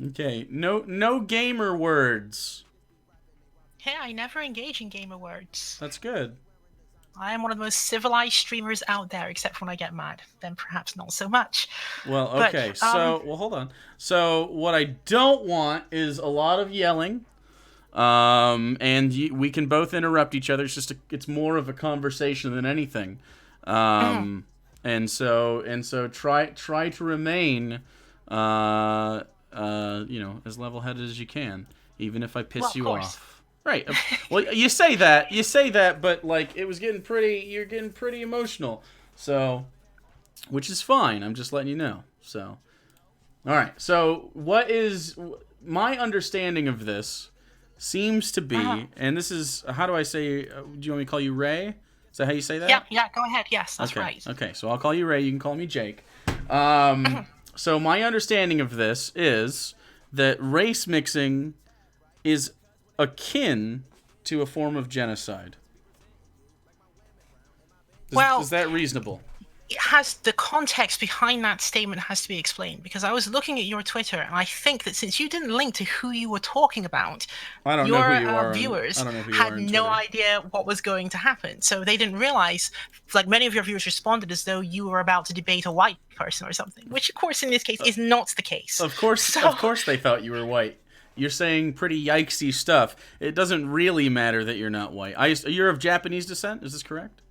Okay. No gamer words. Hey, I never engage in gamer words. That's good. I am one of the most civilized streamers out there, except when I get mad. Then perhaps not so much. Well, But okay. So, hold on. So, what I don't want is a lot of yelling. And we can both interrupt each other. It's more of a conversation than anything. Um, and so try to remain, as level-headed as you can, even if I well, piss of you course. off. Right. Well, you say that, but like you're getting pretty emotional. So, which is fine. I'm just letting you know. So, all right. So, what is my understanding of this? Seems to Uh-huh. be, and this is how do I say? Do you want me to call you Ray? Is that how you say Yeah, that? yeah. Go ahead. Yes, that's Okay. right. Okay. So I'll call you Ray. You can call me Jake. So my understanding of this is that race mixing is akin to a form of genocide. Is Well, that reasonable? it has the context behind that statement has to be explained because I was looking at your Twitter and I think that since you didn't link to who you were talking about, I don't know who your you are on. I viewers don't know who you are had on no Twitter. idea what was going to happen. So they didn't realize, like many of your viewers responded as though you were about to debate a white person or something, which of course in this case is not the case. So Of course, they thought you were white. You're saying pretty yikesy stuff. It doesn't really matter that you're not white. You're of Japanese descent. Is this correct?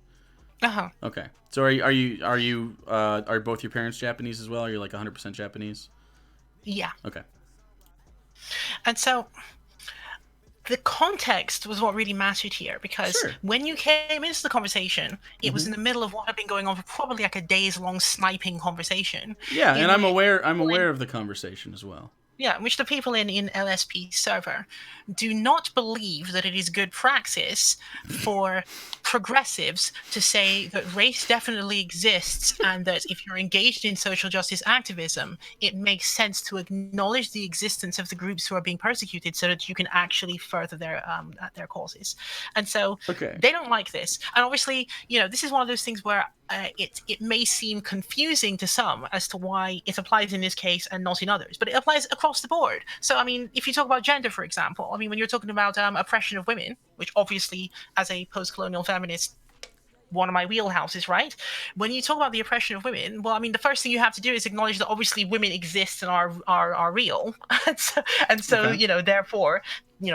uh-huh. Okay. So are both your parents Japanese as well? Are you like 100% Japanese? Yeah. Okay. And so the context was what really mattered here because Sure. when you came into the conversation, it was Mm-hmm. in the middle of what had been going on for probably like a days long sniping conversation Yeah, and in which I'm people in aware of the conversation as well. yeah, in which the people in LSP server do not believe that it is good praxis for progressives to say that race definitely exists and that if you're engaged in social justice activism, it makes sense to acknowledge the existence of the groups who are being persecuted so that you can actually further their causes. And so Okay. they don't like this. And obviously, this is one of those things where it may seem confusing to some as to why it applies in this case and not in others, but it applies across the board. So, I mean, if you talk about gender, for example, I mean, when you're talking about oppression of women, which obviously, as a post-colonial feminist, one of my wheelhouses, right? When you talk about the oppression of women, well, I mean, the first thing you have to do is acknowledge that obviously women exist and are real, and so Okay. therefore,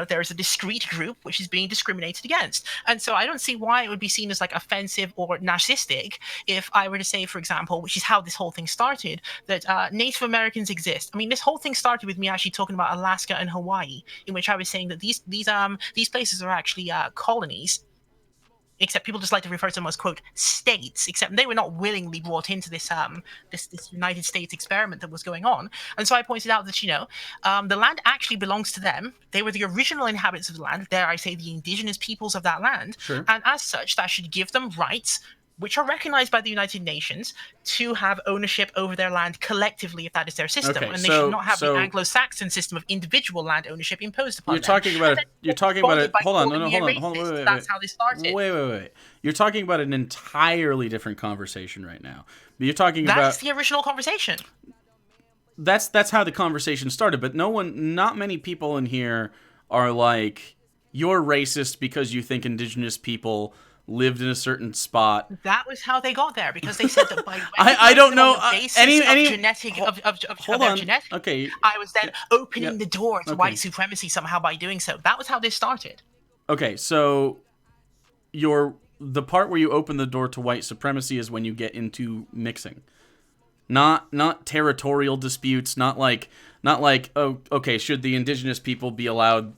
there's a discrete group which is being discriminated against, and so I don't see why it would be seen as like offensive or narcissistic if I were to say, for example, which is how this whole thing started, that Native Americans exist. I mean, this whole thing started with me actually talking about Alaska and Hawaii, in which I was saying that these places are actually colonies, except people just like to refer to them as quote states, except they were not willingly brought into this United States experiment that was going on. And so I pointed out that the land actually belongs to them. They were the original inhabitants of the land, dare I say the indigenous peoples of that land, Sure. and as such that should give them rights which are recognized by the United Nations to have ownership over their land collectively if that is their system, Okay. and they should So not have the so Anglo-Saxon system of individual land ownership imposed you're upon them. talking about And it. then You're people talking about responded it. by Hold on. No, calling no. me a Hold on. racist. That's how this started. Wait. You're talking about an entirely different conversation right now. You're talking That is about the original conversation. that's how the conversation started. But not many people in here are like you're racist because you think indigenous people lived in a certain spot. That was how they got there because they said that by I recognizing don't them on know the basis any of any. genetic of Hold their on. genetics, Okay. I was then opening Yep. the door to white Okay. supremacy somehow by doing so. That was how this started. Okay. So the part where you open the door to white supremacy is when you get into mixing. Not territorial disputes, not like okay, should the indigenous people be allowed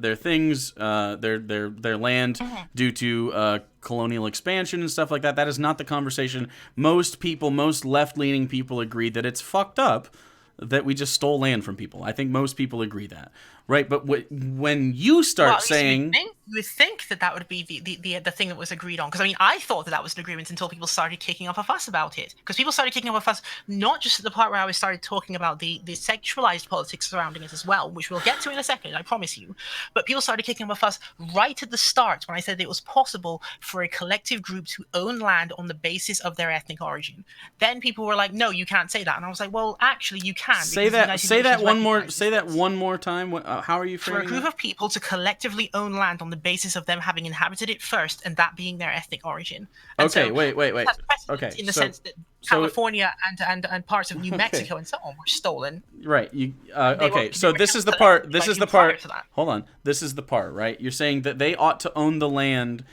their things, their land due to colonial expansion and stuff like that. That is not the conversation. Most left-leaning people agree that it's fucked up that we just stole land from people. I think most people agree that. right? But when you Well, start at least saying, you would think that that would be the thing that was agreed on. Because I mean, I thought that that was an agreement until people started kicking up a fuss about it. Because people started kicking up a fuss, not just at the part where I started talking about the sexualized politics surrounding it as well, which we'll get to in a second, I promise you. But people started kicking up a fuss right at the start when I said it was possible for a collective group to own land on the basis of their ethnic origin. Then people were like, "No, you can't say that," and I was like, "Well, actually, you can say because the that, United Nations say recognizes that this." one more time. How are you For a framing group that? of people to collectively own land on the basis of them having inhabited it first and that being their ethnic origin. And Okay, so wait. that's precedent Okay, in the sense that so California and parts of New okay, Mexico and so on were stolen. right. You They were okay? So they were this is held the part. collectively by humans prior to that. Hold on. This is the part, right? You're saying that they ought to own the land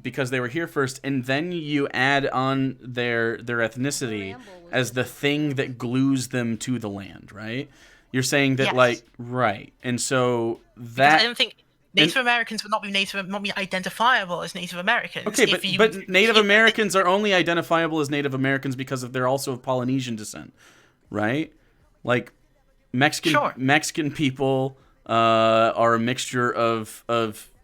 because they were here first, and then you add on their ethnicity as the thing that glues them to the land, right? You're saying that, Yes. right, and so Because I that don't think and Native Americans would not be identifiable as Native Americans okay, if you but Native if, Americans are only identifiable as Native Americans because they're also of Polynesian descent, right? Like sure. Mexican people are a mixture of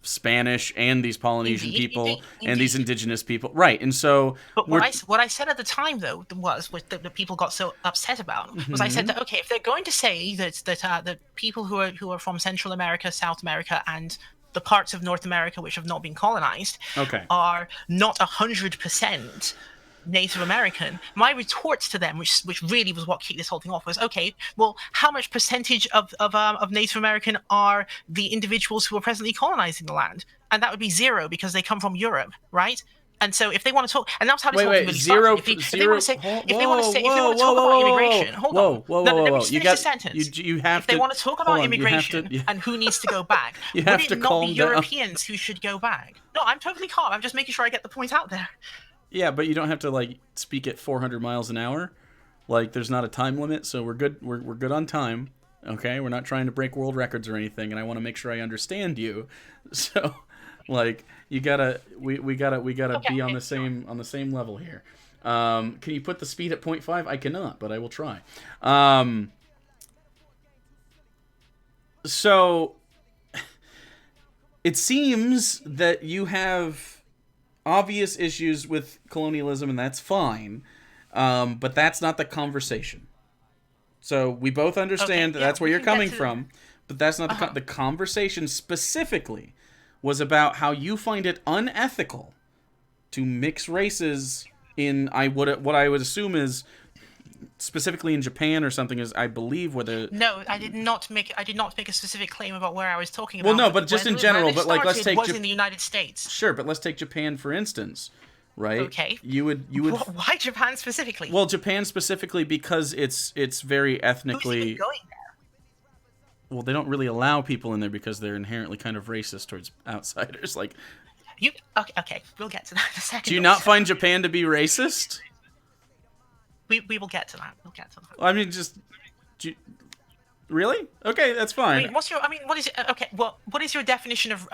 Spanish and these Polynesian Indeed, people and these indeed. indigenous people, right? And so But we're what I said at the time though was that people got so upset about was I said Mhm. that okay, if they're going to say that people who are from Central America, South America, and the parts of North America which have not been colonized Okay. are not 100% Native American, my retort to them, which really was what kicked this whole thing off, was okay. Well, how much percentage of Native American are the individuals who are presently colonizing the land? And that would be zero because they come from Europe, right? And so if they want to talk, and that's how this whole thing Wait, really started. zero, If they want to say, whoa, if they want to say, if they whoa, want to whoa, talk about whoa, immigration, hold on. whoa, whoa, No, whoa, let me whoa. just You finish the got sentence. you have If they to want to talk hold about on. You have to immigration and who needs to go back, you would have it to not be calm down. Europeans who should go back? No, I'm totally calm. I'm just making sure I get the point out there. Yeah, but you don't have to speak at 400 miles an hour. Like there's not a time limit, so we're good. We're good on time. Okay, we're not trying to break world records or anything, and I want to make sure I understand you. So, you gotta we gotta Okay, be on okay, the sure. same level here. Can you put the speed at 0.5? I cannot, but I will try. Um, so it seems that you have obvious issues with colonialism, and that's fine. But that's not the conversation. So we both Okay, understand that yeah, that's where we you're can get coming to. from, but that's not Uh-huh. the conversation specifically was about how you find it unethical to mix races in what I would assume is specifically in Japan or something is I believe where the No, I did not make a specific claim about where I was talking well about. no but just in Where general this but let's started take was in the United States. sure but let's take Japan for instance, right? Okay. You would Why Japan specifically? well Japan specifically because it's very Who's even ethnically going there? well they don't really allow people in there because they're inherently kind of racist towards outsiders. Like, You okay? We'll get to that in a second. do you not find Japan to be racist? We will get to that. We'll get to that. I mean, just do you, really? Okay, that's I fine. mean, what is okay? Well, what is your definition of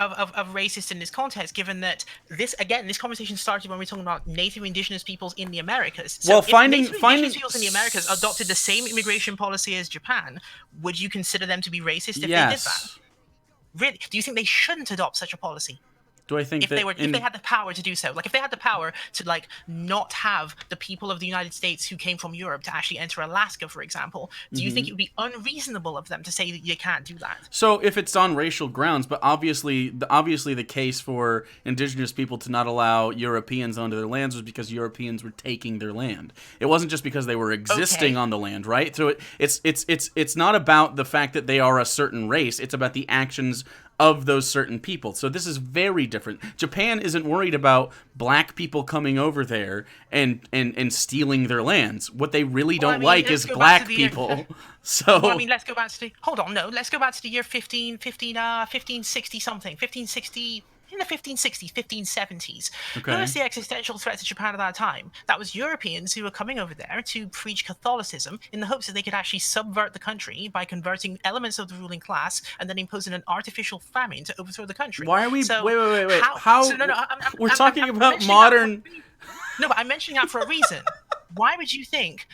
racist in this context? Given that this conversation started when we were talking about native indigenous peoples in the Americas. So Well, if native indigenous peoples in the Americas adopted the same immigration policy as Japan, would you consider them to be racist if they did that? Yes. Really? Do you think they shouldn't adopt such a policy? Do I think If that they had the power to do so, like if they had the power to not have the people of the United States who came from Europe to actually enter Alaska, for example, do you think it would be unreasonable of them to say that you can't do that? so if it's on racial grounds, but obviously the case for indigenous people to not allow Europeans onto their lands was because Europeans were taking their land. It wasn't just because they were existing Okay. on the land, right? So it's not about the fact that they are a certain race. It's about the actions of those certain people. So this is very different. Japan isn't worried about black people coming over there and stealing their lands. What they really Well, I don't mean, like let's is go back to black the people. So Well, I mean, let's go back to the. Hold on, no. Let's go back to the year 1560 something. 1560. In the 1560s, 1570s. Who okay. was the existential threat to Japan at that time? That was Europeans who were coming over there to preach Catholicism in the hopes that they could actually subvert the country by converting elements of the ruling class and then imposing an artificial famine to overthrow the country. Why are we So wait. How? How So no, we're talking I'm about mentioning that modern no, but I'm mentioning that for a reason. Why would you think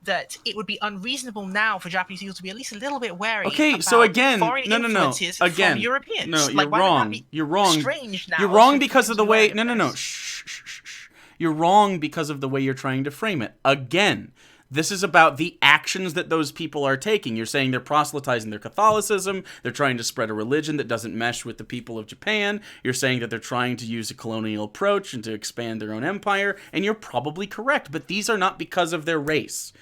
that it would be unreasonable now for Japanese people to be at least a little bit wary Okay, about so again, foreign influences from Europeans. No, you're like, why would that wrong. be You're wrong. strange now? You're wrong for because people of the to way. learn No, no, no. this? Shh, shh, shh, shh. You're wrong because of the way you're trying to frame it. Again, this is about the actions that those people are taking. You're saying they're proselytizing their Catholicism. They're trying to spread a religion that doesn't mesh with the people of Japan. You're saying that they're trying to use a colonial approach and to expand their own empire. And you're probably correct, but these are not because of their race.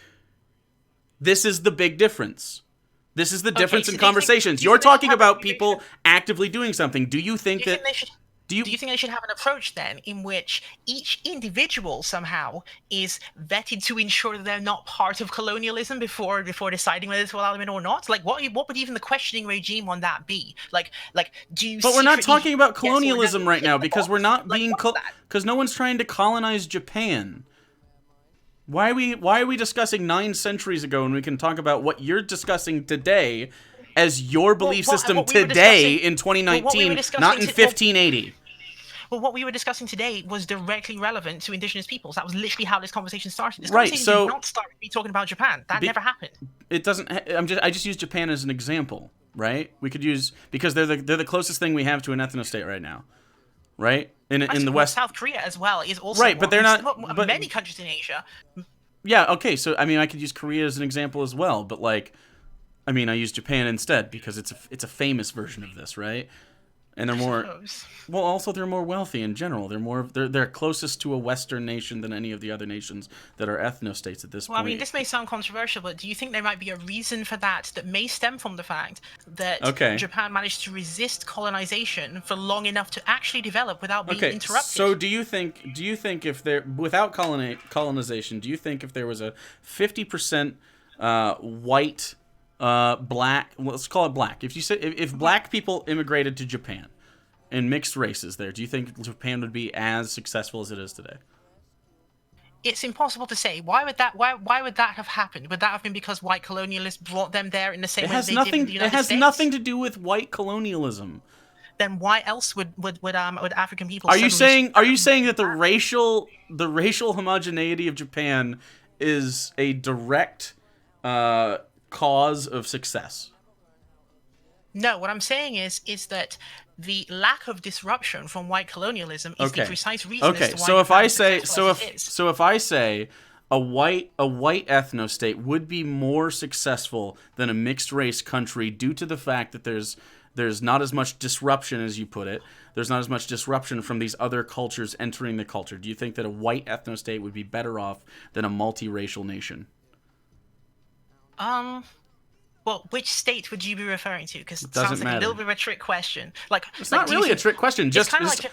This is the big difference. This is the difference in conversations. You're talking about people actively doing something. Do you think that... Do you think they should have an approach then in which each individual somehow is vetted to ensure that they're not part of colonialism before deciding whether to allow them in or not? Like, what would even the questioning regime on that be? Like, do you? But we're not talking about colonialism right now because we're not like, being because no one's trying to colonize Japan. Why are we discussing 9 centuries ago when we can talk about what you're discussing today as your belief system today in 2019, not in 1580? Well, what we were discussing today was directly relevant to indigenous peoples. That was literally how this conversation started. This Right, conversation did not start with me talking about Japan. That never happened. It doesn't. I just use Japan as an example, right? We could use because they're the closest thing we have to an ethnostate right now, right? In the West, South Korea as well is also right, but they're not. But many countries in Asia. Yeah. Okay. So I mean, I could use Korea as an example as well, but like, I mean, I use Japan instead because it's a famous version of this, right? And they're more well. Also, they're more wealthy in general. They're closest to a Western nation than any of the other nations that are ethnostates at this point. Well, I mean, this may sound controversial, but do you think there might be a reason for that may stem from the fact that Japan managed to resist colonization for long enough to actually develop without being interrupted? So do you think if there without colonization, do you think if there was a 50% white black, let's call it black. If you say if black people immigrated to Japan and mixed races there, do you think Japan would be as successful as it is today? It's impossible to say. Why would that have happened? Would that have been because white colonialists brought them there in the same way they did in the United States? It has nothing to do with white colonialism. Then why else would African people? Are you saying that the racial homogeneity of Japan is a direct cause of success? No, what I'm saying is that the lack of disruption from white colonialism is the precise reason. Okay, so if I say a white ethnostate would be more successful than a mixed race country due to the fact that there's not as much disruption, as you put it. There's not as much disruption from these other cultures entering the culture. Do you think that a white ethnostate would be better off than a multiracial nation? Well, which state would you be referring to? Because it sounds like a little bit of a trick question. Like, it's not really a trick question. Just kind of like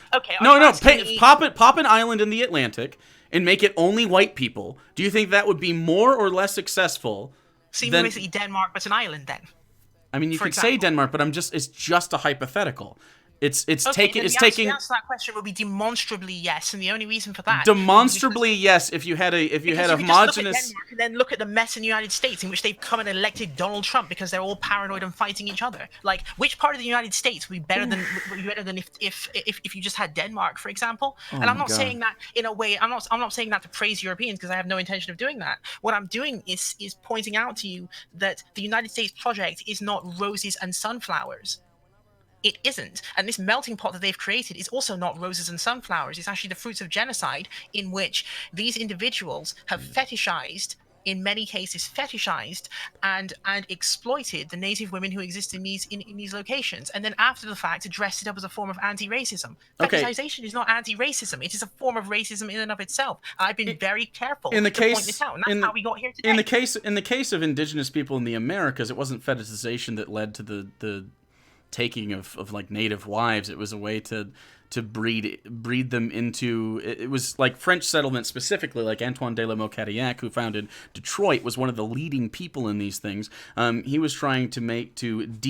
pop an island in the Atlantic and make it only white people. Do you think that would be more or less successful? So you're basically Denmark, but an island then. I mean, you could say Denmark, but it's just a hypothetical. The answer to that question would be demonstrably yes, and the only reason for that demonstrably yes if you had a homogenous. Just look at Denmark and then look at the mess in the United States in which they've come and elected Donald Trump because they're all paranoid and fighting each other. Like, which part of the United States would be better than if you just had Denmark, for example? And I'm not saying that in a way. I'm not saying that to praise Europeans because I have no intention of doing that. What I'm doing is pointing out to you that the United States project is not roses and sunflowers. It isn't. And this melting pot that they've created is also not roses and sunflowers. It's actually the fruits of genocide in which these individuals have fetishized, in many cases and exploited the native women who exist in these locations. And then after the fact, dressed it up as a form of anti-racism. Fetishization is not anti-racism. It is a form of racism in and of itself. I've been very careful to point this out, and that's how we got here today. In the case of indigenous people in the Americas, it wasn't fetishization that led to the taking of like native wives. It was a way to breed them into. It was like French settlement specifically, like Antoine de la Mocadillac, who founded Detroit, was one of the leading people in these things. He was trying to make the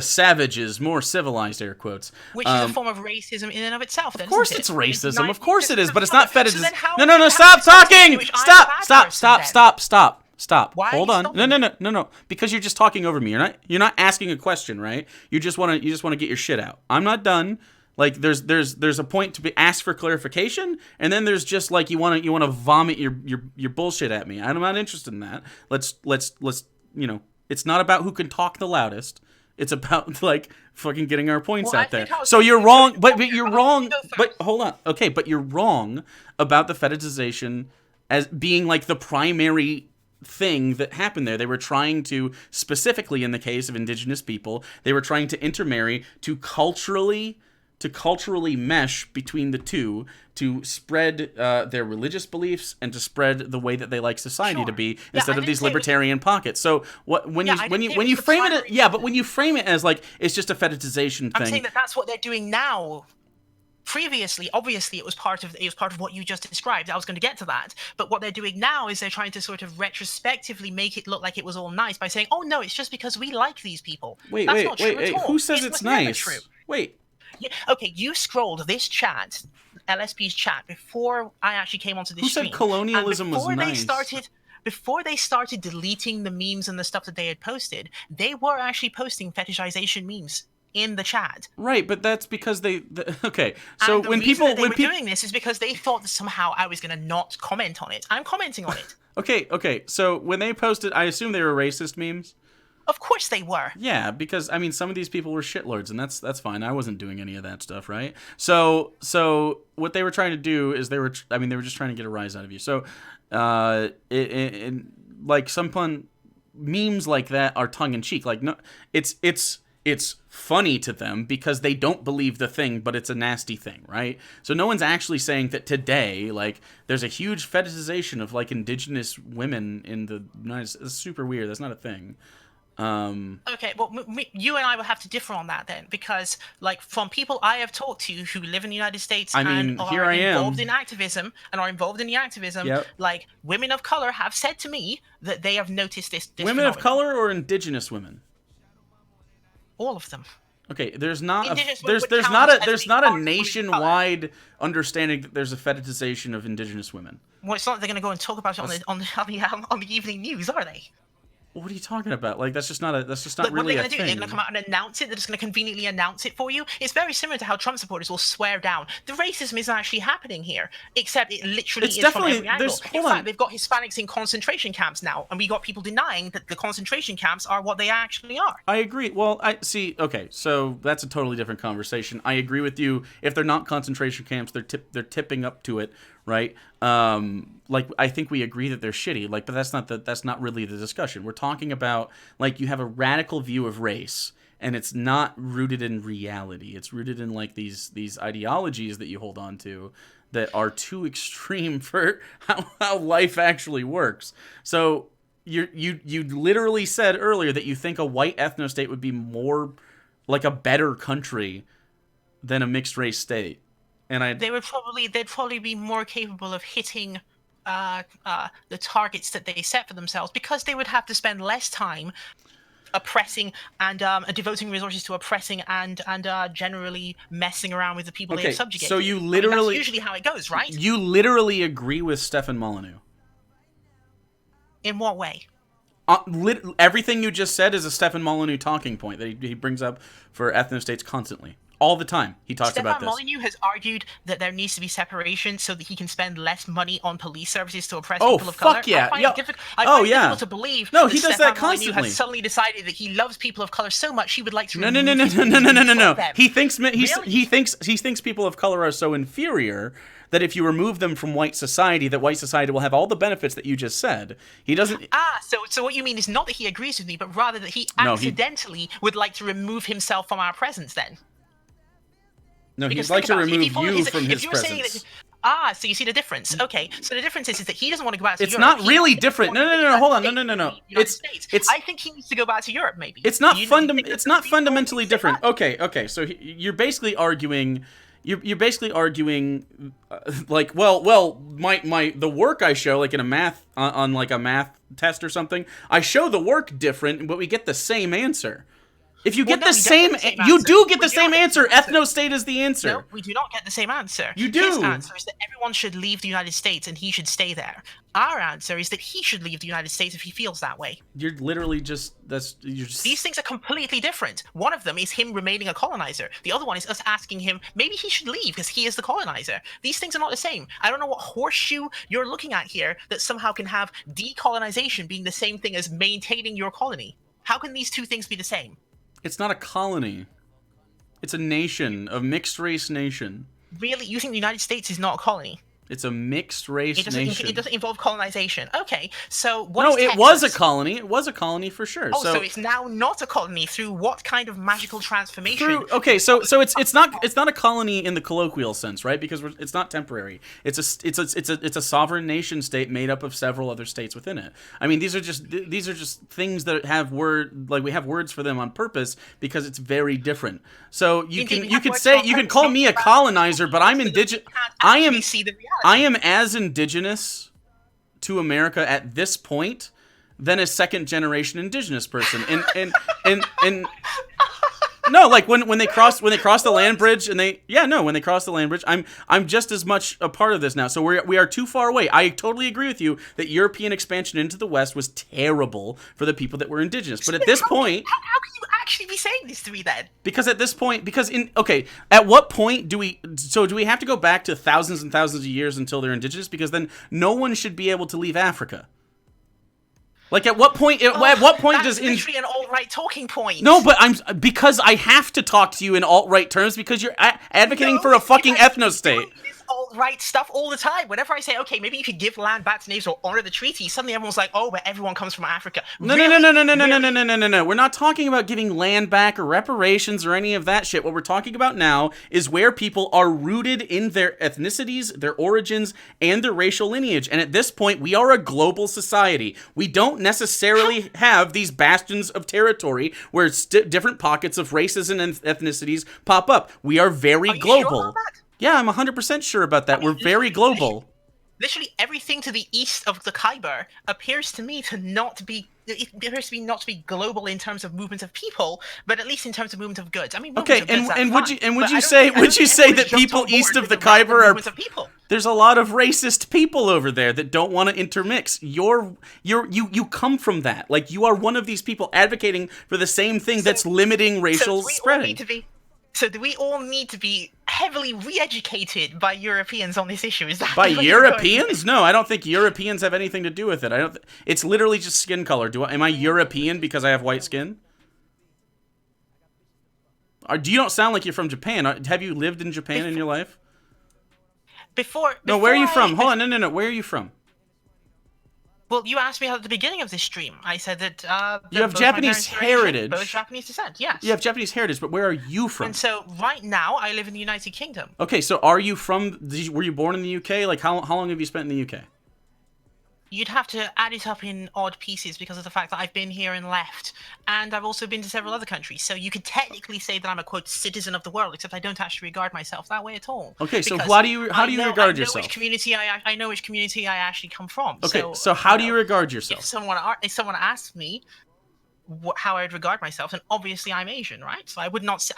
savages more civilized, air quotes, which is a form of racism in and of itself. Of course it's racism. Of course it is, but it's not fetishism. No, stop talking. Stop. Hold on. No. Because you're just talking over me. You're not asking a question, right? You just want to get your shit out. I'm not done. Like there's a point to be ask for clarification, and then there's just like you want to vomit your bullshit at me. I'm not interested in that. Let's it's not about who can talk the loudest. It's about like fucking getting our points out there. So you're wrong, but you're wrong. But hold on, okay, but you're wrong about the fetishization as being like the primary thing that happened there. They were trying to, specifically in the case of indigenous people, they were trying to intermarry to culturally mesh between the two, to spread their religious beliefs and to spread the way that they like society to be, instead of these libertarian pockets. So when you frame it, but when you frame it as like it's just a fetishization thing, I'm saying that that's what they're doing now. Previously, obviously, it was part of what you just described. I was going to get to that, but what they're doing now is they're trying to sort of retrospectively make it look like it was all nice by saying, "Oh no, it's just because we like these people." Wait, who says it's nice? True. Wait. Yeah, okay, you scrolled this chat, LSP's chat, before I actually came onto this stream. Who said colonialism was nice? Before they started deleting the memes and the stuff that they had posted, they were actually posting fetishization memes in the chat. Right, but that's because okay. So and when people were doing this is because they thought that somehow I was going to not comment on it. I'm commenting on it. Okay. So when they posted, I assume they were racist memes. Of course they were. Yeah, because I mean, some of these people were shitlords, and that's fine. I wasn't doing any of that stuff, right? So what they were trying to do is they were just trying to get a rise out of you. So, like some fun memes like that are tongue in cheek. Like no, it's funny to them because they don't believe the thing, but it's a nasty thing, right? So no one's actually saying that today, like, there's a huge fetishization of like indigenous women in the United States. It's super weird. That's not a thing. Okay, well, you and I will have to differ on that then, because, like, from people I have talked to who live in the United States and are involved in activism, yep. Like, women of color have said to me that they have noticed this women phenomenon. Of color or indigenous women? All of them. Okay, there's not a nationwide understanding that there's a fetishization of indigenous women. Well, it's not like they're going to go and talk about it on the evening news, are they? What are you talking about? Like, that's just not really a thing. What are they going to do? They're going to come out and announce it? They're just going to conveniently announce it for you? It's very similar to how Trump supporters will swear down. The racism isn't actually happening here, except it literally is from every angle. In fact, they've got Hispanics in concentration camps now, and we got people denying that the concentration camps are what they actually are. I agree. Well, okay, so that's a totally different conversation. I agree with you. If they're not concentration camps, they're tipping up to it, right? Like, I think we agree that they're shitty, like, but that's not really the discussion. We're talking about, like, you have a radical view of race, and it's not rooted in reality. It's rooted in, like, these ideologies that you hold on to that are too extreme for how life actually works. So you literally said earlier that you think a white ethnostate would be more like a better country than a mixed race state. And they'd probably be more capable of hitting the targets that they set for themselves, because they would have to spend less time oppressing and devoting resources to oppressing and generally messing around with the people they have subjugated. So you literally, that's usually how it goes, right? You literally agree with Stefan Molyneux. In what way? Everything you just said is a Stefan Molyneux talking point that he brings up for ethnostates constantly. All the time he talks about this. Stefan Molyneux has argued that there needs to be separation so that he can spend less money on police services to oppress people of color. Oh, fuck yeah. I find it difficult to believe that he does Stefan that constantly. Molyneux has suddenly decided that he loves people of color so much he would like to No. He thinks people of color are so inferior that if you remove them from white society, that white society will have all the benefits that you just said. He doesn't... So what you mean is not that he agrees with me, but rather that he accidentally would like to remove himself from our presence then. No, he'd like to remove you from his presence. So you see the difference. Okay, so the difference is that he doesn't want to go back to Europe. It's not really different. No, hold on. No. I think he needs to go back to Europe, maybe. It's not fundamentally different. Okay. So you're basically arguing... You're basically arguing, like, the work I show, like in a math on like a math test or something, I show the work different, but we get the same answer. If you Well, get no, the we don't get same, the same you answer. do get We the do not same get the answer. same answer. Ethnostate is the No, answer. we do not get the same answer. You His do. answer is that everyone should leave the United States and he should stay there. Our answer is that he should leave the United States if he feels that way. You're literally just These things are completely different. One of them is him remaining a colonizer. The other one is us asking him maybe he should leave because he is the colonizer. These things are not the same. I don't know what horseshoe you're looking at here that somehow can have decolonization being the same thing as maintaining your colony. How can these two things be the same? It's not a colony. It's a nation, a mixed race nation. Really? You think the United States is not a colony? It's a mixed race nation. It doesn't involve colonization. Okay, so what No, is it Texas? was a colony. It was a colony for sure. Oh, so it's now not a colony through what kind of magical transformation? Okay, so it's not a colony in the colloquial sense, right? Because it's not temporary. It's a sovereign nation state made up of several other states within it. I mean, these are just things that have we have words for them on purpose because it's very different. So you can call me a colonizer, but I'm indigenous. I am as indigenous to America at this point than a second generation indigenous person. And no, like when they cross the land bridge when they cross the land bridge, I'm just as much a part of this now. So we are too far away. I totally agree with you that European expansion into the West was terrible for the people that were indigenous. But at this point, how can you actually be saying this to me then? Because at this point, at what point do we have to go back to thousands and thousands of years until they're indigenous? Because then no one should be able to leave Africa. Like at what point? At what point does literally an alt-right talking point? No, but because I have to talk to you in alt-right terms because you're advocating for a fucking ethnostate. Alt-right stuff all the time. Whenever I say, okay, maybe you could give land back to natives or honor the treaty, suddenly everyone's like, oh, but everyone comes from Africa. No. We're not talking about giving land back or reparations or any of that shit. What we're talking about now is where people are rooted in their ethnicities, their origins, and their racial lineage. And at this point, we are a global society. We don't necessarily have these bastions of territory where different pockets of races and ethnicities pop up. We are very global. Sure about that? Yeah, I'm 100% sure about that. We're very global. Literally everything to the east of the Khyber appears to me to not be. It appears to be not to be global in terms of movement of people, but at least in terms of movement of goods. I mean, okay, would you say that people east of the Khyber are? There's a lot of racist people over there that don't want to intermix. You come from that. Like you are one of these people advocating for the same thing that's limiting racial spreading. So do we all need to be heavily re-educated by Europeans on this issue? Is that by Europeans? No, I don't think Europeans have anything to do with it. It's literally just skin color. Am I European because I have white skin? You don't sound like you're from Japan. Have you lived in Japan in your life? No, where are you from? Hold on, no. Where are you from? Well, you asked me at the beginning of this stream. I said that you have Japanese heritage. Both Japanese descent, yes. You have Japanese heritage, but where are you from? And so right now, I live in the United Kingdom. Okay, so were you born in the UK? Like how long have you spent in the UK? You'd have to add it up in odd pieces because of the fact that I've been here and left. And I've also been to several other countries. So you could technically say that I'm a, quote, citizen of the world, except I don't actually regard myself that way at all. Okay, so how do you regard yourself? I know which community I actually come from. Okay, so how do you regard yourself? If someone asks me how I would regard myself, and obviously I'm Asian, right? So I would not.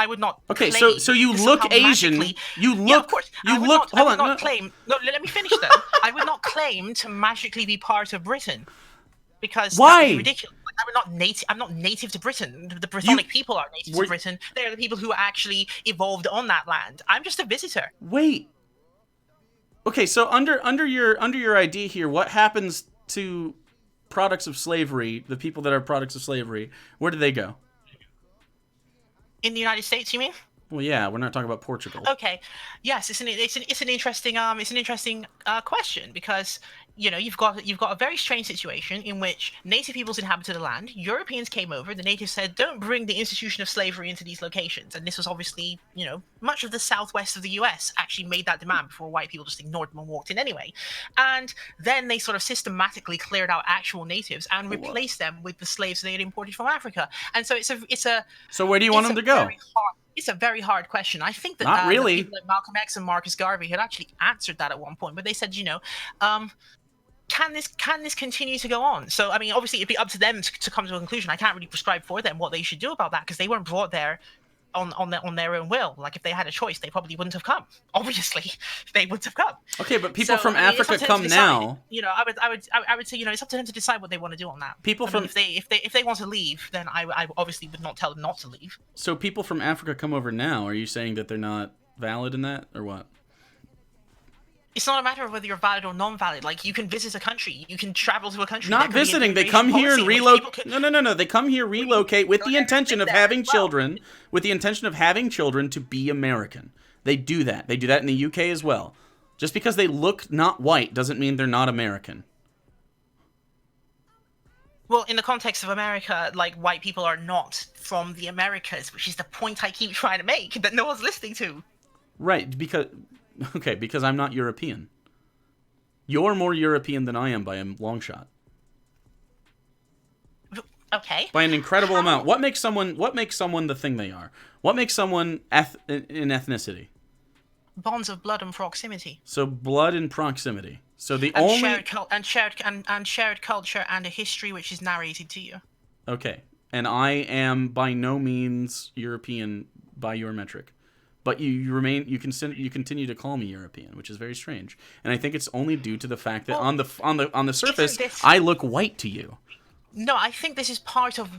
Okay, so you look Asian. You look. Yeah, of course. Hold on. No, let me finish though. I would not claim to magically be part of Britain, because why? That would be ridiculous. I'm not native to Britain. The Brythonic people are native to Britain. They are the people who actually evolved on that land. I'm just a visitor. Wait. Okay, so under your idea here, what happens to products of slavery, the people that are products of slavery, where do they go? In the United States, you mean? Well, yeah, we're not talking about Portugal. Okay, yes, it's an interesting question because you've got a very strange situation in which native peoples inhabited the land. Europeans came over. The natives said, "Don't bring the institution of slavery into these locations." And this was obviously, much of the southwest of the U.S. actually made that demand before white people just ignored them and walked in anyway. And then they sort of systematically cleared out actual natives and replaced them with the slaves they had imported from Africa. And so it's a. So where do you want them to go? It's a very hard question. I think that not really. People like Malcolm X and Marcus Garvey had actually answered that at one point, but they said, can this continue to go on? So I mean, obviously, it'd be up to them to come to a conclusion. I can't really prescribe for them what they should do about that because they weren't brought there on their own will. Like if they had a choice, they probably wouldn't have come. Obviously, they wouldn't have come. Okay, but people from Africa come now. I would say it's up to them to decide what they want to do on that. If they want to leave, then I obviously would not tell them not to leave. So people from Africa come over now. Are you saying that they're not valid in that, or what? It's not a matter of whether you're valid or non-valid. Like, you can visit a country. You can travel to a country. Not visiting. They come here and relocate. No. They come here, relocate with the intention of having children. With the intention of having children to be American. They do that. They do that in the UK as well. Just because they look not white doesn't mean they're not American. Well, in the context of America, like, white people are not from the Americas, which is the point I keep trying to make that no one's listening to. Right, because I'm not European. You're more European than I am by a long shot. Okay. By an incredible amount. What makes someone the thing they are? What makes someone in ethnicity? Bonds of blood and proximity. So blood and proximity. So the and only shared culture and a history which is narrated to you. Okay. And I am by no means European by your metric. But you continue to call me European, which is very strange. And I think it's only due to the fact that on the surface I look white to you. No, I think this is part of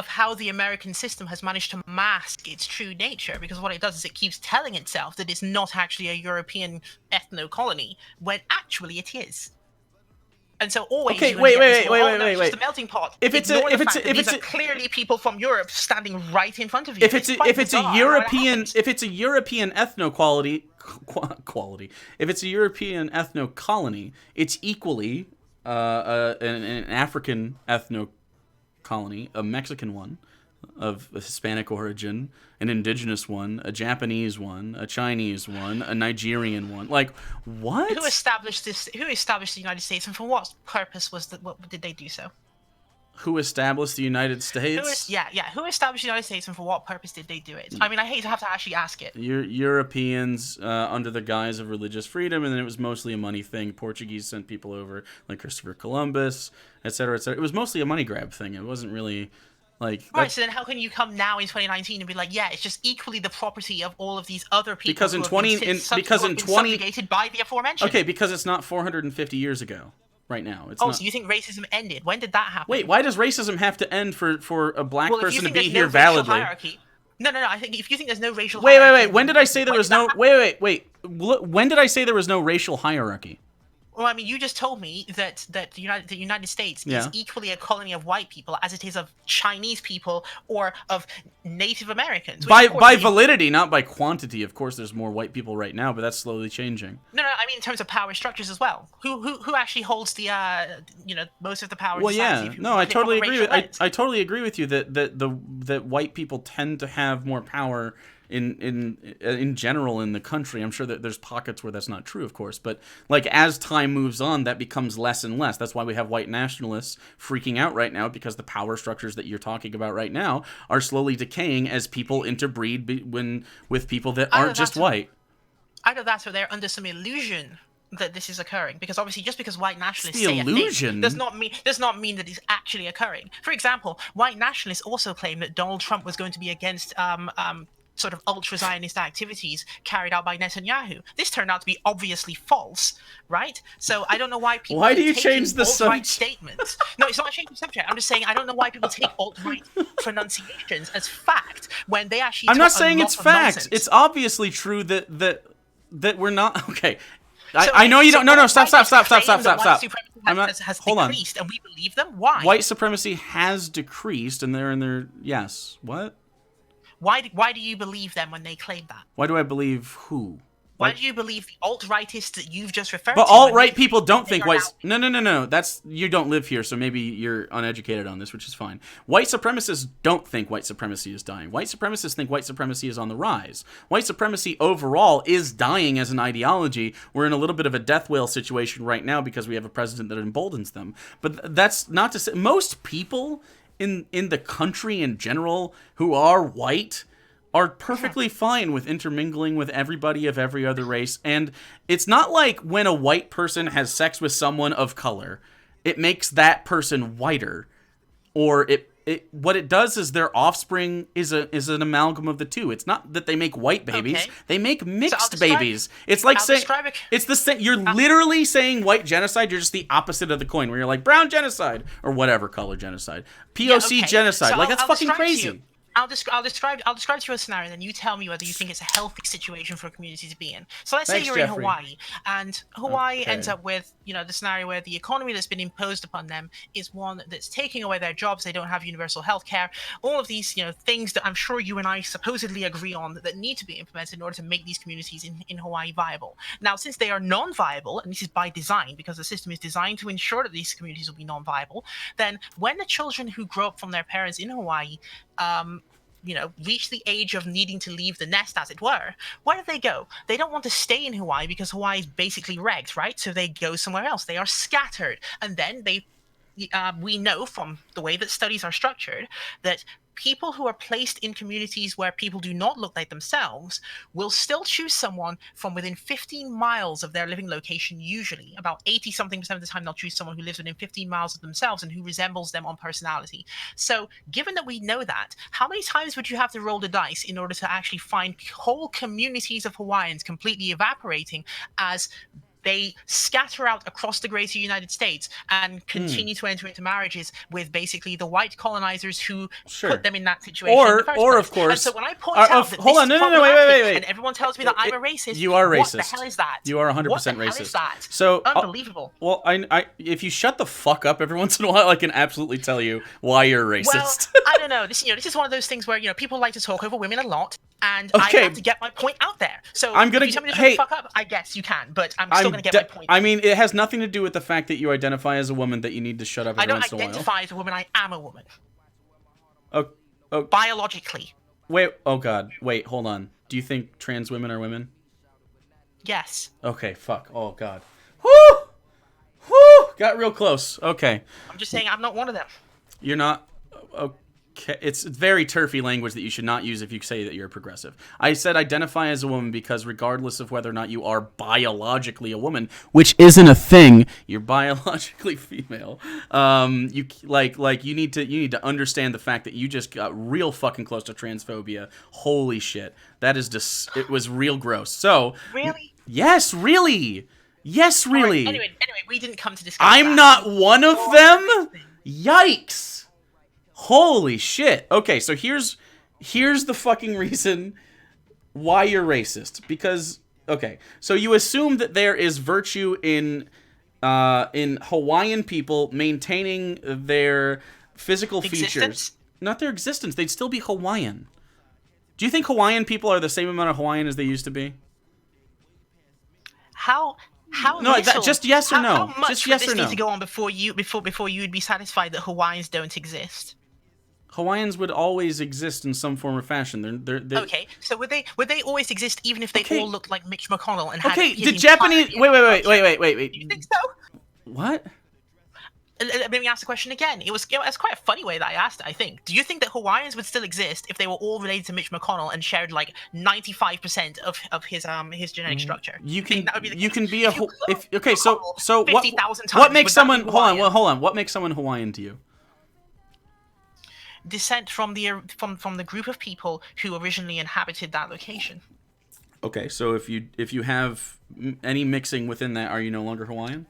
how the American system has managed to mask its true nature, because what it does is it keeps telling itself that it's not actually a European ethno-colony, when actually it is. And so always, okay, wait. Just a melting pot. If it's clearly people from Europe standing right in front of you. If it's a European ethno-quality, if it's a European ethno-colony, it's equally an African ethno-colony, a Mexican one, of Hispanic origin, an indigenous one, a Japanese one, a Chinese one, a Nigerian one. Like, what? Who established this? Who established the United States, and for what purpose what did they do so? Who established the United States? Who established the United States, and for what purpose did they do it? I mean, I hate to have to actually ask it. Europeans, under the guise of religious freedom, and then it was mostly a money thing. Portuguese sent people over, like Christopher Columbus, etc., etc. It was mostly a money grab thing. It wasn't really... Right, so then how can you come now in 2019 and be like, yeah, it's just equally the property of all of these other people because in 20 subjugated by the aforementioned? Okay, because it's not 450 years ago right now. It's not... So you think racism ended? When did that happen? Wait, why does racism have to end for a black person to be here validly? No, I think if you think there's no racial hierarchy... Wait, when did I say there was no... Wait. When did I say there was no racial hierarchy? Well, I mean, you just told me that the United States is equally a colony of white people as it is of Chinese people or of Native Americans. By validity, not by quantity. Of course, there's more white people right now, but that's slowly changing. No, I mean in terms of power structures as well. Who actually holds the most of the power? Well, yeah, no, I totally agree. I totally agree with you that white people tend to have more power in general in the country. I'm sure that there's pockets where that's not true, of course, but like as time moves on, that becomes less and less. That's why we have white nationalists freaking out right now, because the power structures that you're talking about right now are slowly decaying as people interbreed with people that aren't just white. Either that or they're under some illusion that this is occurring, because obviously just because white nationalists say illusion a thing does not mean that it's actually occurring. For example, white nationalists also claim that Donald Trump was going to be against sort of ultra-Zionist activities carried out by Netanyahu. This turned out to be obviously false, right? So I don't know why people Why do you change the subject? Statements. No, it's not changing the subject. I'm just saying I don't know why people take alt-right pronunciations as fact when they actually I'm not saying it's fact. Nonsense. It's obviously true that we're not... Okay. I know you don't... No, stop. I'm not... Has hold on. Decreased, and we believe them? Why? White supremacy has decreased, and they're in their... Yes. What? Why do you believe them when they claim that? Why do I believe who? Why do you believe the alt-rightists that you've just referred to? But alt-right people don't think white... No. That's... You don't live here, so maybe you're uneducated on this, which is fine. White supremacists don't think white supremacy is dying. White supremacists think white supremacy is on the rise. White supremacy overall is dying as an ideology. We're in a little bit of a death whale situation right now because we have a president that emboldens them. But that's not to say... Most people... in the country in general who are white are perfectly fine with intermingling with everybody of every other race. And it's not like when a white person has sex with someone of color, it makes that person whiter. Or what it does is their offspring is an amalgam of the two. It's not that they make white babies; Okay. they make mixed describe- babies. It's like I'll saying describe it. it's the same. You're literally saying white genocide. You're just the opposite of the coin, where you're like brown genocide or whatever color genocide, POC okay. genocide. So Like that's I'll fucking describe to crazy. you. I'll describe to you a scenario, and then you tell me whether you think it's a healthy situation for a community to be in. So let's Thanks, say you're Jeffrey. in Hawaii, and Hawaii Okay. ends up with the scenario where the economy that's been imposed upon them is one that's taking away their jobs. They don't have universal health care. All of these things that I'm sure you and I supposedly agree on that need to be implemented in order to make these communities in Hawaii viable. Now, since they are non-viable, and this is by design because the system is designed to ensure that these communities will be non-viable, then when the children who grow up from their parents in Hawaii reach the age of needing to leave the nest, as it were, where do they go? They don't want to stay in Hawaii because Hawaii is basically wrecked, right? So they go somewhere else. They are scattered. And then we know from the way that studies are structured that people who are placed in communities where people do not look like themselves will still choose someone from within 15 miles of their living location. Usually about 80-something% of the time they'll choose someone who lives within 15 miles of themselves and who resembles them on personality. So given that we know that, how many times would you have to roll the dice in order to actually find whole communities of Hawaiians completely evaporating as they scatter out across the greater United States and continue to enter into marriages with basically the white colonizers who put them in that situation in the first place. Of course. And so when I point out that hold this on, is wait. and everyone tells me that I'm a racist, you are racist. What the hell is that? You are 100% what the racist. Hell is that? So unbelievable. Well, I if you shut the fuck up every once in a while, I can absolutely tell you why you're racist. Well, I don't know. This is one of those things where people like to talk over women a lot. And I have to get my point out there. So if you tell me to shut the fuck up, I guess you can, but I'm still going to get my point. I mean, it has nothing to do with the fact that you identify as a woman that you need to shut up every once in a while. I don't identify as a woman. I am a woman. Oh. Biologically. Wait. Oh God. Wait. Hold on. Do you think trans women are women? Yes. Okay. Fuck. Oh God. Whoo! Got real close. Okay. I'm just saying I'm not one of them. You're not. Okay. It's very turfy language that you should not use if you say that you're a progressive. I said identify as a woman because regardless of whether or not you are biologically a woman, which isn't a thing, you're biologically female. You need to understand the fact that you just got real fucking close to transphobia. Holy shit, that is just it was real gross. So really, yes, really, yes, really. Right. Anyway, we didn't come to discuss. I'm not one of them. Yikes. Holy shit. Okay, so here's the fucking reason why you're racist. Because so you assume that there is virtue in Hawaiian people maintaining their physical features. Not their existence. They'd still be Hawaiian. Do you think Hawaiian people are the same amount of Hawaiian as they used to be? How just yes or no. How much just yes would this or no. need to go on before you would be satisfied that Hawaiians don't exist? Hawaiians would always exist in some form or fashion. They're okay. So would they always exist even if they all looked like Mitch McConnell and had the Japanese wait. You think so? What? Let me ask the question again. It was quite a funny way that I asked it, I think. Do you think that Hawaiians would still exist if they were all related to Mitch McConnell and shared like 95% of his genetic structure? You can be a so what makes someone hold on. What makes someone Hawaiian to you? Descent from the group of people who originally inhabited that location. Okay, so if you have any mixing within that, are you no longer Hawaiian?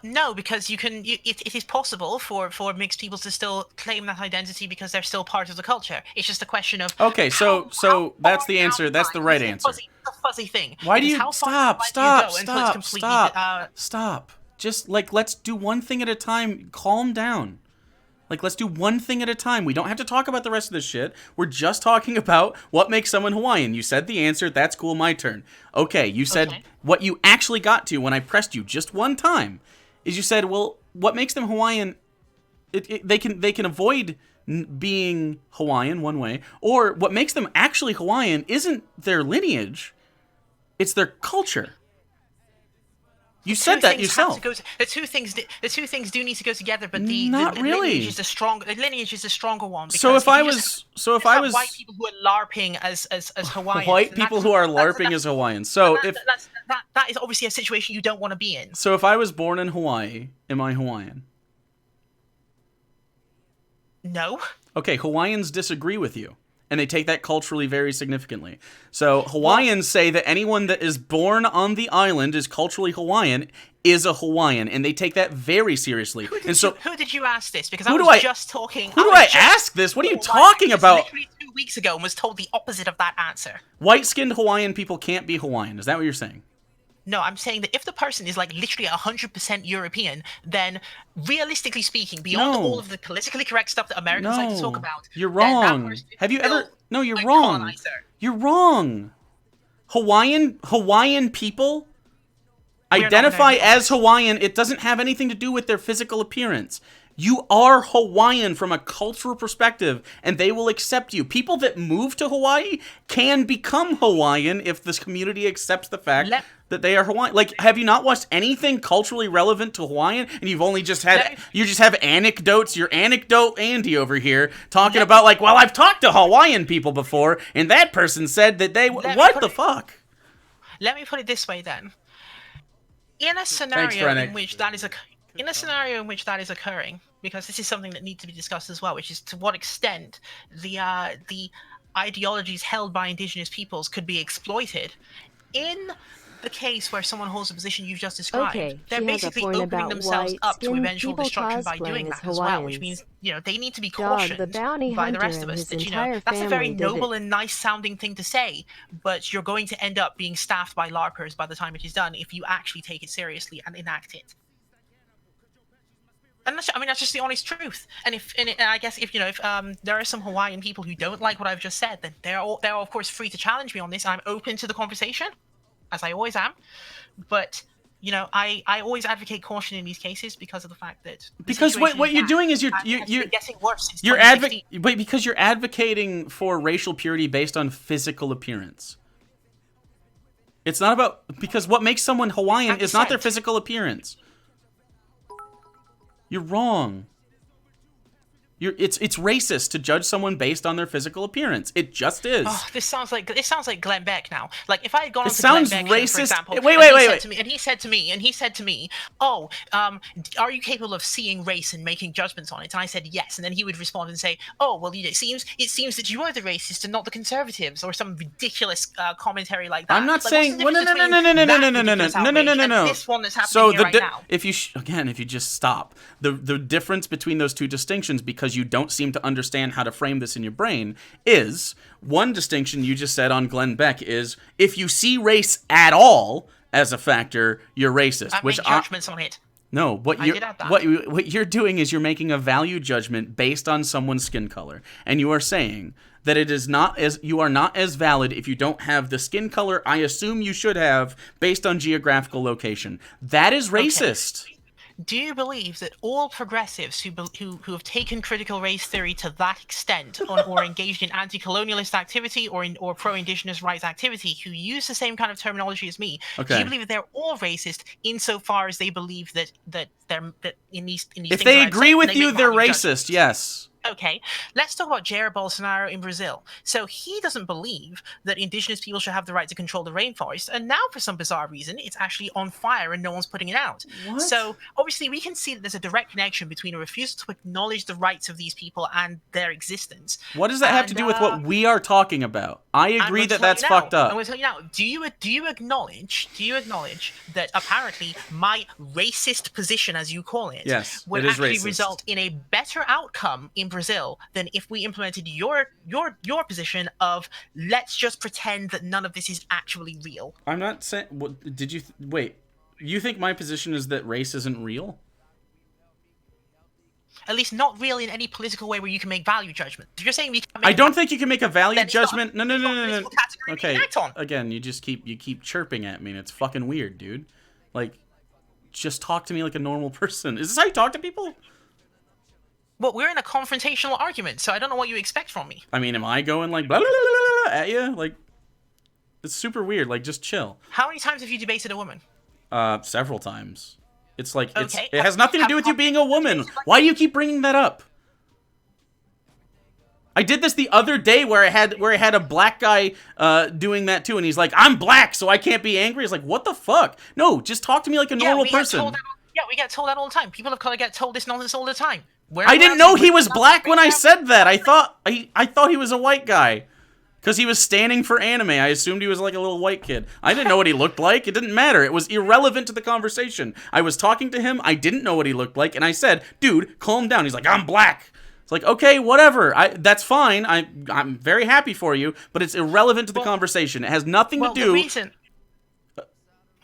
No, because it is possible for mixed people to still claim that identity because they're still part of the culture. It's just a question of so that's the answer. That's the right answer. It's a fuzzy thing. Why do you stop? Just let's do one thing at a time. Calm down. Let's do one thing at a time. We don't have to talk about the rest of this shit. We're just talking about what makes someone Hawaiian. You said the answer. That's cool. My turn. Okay, you said what you actually got to when I pressed you just one time is you said, well, what makes them Hawaiian, they can avoid being Hawaiian one way, or what makes them actually Hawaiian isn't their lineage, it's their culture. You said that yourself. The two things do need to go together, but the really. lineage is the stronger one. So if I was white people who are LARPing as Hawaiians, white people who are LARPing as Hawaiians. So that is obviously a situation you don't want to be in. So if I was born in Hawaii, am I Hawaiian? No. Okay, Hawaiians disagree with you, and they take that culturally very significantly. So Hawaiians say that anyone that is born on the island is culturally Hawaiian, is a Hawaiian, and they take that very seriously. Who did you ask this? Because I was just talking. Who do I ask this? What are you talking about? Literally 2 weeks ago, and was told the opposite of that answer. White-skinned Hawaiian people can't be Hawaiian. Is that what you're saying? No, I'm saying that if the person is like literally 100% European, then realistically speaking, beyond all of the politically correct stuff that Americans like to talk about, you're wrong. Have you ever? No, you're wrong. Colonizer. You're wrong. Hawaiian people identify as Hawaiian. It doesn't have anything to do with their physical appearance. You are Hawaiian from a cultural perspective, and they will accept you. People that move to Hawaii can become Hawaiian if this community accepts the fact that they are Hawaiian. Like, have you not watched anything culturally relevant to Hawaiian? And you've only just had, you just have anecdotes. You're anecdote Andy over here talking about like, well, I've talked to Hawaiian people before, and that person said that they, what the fuck? Let me put it this way then. In a scenario in which that is occurring, because this is something that needs to be discussed as well, which is to what extent the ideologies held by indigenous peoples could be exploited. In the case where someone holds the position you've just described, they're basically opening themselves up to eventual destruction by doing that as well, which means, they need to be cautioned by the rest of us that, that's a very noble and nice sounding thing to say, but you're going to end up being staffed by LARPers by the time it is done if you actually take it seriously and enact it. And that's just the honest truth. And I guess if there are some Hawaiian people who don't like what I've just said, then they're of course free to challenge me on this. I'm open to the conversation, as I always am. But I always advocate caution in these cases because of the fact that what you're doing is you're getting worse. Because you're advocating for racial purity based on physical appearance. It's not about, because what makes someone Hawaiian is not their physical appearance. You're wrong. It's racist to judge someone based on their physical appearance. It just is. Oh, this sounds like Glenn Beck now. Like if I had gone on to Glenn Beck, racist. For example, Wait. And he said to me, "Oh, are you capable of seeing race and making judgments on it?" And I said yes. And then he would respond and say, "Oh, well, it seems that you are the racist and not the conservatives," or some ridiculous commentary like that. I'm not saying. No. This one that's happening here right now. If you just stop the difference between those two distinctions, because you don't seem to understand how to frame this in your brain, is one distinction you just said on Glenn Beck is if you see race at all as a factor, you're racist. I make judgments on it. No, what you're doing is you're making a value judgment based on someone's skin color, and you are saying that you are not as valid if you don't have the skin color I assume you should have based on geographical location. That is racist. Okay. Do you believe that all progressives who have taken critical race theory to that extent, or engaged in anti-colonialist activity or pro-indigenous rights activity, who use the same kind of terminology as me, do you believe that they're all racist insofar as they believe that in these things? If they agree with you, they're racist. Yes. Okay, let's talk about Jair Bolsonaro in Brazil. So he doesn't believe that indigenous people should have the right to control the rainforest, and now for some bizarre reason, it's actually on fire and no one's putting it out. What? So obviously we can see that there's a direct connection between a refusal to acknowledge the rights of these people and their existence. What does that have to do with what we are talking about? I agree that that's fucked up. I'm going to tell you now. Do you acknowledge that apparently my racist position, as you call it, would actually result in a better outcome in Brazil than if we implemented your position of let's just pretend that none of this is actually real? I'm not saying. Wait? You think my position is that race isn't real? At least not real in any political way where you can make value judgment. If you're saying we can't make I don't think you can make a value judgment. No. Okay. Again, you keep chirping at me, and it's fucking weird, dude. Like, just talk to me like a normal person. Is this how you talk to people? Well, we're in a confrontational argument, so I don't know what you expect from me. I mean, am I going like blah, blah, blah, blah, at you? Like, it's super weird. Like, just chill. How many times have you debated a woman? Several times. It's like Okay. it has nothing to do with you being a woman. Why do you keep bringing that up? I did this the other day where I had a black guy doing that too, and he's like, "I'm black, so I can't be angry." It's like, what the fuck? No, just talk to me like a normal person. We get told that all the time. People of color get told this nonsense all the time. I didn't know he was black when I said that. I thought he was a white guy. Because he was standing for anime. I assumed he was like a little white kid. I didn't know what he looked like. It didn't matter. It was irrelevant to the conversation. I was talking to him. I didn't know what he looked like. And I said, dude, calm down. He's like, I'm black. It's like, okay, whatever. That's fine. I'm very happy for you. But it's irrelevant to the conversation. It has nothing to do...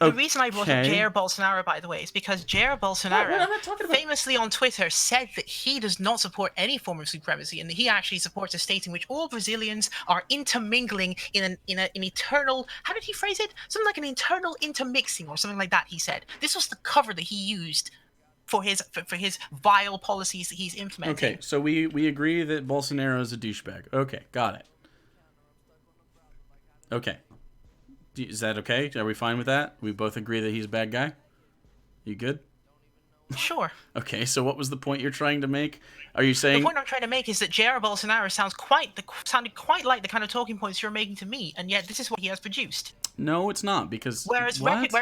The reason I brought up Jair Bolsonaro, by the way, is because Jair Bolsonaro famously on Twitter said that he does not support any form of supremacy, and that he actually supports a state in which all Brazilians are intermingling in an eternal, how did he phrase it? Something like an internal intermixing or something like that, he said. This was the cover that he used for his vile policies that he's implementing. Okay, so we agree that Bolsonaro is a douchebag. Okay, got it. Okay. Is that okay? Are we fine with that? We both agree that he's a bad guy? You good? Sure. Okay, so what was the point you're trying to make? Are you saying... The point I'm trying to make is that Jair Bolsonaro sounded quite like the kind of talking points you're making to me, and yet this is what he has produced. No, it's not, because... Whereas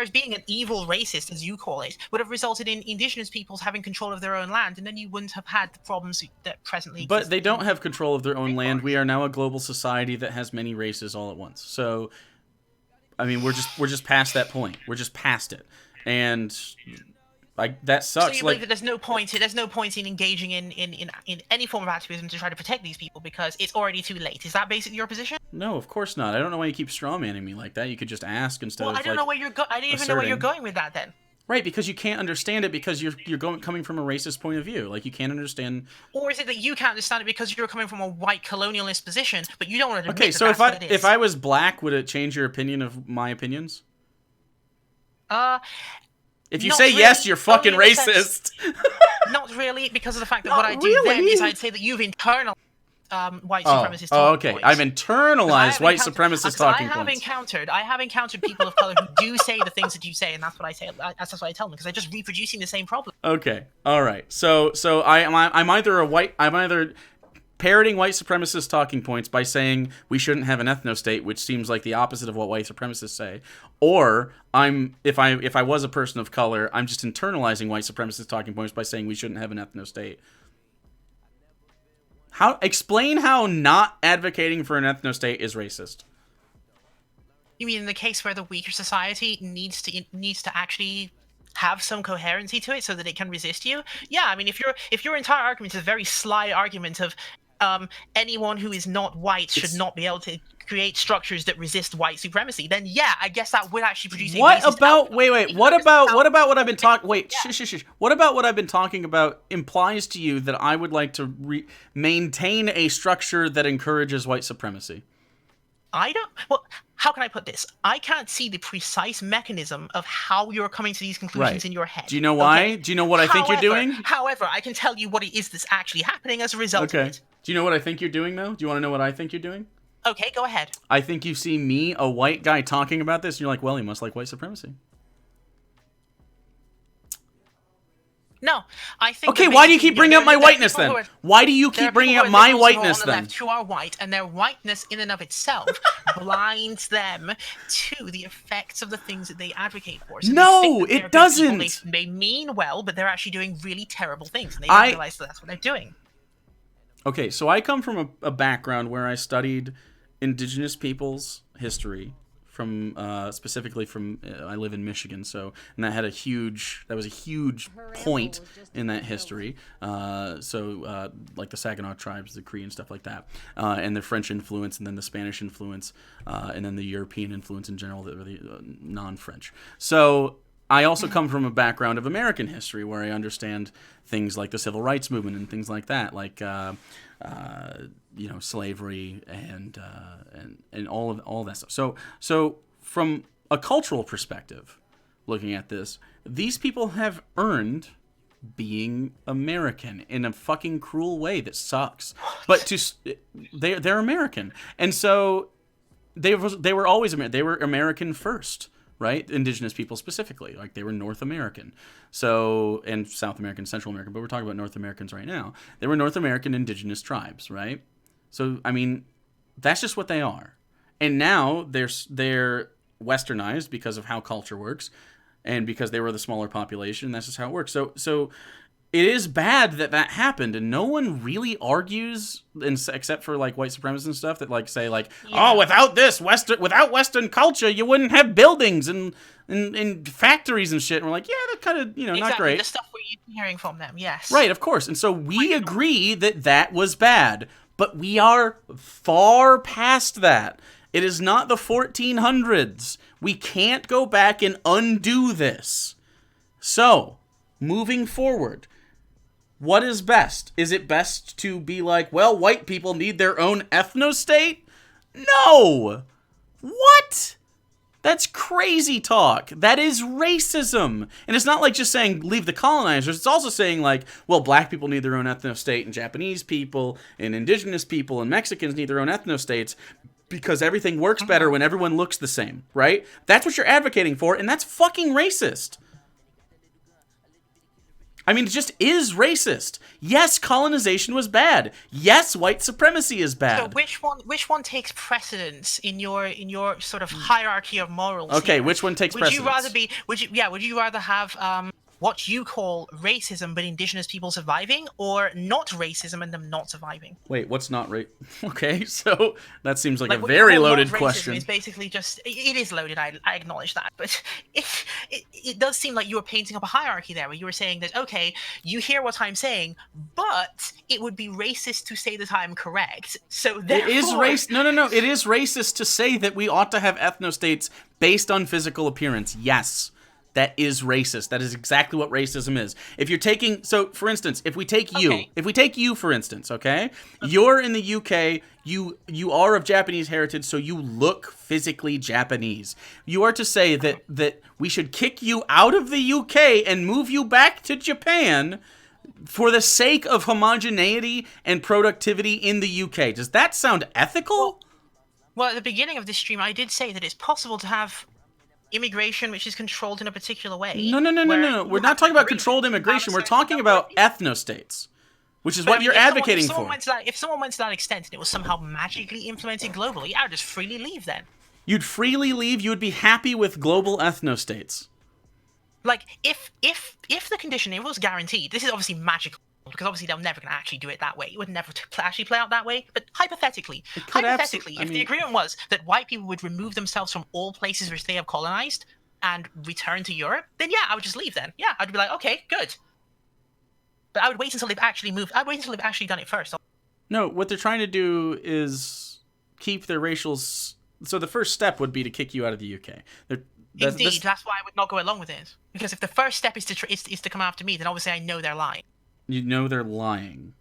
being an evil racist, as you call it, would have resulted in indigenous peoples having control of their own land, and then you wouldn't have had the problems that presently exist. But they don't have control of their own land. We are now a global society that has many races all at once. So... I mean, we're just past that point. We're just past it, and that sucks. So you believe that there's no point in engaging in any form of activism to try to protect these people because it's already too late. Is that basically your position? No, of course not. I don't know why you keep strawmanning me like that. You could just ask instead of. I don't know where you're I didn't even know where you're going with that then. Right, because you can't understand it because you're coming from a racist point of view. Like, you can't understand... Or is it that you can't understand it because you're coming from a white colonialist position, but you don't want to admit that that's what it is? If I was black, would it change your opinion of my opinions? If you say really, yes, you're fucking racist. Not really, because of the fact that what I do then is I'd say that you've internalized white supremacist talking points. I've internalized white supremacist talking points. I have encountered people of color who do say the things that you say, and that's what I say. That's what I tell them because they're just reproducing the same problem. Okay, all right. So I'm either parroting white supremacist talking points by saying we shouldn't have an ethnostate, which seems like the opposite of what white supremacists say, or if I was a person of color, I'm just internalizing white supremacist talking points by saying we shouldn't have an ethnostate. Explain how not advocating for an ethnostate is racist. You mean in the case where the weaker society needs to actually have some coherency to it so that it can resist you? Yeah, I mean, if your entire argument is a very sly argument of anyone who is not white should not be able to create structures that resist white supremacy, then yeah, I guess that would actually produce a What about what I've been talking What about what I've been talking about implies to you that I would like to maintain a structure that encourages white supremacy? How can I put this? I can't see the precise mechanism of how you're coming to these conclusions in your head. Do you know why? Okay? Do you know what I think you're doing? However, I can tell you what it is that's actually happening as a result of it. Do you know what I think you're doing, though? Do you want to know what I think you're doing? Okay, go ahead. I think you see me, a white guy, talking about this, and you're like, well, he must like white supremacy. No, I think... Okay, why do you keep bringing up my whiteness, then? Why do you keep bringing up my whiteness, then? Who are white, and their whiteness in and of itself blinds them to the effects of the things that they advocate for. So no, it doesn't! They mean well, but they're actually doing really terrible things, and they don't realize that that's what they're doing. Okay, so I come from a background where I studied indigenous peoples' history, from specifically from I live in Michigan, so and that was a huge point in that history. Like the Saginaw tribes, the Cree and stuff like that, and the French influence, and then the Spanish influence, and then the European influence in general, the non-French. So I also come from a background of American history where I understand things like the civil rights movement and things like that, like slavery and all that stuff. So from a cultural perspective, looking at this, these people have earned being American in a fucking cruel way that sucks. But they're American, and so they were always American. They were American first. right? Indigenous people specifically, like they were North American. So, and South American, Central American, but we're talking about North Americans right now. They were North American indigenous tribes, right? So, I mean, that's just what they are. And now they're westernized because of how culture works and because they were the smaller population. That's just how it works. So it is bad that happened, and no one really argues, except for like white supremacists and stuff that like say like, oh, without Western culture, you wouldn't have buildings and factories and shit. And we're like, yeah, that kind of exactly. Not great. The stuff we're hearing from them, yes. Right, of course. And so we agree that was bad, but we are far past that. It is not the 1400s. We can't go back and undo this. So, moving forward, what is best? Is it best to be like, well, white people need their own ethnostate? No! What? That's crazy talk. That is racism. And it's not like just saying leave the colonizers. It's also saying like, well, black people need their own ethnostate, and Japanese people and indigenous people and Mexicans need their own ethnostates because everything works better when everyone looks the same, right? That's what you're advocating for, and that's fucking racist. I mean, it just is racist. Yes, colonization was bad. Yes, white supremacy is bad. So which one takes precedence in your sort of hierarchy of morals? Okay, here? which one takes precedence? Would you rather have what you call racism but indigenous people surviving, or not racism and them not surviving? Wait, what's not Okay, so that seems like a very loaded question. It's basically just, it is loaded, I acknowledge that, but it does seem like you were painting up a hierarchy there, where you were saying that, okay, you hear what I'm saying, but it would be racist to say that I'm correct, so therefore... It is racist to say that we ought to have ethnostates based on physical appearance, yes. That is racist. That is exactly what racism is. If you're taking, so for instance, if we take you, for instance, okay? You're in the UK, you are of Japanese heritage, so you look physically Japanese. You are to say that we should kick you out of the UK and move you back to Japan for the sake of homogeneity and productivity in the UK. Does that sound ethical? Well, at the beginning of this stream, I did say that it's possible to have immigration which is controlled in a particular way. No. We're not talking about controlled immigration. We're talking about ethnostates, which is what you're advocating for. If someone went to that extent and it was somehow magically implemented globally, I would just freely leave then. You'd freely leave? You would be happy with global ethnostates? Like, if the condition, it was guaranteed, this is obviously magical, because obviously they're never going to actually do it that way. It would never actually play out that way. But hypothetically, if the agreement was that white people would remove themselves from all places which they have colonized and return to Europe, then yeah, I would just leave then. Yeah, I'd be like, okay, good. But I would wait until they've actually moved. I'd wait until they've actually done it first. No, what they're trying to do is keep their racial... So the first step would be to kick you out of the UK. That's why I would not go along with it. Because if the first step is to come after me, then obviously I know they're lying. You know they're lying.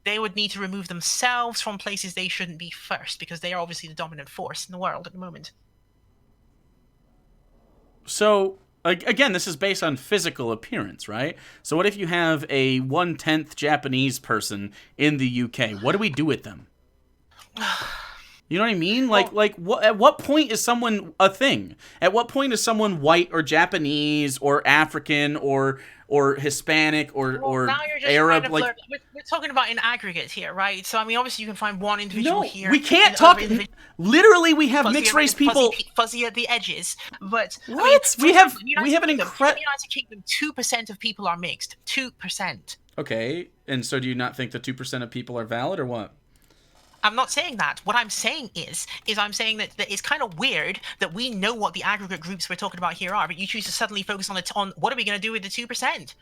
They would need to remove themselves from places they shouldn't be first, because they are obviously the dominant force in the world at the moment. So, again, this is based on physical appearance, right? So what if you have a 1/10 Japanese person in the UK? What do we do with them? You know what I mean? At what point is someone a thing? At what point is someone white or Japanese or African or Hispanic or now you're just Arab? We're talking about in aggregate here, right? So I mean, obviously you can find one individual here. We can't talk. Literally, we have mixed race people fuzzy at the edges. But what? I mean, we have an incredible. In the United Kingdom, 2% of people are mixed. 2%. Okay, and so do you not think the 2% of people are valid, or what? I'm not saying that. What I'm saying is I'm saying that it's kind of weird that we know what the aggregate groups we're talking about here are, but you choose to suddenly focus on what are we going to do with the 2%?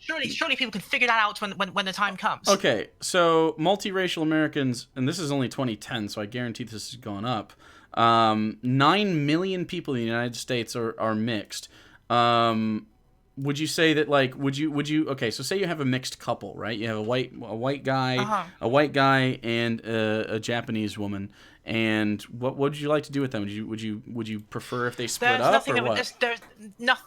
Surely people can figure that out when the time comes. Okay, so multiracial Americans, and this is only 2010, so I guarantee this is going up. 9 million people in the United States are mixed. Would you say that, like, would you okay, so say you have a mixed couple, right? You have a white guy, a white guy and a Japanese woman, and what would you like to do with them? Would you prefer if they split up, or what? There's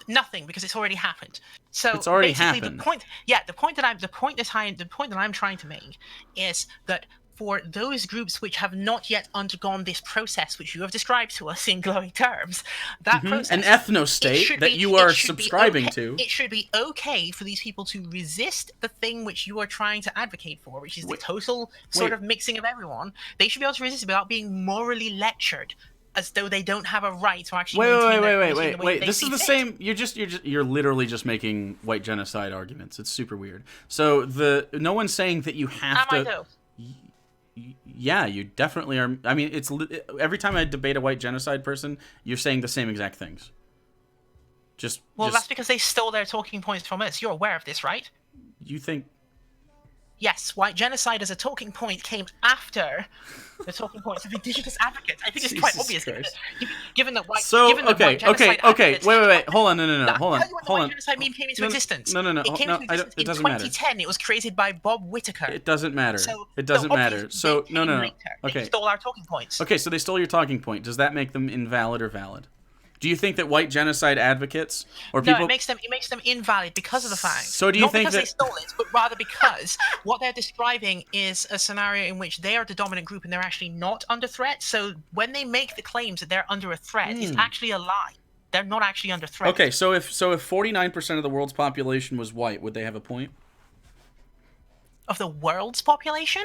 nothing, because it's already happened. So it's already happened. The point that I'm trying to make is that for those groups which have not yet undergone this process, which you have described to us in glowing terms, that process, an ethnostate that you are subscribing to. It should be okay for these people to resist the thing which you are trying to advocate for, which is the total sort of mixing of everyone. They should be able to resist it without being morally lectured, as though they don't have a right to actually wait. This is the same. You're literally just making white genocide arguments. It's super weird. So no one's saying that you have to. I though? Yeah, you definitely are. I mean, every time I debate a white genocide person, you're saying the same exact things. That's because they stole their talking points from us. You're aware of this, right? You think? Yes, white genocide as a talking point came after the talking points of indigenous advocates. I think it's quite obvious, given that white. Okay. Wait. Hold on. No. Hold on. White genocide meme came into existence. No. It came into existence in 2010. It was created by Bob Whitaker. It doesn't matter. It doesn't matter. So no. Okay. They stole our talking points. Okay, so they stole your talking point. Does that make them invalid or valid? Do you think that white genocide advocates or people? No, it makes them invalid because of the fact. So do you think not because they stole it, but rather because what they're describing is a scenario in which they are the dominant group and they're actually not under threat. So when they make the claims that they're under a threat, it's actually a lie. They're not actually under threat. Okay, so if 49% of the world's population was white, would they have a point? Of the world's population?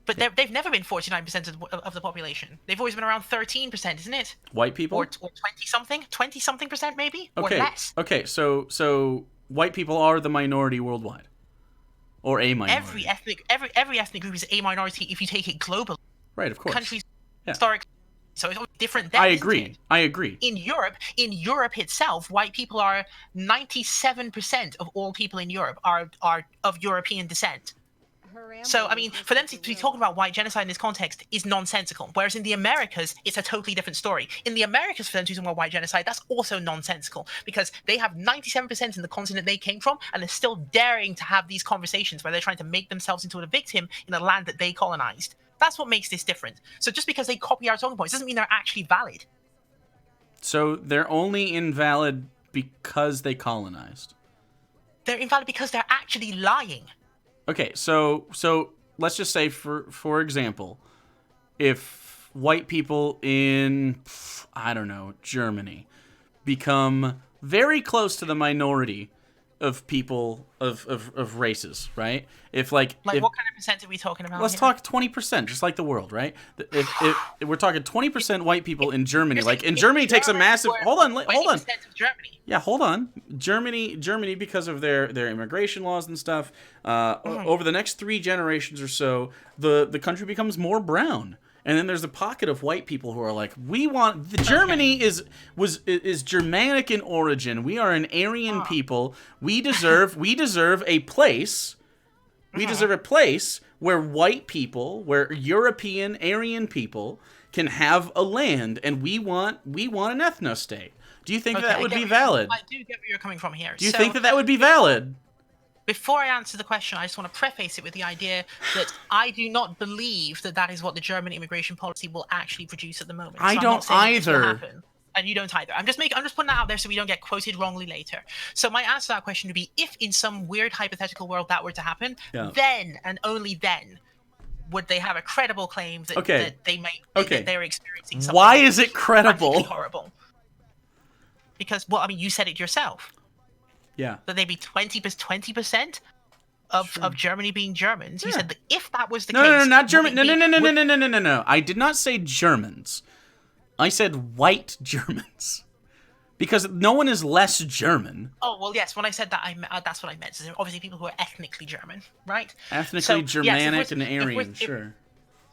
But they've never been 49% of the population. They've always been around 13%, isn't it? White people? Or 20-something? 20-something% maybe? Okay. Or less. Okay, so white people are the minority worldwide. Or a minority. Every ethnic group is a minority if you take it globally. Right, of course. Countries, historic, so it's different. I agree. In Europe itself, white people are 97% of all people in Europe are of European descent. So, I mean, for them to be talking about white genocide in this context is nonsensical. Whereas in the Americas, it's a totally different story. In the Americas, for them to be talking about white genocide, that's also nonsensical because they have 97% in the continent they came from, and they're still daring to have these conversations where they're trying to make themselves into a victim in a land that they colonized. That's what makes this different. So just because they copy our talking points doesn't mean they're actually valid. So they're only invalid because they colonized. They're invalid because they're actually lying. Okay, so let's just say, for example, if white people in, I don't know, Germany become very close to the minority of people of races, right? If what kind of percent are we talking about? Let's talk 20%, just like the world, right? If we're talking 20% white people in Germany, like in Germany takes a massive. Hold on. Of Germany. Yeah, hold on. Germany, because of their immigration laws and stuff, over the next 3 generations or so, the country becomes more brown. And then there's a pocket of white people who are like, Germany is Germanic in origin. We are an Aryan people. We deserve a place. We deserve a place where white people, where European Aryan people can have a land, and we want an ethnostate. Do you think that would be valid? I do get where you're coming from here. Do you think that would be valid? Before I answer the question, I just want to preface it with the idea that I do not believe that is what the German immigration policy will actually produce at the moment. I don't either. And you don't either. I'm just putting that out there so we don't get quoted wrongly later. So my answer to that question would be, if in some weird hypothetical world that were to happen, then and only then would they have a credible claim that that they're experiencing something. Why is it credible? Horrible. Because, you said it yourself. Yeah. That they'd be 20% of Germany being Germans. You said that if that was the case... No, not German. No. I did not say Germans. I said white Germans. Because no one is less German. Oh, well, yes. When I said that, that's what I meant. So obviously people who are ethnically German, right? Ethnically Germanic and Aryan, sure.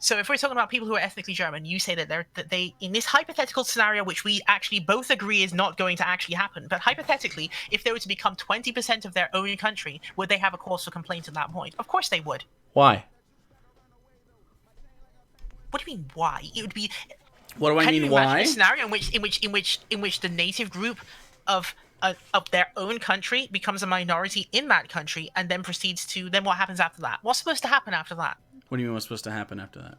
So if we're talking about people who are ethnically German, you say that they in this hypothetical scenario, which we actually both agree is not going to actually happen, but hypothetically, if they were to become 20% of their own country, would they have a cause for complaint at that point? Of course they would. Why? What do you mean why? It would be. What do I mean why? Can you imagine a scenario in which the native group of their own country becomes a minority in that country and then proceeds to, then what happens after that? What's supposed to happen after that? What do you mean what's supposed to happen after that?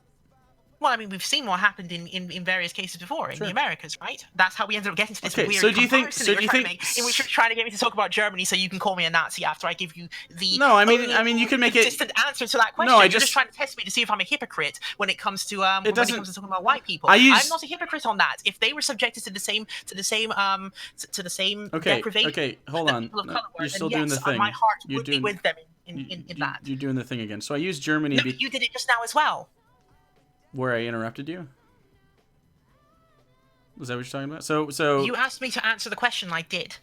Well, I mean, we've seen what happened in various cases before in the Sure. Americas, right? That's how we ended up getting to this Okay, weird so do you think? comparison So that do you're you trying to think? make, in which you're trying to get me to talk about Germany so you can call me a Nazi after I give you the No, only you can make it. consistent answer to that question. No, I You're just. just trying to test me to see if I'm a hypocrite when it comes to It when it doesn't. comes to talking about white people. I I'm use. not a hypocrite on that. If they were subjected to the same Okay. deprivation Okay. Hold that on. people of No, color were, you're then still doing the yes, my thing. heart You're would be doing. with them in that. You're doing the thing again. So I use Germany No, but you did it just now as well. where I interrupted you. Is that what you're talking about? So You asked me to answer the question, I did.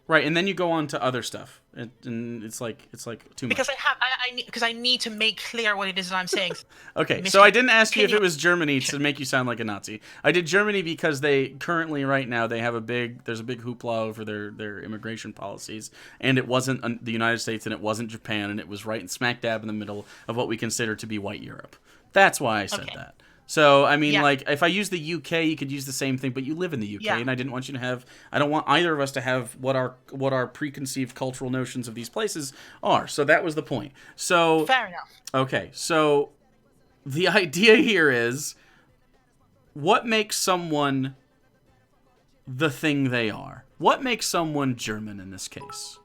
right, and then you go on to other stuff, and it's like too much. Because I need to make clear what it is that I'm saying. Okay, Mr. so I didn't ask you if Continue. it was Germany to make you sound like a Nazi. I did Germany because they currently, right now, they have there's a big hoopla over their immigration policies, and it wasn't the United States, and it wasn't Japan, and it was right smack dab in the middle of what we consider to be white Europe. That's why I said Okay. that. So, I mean, Yeah. like, if I use the UK, you could use the same thing, but you live in the UK, Yeah. and I didn't want you to have, I don't want either of us to have what our preconceived cultural notions of these places are. So that was the point. So, Fair enough. okay, so the idea here is, what makes someone the thing they are? What makes someone German in this case?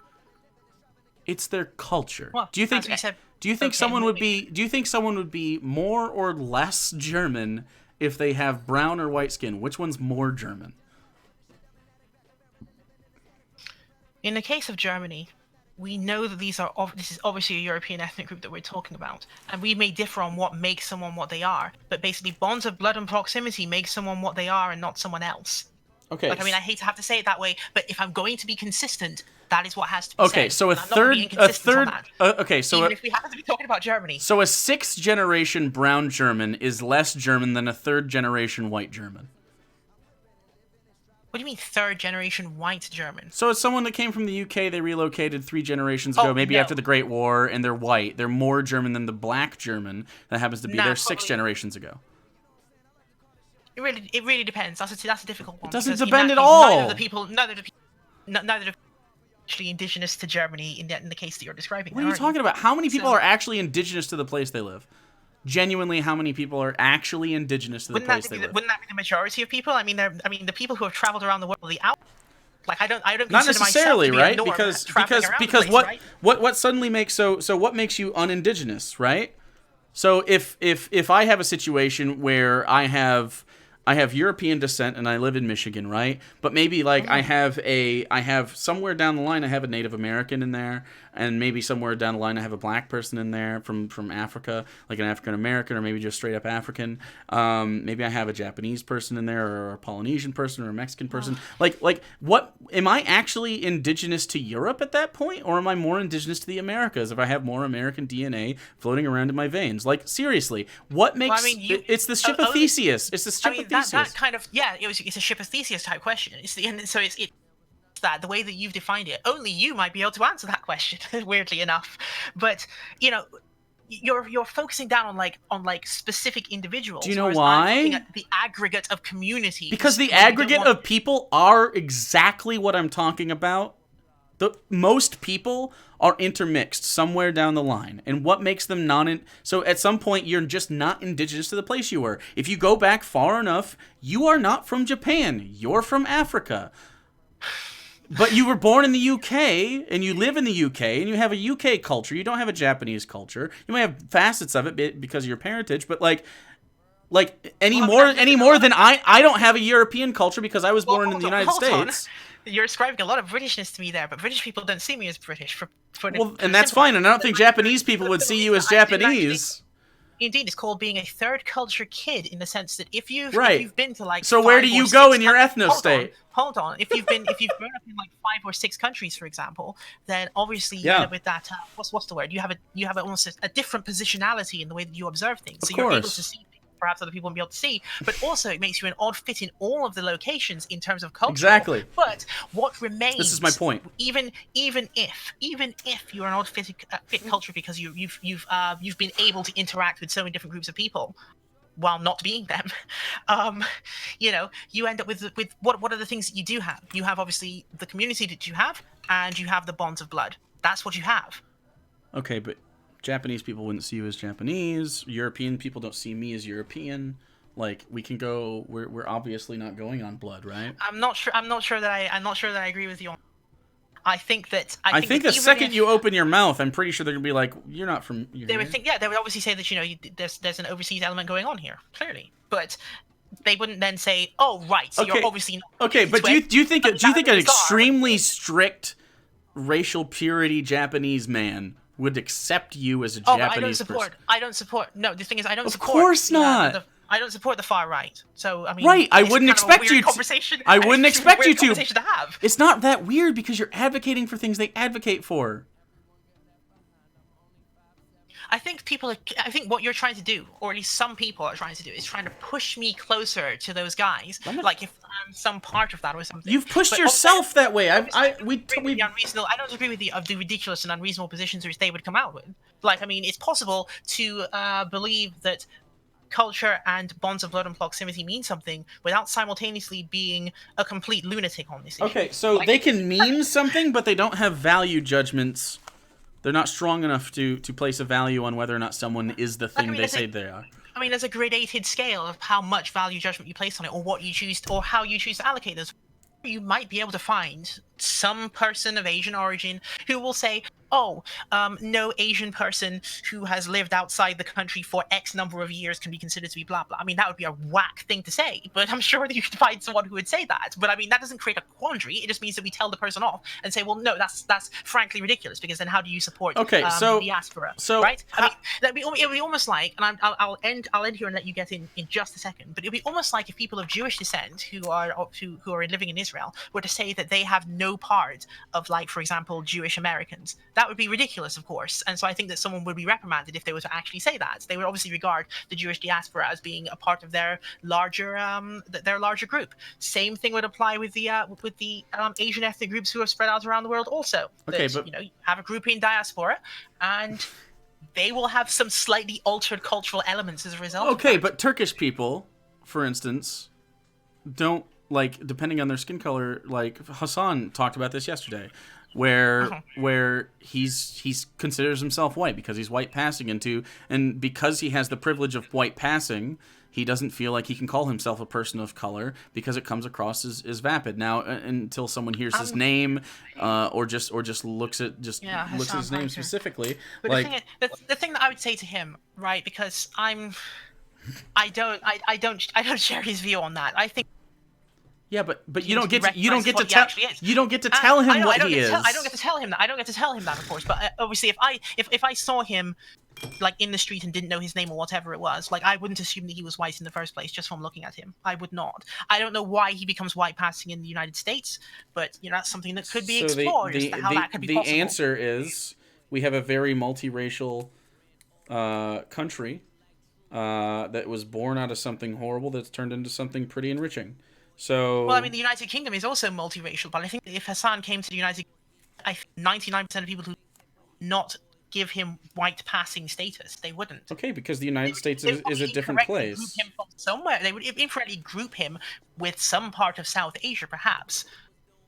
It's their culture. Well, Do you think? as we said, Do you think okay, someone would maybe. be? Do you think someone would be more or less German if they have brown or white skin? Which one's more German? In the case of Germany, we know that this is obviously a European ethnic group that we're talking about, and we may differ on what makes someone what they are, but basically bonds of blood and proximity make someone what they are and not someone else. Okay. Like, I mean, I hate to have to say it that way, but if I'm going to be consistent, that is what has to be Okay, said. so and I'm not gonna be inconsistent on that. okay, so Even if we happen to be talking about Germany. so a sixth generation brown German is less German than a third generation white German. What do you mean third generation white German? So it's someone that came from the UK, they relocated 3 generations ago, Oh, maybe no. after the Great War, and they're white. They're more German than the black German that happens to be Nah, there 6 totally. generations ago. It really depends. That's a difficult one. It doesn't because in depend that at case, all. Neither of the people actually indigenous to Germany in the case that you're describing. What are you talking about? How many people are actually indigenous to the place they live? Genuinely, how many people are actually indigenous to the place they live? Wouldn't that be the majority of people? I mean, the people who have traveled around the world, like I don't Not consider necessarily, myself to right? be a norm Because traveling around the because place, right? what suddenly makes so what makes you unindigenous, right? So if I have a situation where I have European descent and I live in Michigan, right? But maybe like I have somewhere down the line I have a Native American in there, and maybe somewhere down the line I have a black person in there from Africa, like an African American or maybe just straight up African. Maybe I have a Japanese person in there, or a Polynesian person, or a Mexican person. Like what am I actually indigenous to Europe at that point, or am I more indigenous to the Americas if I have more American DNA floating around in my veins? Like seriously, what makes it's the ship of Theseus. It's the ship of Theseus. That kind of it's a ship of Theseus type question. It's that the way that you've defined it, only you might be able to answer that question. Weirdly enough, but you're focusing down on specific individuals. Do you know whereas why? I'm looking at the aggregate of communities. Because the aggregate of people are exactly what I'm talking about. Most people are intermixed somewhere down the line, and what makes them so at some point you're just not indigenous to the place you were. If you go back far enough, you are not from Japan, you're from Africa. But you were born in the UK, and you live in the UK, and you have a UK culture. You don't have a Japanese culture. You might have facets of it because of your parentage, but any more than I don't have a European culture because I was born in the United States. You're ascribing a lot of Britishness to me there, but British people don't see me as British. And that's fine, and I don't think Japanese people would see you as Japanese. Indeed, it's called being a third culture kid in the sense that if you've been to so where do you go in your ethnostate? Hold on. If you've grown up in like 5 or 6 countries, for example, then obviously you end up with that. What's the word? You have almost a different positionality in the way that you observe things. So you're able to see things perhaps other people won't be able to see, but also it makes you an odd fit in all of the locations in terms of culture. Exactly. But what remains? This is my point. Even if you're an odd fit culture because you've been able to interact with so many different groups of people while not being them, you end up with what are the things that you do have? You have obviously the community that you have, and you have the bonds of blood. That's what you have. Okay, but Japanese people wouldn't see you as Japanese. European people don't see me as European. Like, we can go. We're obviously not going on blood, right? I'm not sure. I'm not sure that I agree with you on. I think that The second you open your mouth, I'm pretty sure they're gonna be like, "You're not from." They would think, yeah, they would obviously say that there's an overseas element going on here, clearly, but they wouldn't then say, "Oh, right, so you're obviously not." Okay, but do you think an extremely strict racial purity Japanese man would accept you as a Japanese person? I don't support. No, the thing is, I don't support. Of course not. I don't support the far right. So I mean, right? I wouldn't expect you to. I wouldn't expect you to. Have. It's not that weird because you're advocating for things they advocate for. I think what you're trying to do, or at least some people are trying to do, is trying to push me closer to those guys. Like if I'm some part of that or something. You've pushed yourself that way. I don't agree with the ridiculous and unreasonable positions which they would come out with. Like, I mean, it's possible to believe that culture and bonds of blood and proximity mean something without simultaneously being a complete lunatic on this issue. Okay, so they can mean something, but they don't have value judgments. They're not strong enough to place a value on whether or not someone is the thing they say they are. I mean, there's a gradated scale of how much value judgment you place on it, or what you choose, or how you choose to allocate those. You might be able to find some person of Asian origin who will say, oh, no Asian person who has lived outside the country for X number of years can be considered to be blah, blah. I mean, that would be a whack thing to say, but I'm sure that you could find someone who would say that. But I mean, that doesn't create a quandary. It just means that we tell the person off and say, well, no, that's frankly ridiculous, because then how do you support the diaspora? Right? I mean, it would be almost like, and I'll end here and let you get in just a second, but it would be almost like if people of Jewish descent who are living in Israel were to say that they have no part of, like, for example, Jewish Americans. That would be ridiculous, of course, and so I think that someone would be reprimanded if they were to actually say that. They would obviously regard the Jewish diaspora as being a part of their larger group. Same thing would apply with the Asian ethnic groups who are spread out around the world also. Okay, but you have a group in diaspora, and they will have some slightly altered cultural elements as a result. Okay, but Turkish people, for instance, don't, like, depending on their skin color, like Hassan talked about this yesterday, where he's considers himself white because he's white passing and because he has the privilege of white passing, he doesn't feel like he can call himself a person of color because it comes across as vapid. Now, until someone hears his name, or just looks at his name specifically. But like, the thing that I would say to him, right, because I don't share his view on that. I think. Yeah, but you don't get to tell him what he is. I don't get to tell him that. I don't get to tell him that, of course. But obviously, if I saw him, like, in the street and didn't know his name or whatever it was, like, I wouldn't assume that he was white in the first place just from looking at him. I would not. I don't know why he becomes white passing in the United States, but that's something that could be explored. How that could be possible. The answer is we have a very multiracial country that was born out of something horrible that's turned into something pretty enriching. So, well, I mean, the United Kingdom is also multiracial, but I think if Hassan came to the United Kingdom, 99% of people who not give him white passing status, they wouldn't. Okay, because the United States is a different place. Group him from somewhere. They would incorrectly group him with some part of South Asia, perhaps.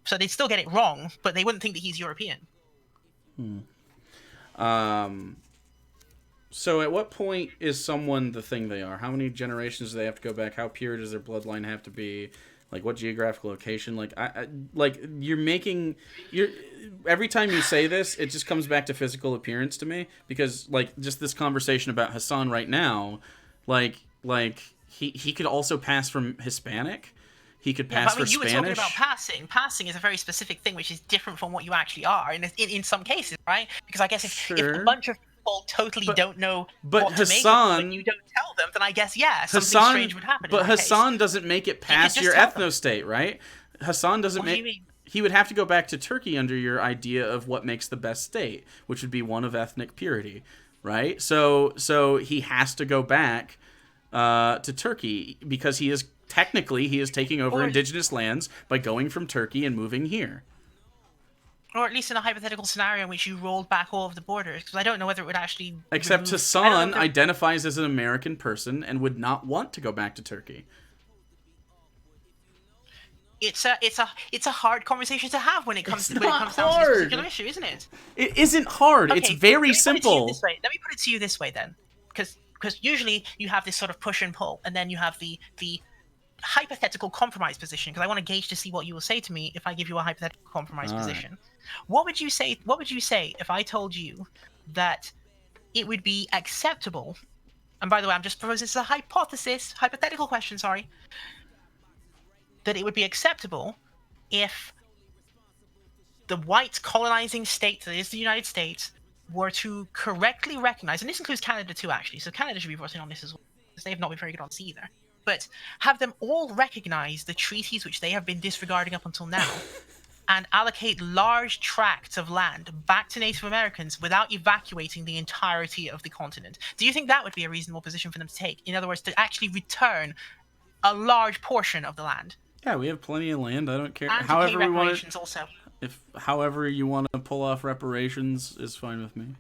So they'd still get it wrong, but they wouldn't think that he's European. So at what point is someone the thing they are? How many generations do they have to go back? How pure does their bloodline have to be? Like, what geographical location? Like, every time you say this, it just comes back to physical appearance to me, because, like, just this conversation about Hassan right now, like he could also pass from Hispanic. He could pass for Spanish. You were talking about passing. Passing is a very specific thing, which is different from what you actually are, in some cases, right? Because I guess if a bunch of people totally don't know what to make of when you don't tell them, then I guess, something strange would happen. But Hassan doesn't make it past your ethnostate, right? Hassan doesn't make. What do you mean? He would have to go back to Turkey under your idea of what makes the best state, which would be one of ethnic purity, right? So he has to go back to Turkey because he is taking over indigenous lands by going from Turkey and moving here. Or at least in a hypothetical scenario in which you rolled back all of the borders, because I don't know whether it would actually. Except Hassan identifies as an American person and would not want to go back to Turkey. it's a hard conversation to have when it comes It's to, when it not comes down to this particular hard. issue, isn't it? It isn't hard. It's Okay, very let me put it to you simple. this way. Let me put it to you this way then, because usually you have this sort of push and pull, and then you have the hypothetical compromise position. Because I want to gauge to see what you will say to me if I give you a hypothetical compromise All right. position. What would you say? What would you say if I told you that it would be acceptable? And by the way, I'm just proposing this as a hypothetical question. Sorry, that it would be acceptable if the white colonizing state that is the United States were to correctly recognize, and this includes Canada too, actually. So Canada should be voting on this as well, because they have not been very good on this either. But have them all recognize the treaties which they have been disregarding up until now, and allocate large tracts of land back to Native Americans without evacuating the entirety of the continent. Do you think that would be a reasonable position for them to take? In other words, to actually return a large portion of the land Yeah, we have plenty of land. I don't care. and to pay However we want it. reparations also? If however you want to pull off reparations is fine with me.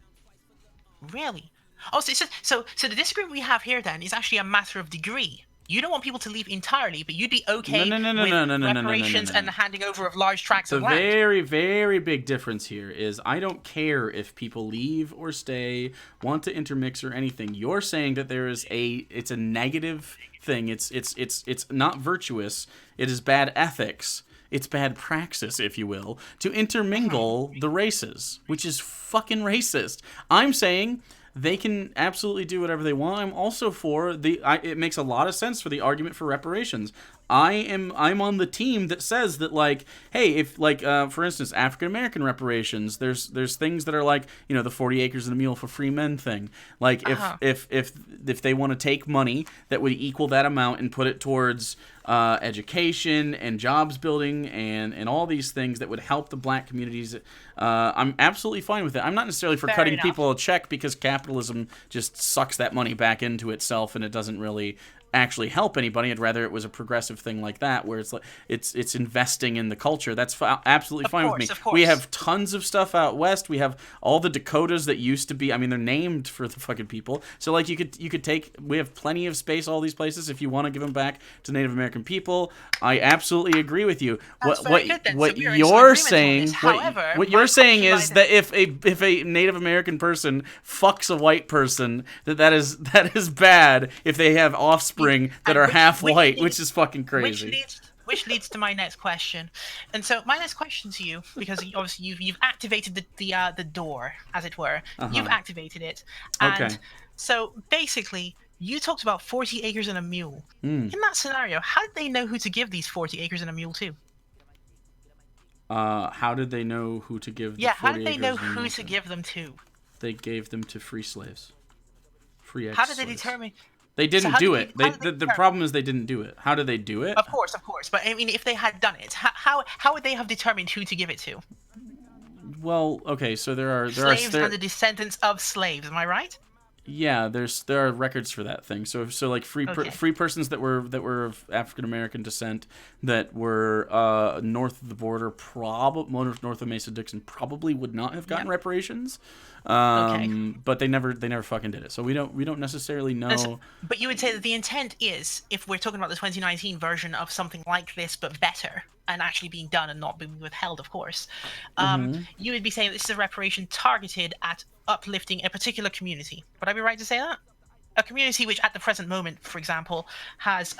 Really? Oh, so the disagreement we have here then is actually a matter of degree. You don't want people to leave entirely, but you'd be No, okay no, no, no, with no, no, no, no, no, no, no, reparations and no. the handing over of large tracts The of land. very, very big difference here is I don't care if people leave or stay, want to intermix or anything. You're saying that it's a negative thing. It's not virtuous. It is bad ethics. It's bad praxis, if you will, to intermingle the races, which is fucking racist. I'm saying they can absolutely do whatever they want. I'm also for it makes a lot of sense for the argument for reparations. I'm on the team that says that, like, hey, if, like, for instance, African American reparations, there's things that are like, the 40 acres and a mule for free men thing. Like, if they want to take money that would equal that amount and put it towards education and jobs building and all these things that would help the black communities, I'm absolutely fine with it. I'm not necessarily for Fair cutting enough. people a check, because capitalism just sucks that money back into itself and it doesn't really actually help anybody. I'd rather it was a progressive thing like that, where it's like it's investing in the culture. That's absolutely fine with me. Of course. We have tons of stuff out west. We have all the Dakotas that used to be. I mean, they're named for the fucking people. So, like, you could take. We have plenty of space. All these places. If you want to give them back to Native American people, I absolutely agree with you. That's very good then. What So we are in you're agreement on saying? this. However, What my you're saying question is lies that if a Native American person fucks a white person, that is bad if they have offspring that and are which- half which white, leads- which is fucking crazy. which leads to my next question. And so my next question to you, because obviously you've activated the door, as it were. You've activated it, and Okay. so basically you talked about 40 acres and a mule. In that scenario, how did they know who to give these 40 acres and a mule to? How did they know who to give? Yeah, The how 40 did they know acres and who mule to give them to? They gave them to free slaves, free ex. How did they determine? They didn't how do did it. how did they The determine? problem is they didn't do it. How did they do it? Of course. But I mean, if they had done it, how would they have determined who to give it to? Well, okay, so there Slaves and the descendants of slaves. Am I right? yeah, there are records for that thing. So like Okay. free persons that were of African American descent that were north of the border, probably north of Mason Dixon, probably would not have gotten reparations. But they never fucking did it. So we don't necessarily know. But you would say that the intent is, if we're talking about the 2019 version of something like this, but better, and actually being done and not being withheld, of course, you would be saying this is a reparation targeted at uplifting a particular community. Would I be right to say that? A community which, at the present moment, for example, has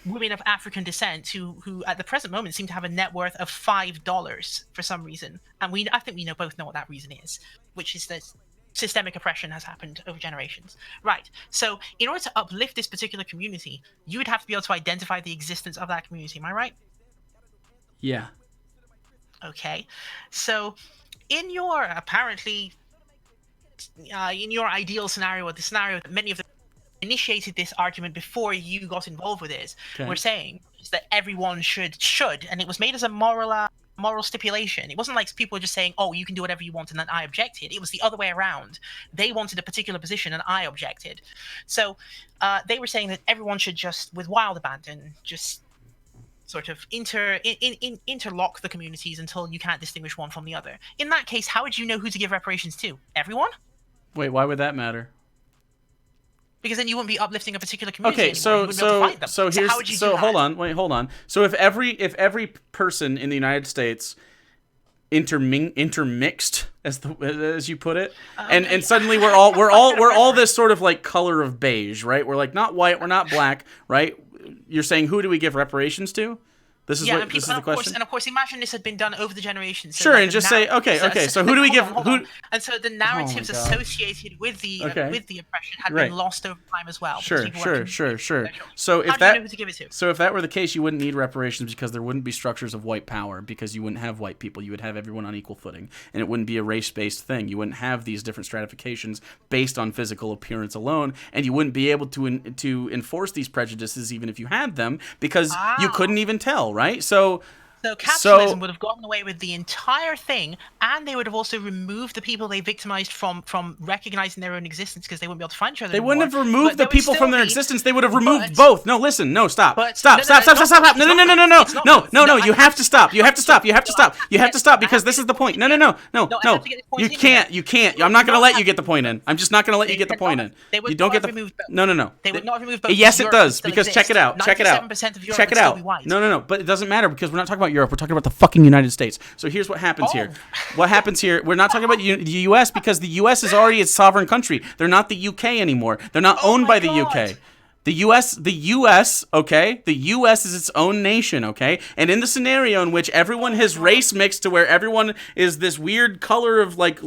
women of African descent who, at the present moment, seem to have a net worth of $5 for some reason, and I think we both know what that reason is, which is that systemic oppression has happened over generations. Right. So, in order to uplift this particular community, you would have to be able to identify the existence of that community. Am I right? Yeah. Okay. So, in your in your ideal scenario, or the scenario that many of them initiated this argument before you got involved with it, Okay. we're saying is that everyone should, and it was made as a moral stipulation. It wasn't like people were just saying, "Oh, you can do whatever you want," and then I objected. It was the other way around. They wanted a particular position, and I objected. So they were saying that everyone should just, with wild abandon, just sort of interlock the communities until you can't distinguish one from the other. In that case, how would you know who to give reparations to? Everyone? Wait, why would that matter? Because then you wouldn't be uplifting a particular community Okay, anymore. You wouldn't be able to find them. so here's how would you so do hold that? on, wait, hold on. So if every person in the United States intermixed, as you put it, and suddenly we're all this sort of like color of beige, right? We're like not white, we're not black, right? You're saying who do we give reparations to? This is the question. And of course, imagine this had been done over the generations. So sure, like and just say, okay. So who do we give? Who? And so the narratives God. associated with the oppression had Right. been lost over time as well. Sure. So if How do you know who to give it to? so if that were the case, you wouldn't need reparations because there wouldn't be structures of white power because you wouldn't have white people. You would have everyone on equal footing, and it wouldn't be a race-based thing. You wouldn't have these different stratifications based on physical appearance alone, and you wouldn't be able to enforce these prejudices even if you had them because you couldn't even tell, right? So capitalism would have gotten away with the entire thing, and they would have also removed the people they victimized from recognizing their own existence because they wouldn't be able to find each other. They anymore. wouldn't have removed the people from their existence. They would have removed but- both. No, listen. No, stop. Stop. No. You have to stop. You have to stop. You have to stop. You have to stop because this is the point. No. You can't. I'm not going to let you get the point in. I'm just not going to let you get the point in. You don't get the. No. They would not remove both. Yes, it does because check it out. Check it out. 97% of Europe Check it would still out. be white. No. But it doesn't matter because we're not talking about Europe. We're talking about the fucking United States. So here's what happens here. What happens here? We're not talking about the U.S. because the U.S. is already a sovereign country. They're not the U.K. anymore. They're not owned by the U.K. The U.S., okay? The U.S. is its own nation, okay? And in the scenario in which everyone has race mixed to where everyone is this weird color of like